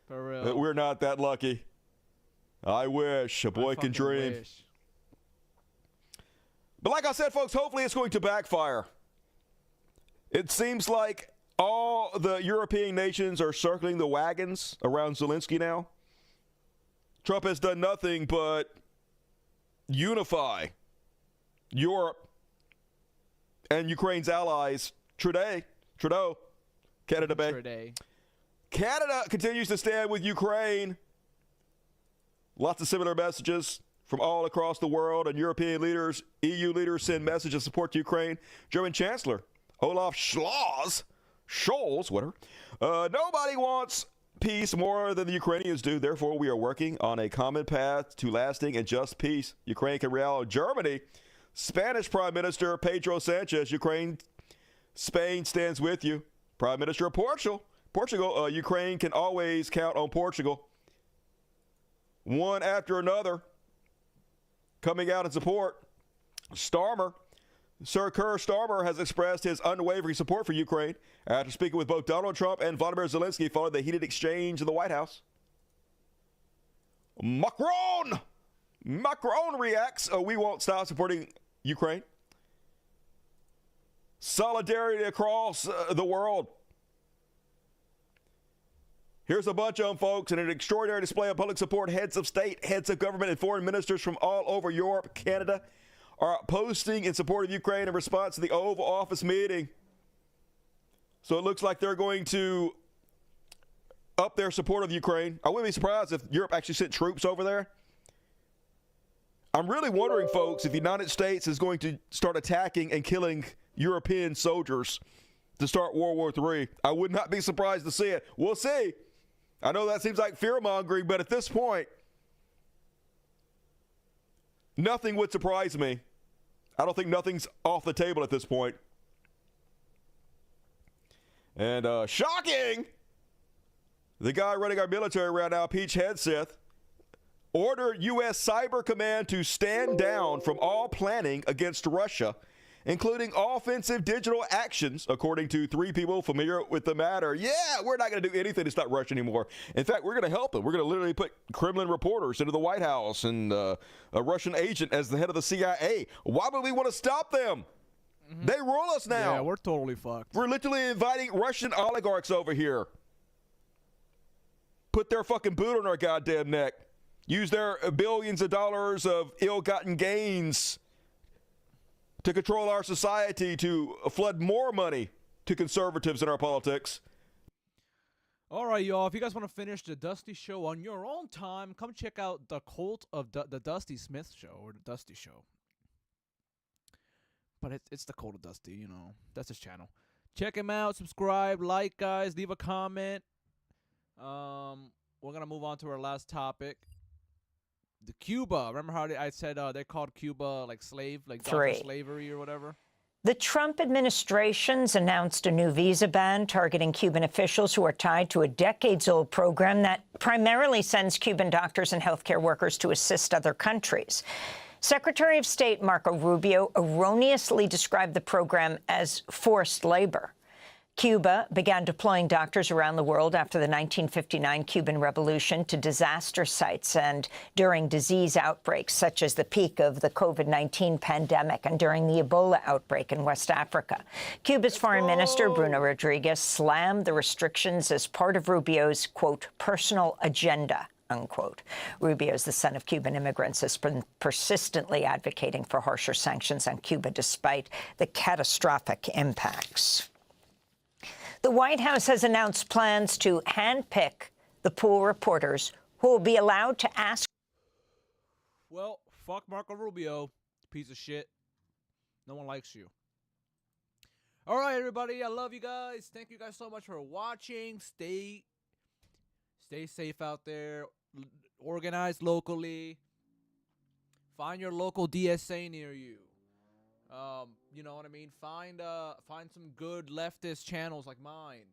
For real. We're not that lucky. I wish. A boy can dream. Wish. But like I said, folks, hopefully it's going to backfire. It seems like all the European nations are circling the wagons around Zelensky now. Trump has done nothing but unify Europe and Ukraine's allies. Trudeau, Canada Bay. Canada continues to stand with Ukraine. Lots of similar messages from all across the world, and European leaders, EU leaders send messages of support to Ukraine. German Chancellor Olaf Scholz, whatever. Nobody wants peace more than the Ukrainians do. Therefore, we are working on a common path to lasting and just peace. Ukraine can rally Germany. Spanish Prime Minister Pedro Sanchez, Spain stands with you. Prime Minister of Portugal, Ukraine can always count on Portugal. One after another coming out in support. Sir Keir Starmer has expressed his unwavering support for Ukraine after speaking with both Donald Trump and Volodymyr Zelensky following the heated exchange in the White House. Macron reacts, we won't stop supporting Ukraine. Solidarity across the world. Here's a bunch of them, folks. In an extraordinary display of public support, heads of state, heads of government, and foreign ministers from all over Europe, Canada, are posting in support of Ukraine in response to the Oval Office meeting. So it looks like they're going to up their support of Ukraine. I wouldn't be surprised if Europe actually sent troops over there. I'm really wondering, folks, if the United States is going to start attacking and killing European soldiers to start World War III. I would not be surprised to see it. We'll see. I know that seems like fear-mongering, but at this point, nothing would surprise me. I don't think nothing's off the table at this point. And shocking! The guy running our military right now, Pete Hegseth, ordered U.S. Cyber Command to stand down from all planning against Russia, including offensive digital actions, according to 3 people familiar with the matter. Yeah, we're not going to do anything to stop Russia anymore. In fact, we're going to help them. We're going to literally put Kremlin reporters into the White House and a Russian agent as the head of the CIA. Why would we want to stop them? Mm-hmm. They rule us now. Yeah, we're totally fucked. We're literally inviting Russian oligarchs over here. Put their fucking boot on our goddamn neck. Use their billions of dollars of ill-gotten gains to control our society, to flood more money to conservatives in our politics. All right, y'all. If you guys want to finish the Dusty Show on your own time, come check out the Cult of the Dusty Smith Show, or the Dusty Show. But it's the Cult of Dusty, you know. That's his channel. Check him out. Subscribe, like, guys. Leave a comment. We're gonna move on to our last topic. The Cuba. Remember how I said they called Cuba like slave, like slavery or whatever? The Trump administration's announced a new visa ban targeting Cuban officials who are tied to a decades-old program that primarily sends Cuban doctors and healthcare workers to assist other countries. Secretary of State Marco Rubio erroneously described the program as forced labor. Cuba began deploying doctors around the world after the 1959 Cuban Revolution to disaster sites and during disease outbreaks, such as the peak of the COVID-19 pandemic and during the Ebola outbreak in West Africa. Cuba's Foreign Minister, Bruno Rodriguez, slammed the restrictions as part of Rubio's, quote, personal agenda, unquote. Rubio is the son of Cuban immigrants, has been persistently advocating for harsher sanctions on Cuba despite the catastrophic impacts. The White House has announced plans to handpick the pool reporters who will be allowed to ask. Well, fuck Marco Rubio, piece of shit. No one likes you. All right, everybody, I love you guys. Thank you guys so much for watching. Stay safe out there. Organize locally. Find your local DSA near you. You know what I mean? Find some good leftist channels like mine.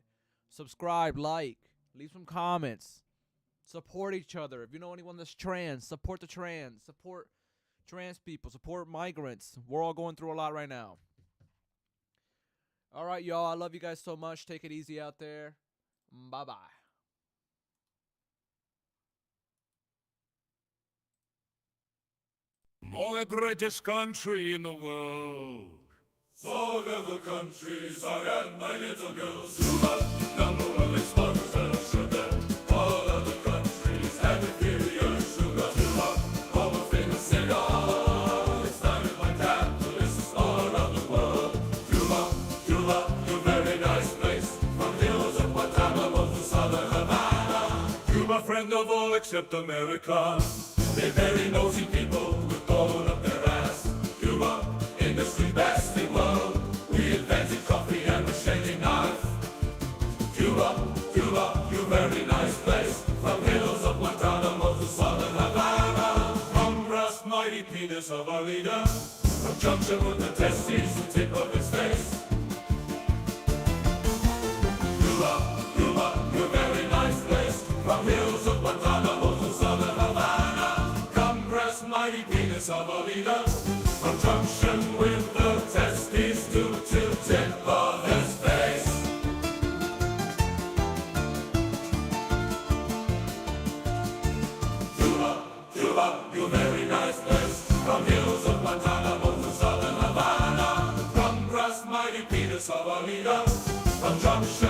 Subscribe, like, leave some comments. Support each other. If you know anyone that's trans, support the trans. Support trans people. Support migrants. We're all going through a lot right now. All right, y'all. I love you guys so much. Take it easy out there. Bye-bye. Oh, the greatest country in the world. So the countries are and my little girls. Number one exporters of sugar. All other countries have inferior sugar. All the famous cereal. It started by capitalists all around the world. Cuba, a very nice place. From the hills of Guantanamo to southern Havana. Cuba, friend of all except America. They very nosy people with gold up their ass. Cuba, industry best in world. We invented coffee and the shaving knife. Cuba, you very nice place. From hills of Guantanamo to southern Havana. From brass mighty penis of our leader. From junction with the testes, the tip of his face. Cuba, you very nice place. From hills of Guantanamo to southern Havana. Mighty penis of a leader, from junction with the testes to tip of his face. Cuba, you very nice place, from hills of Guantanamo to southern Havana, from brass mighty penis of a leader, from junction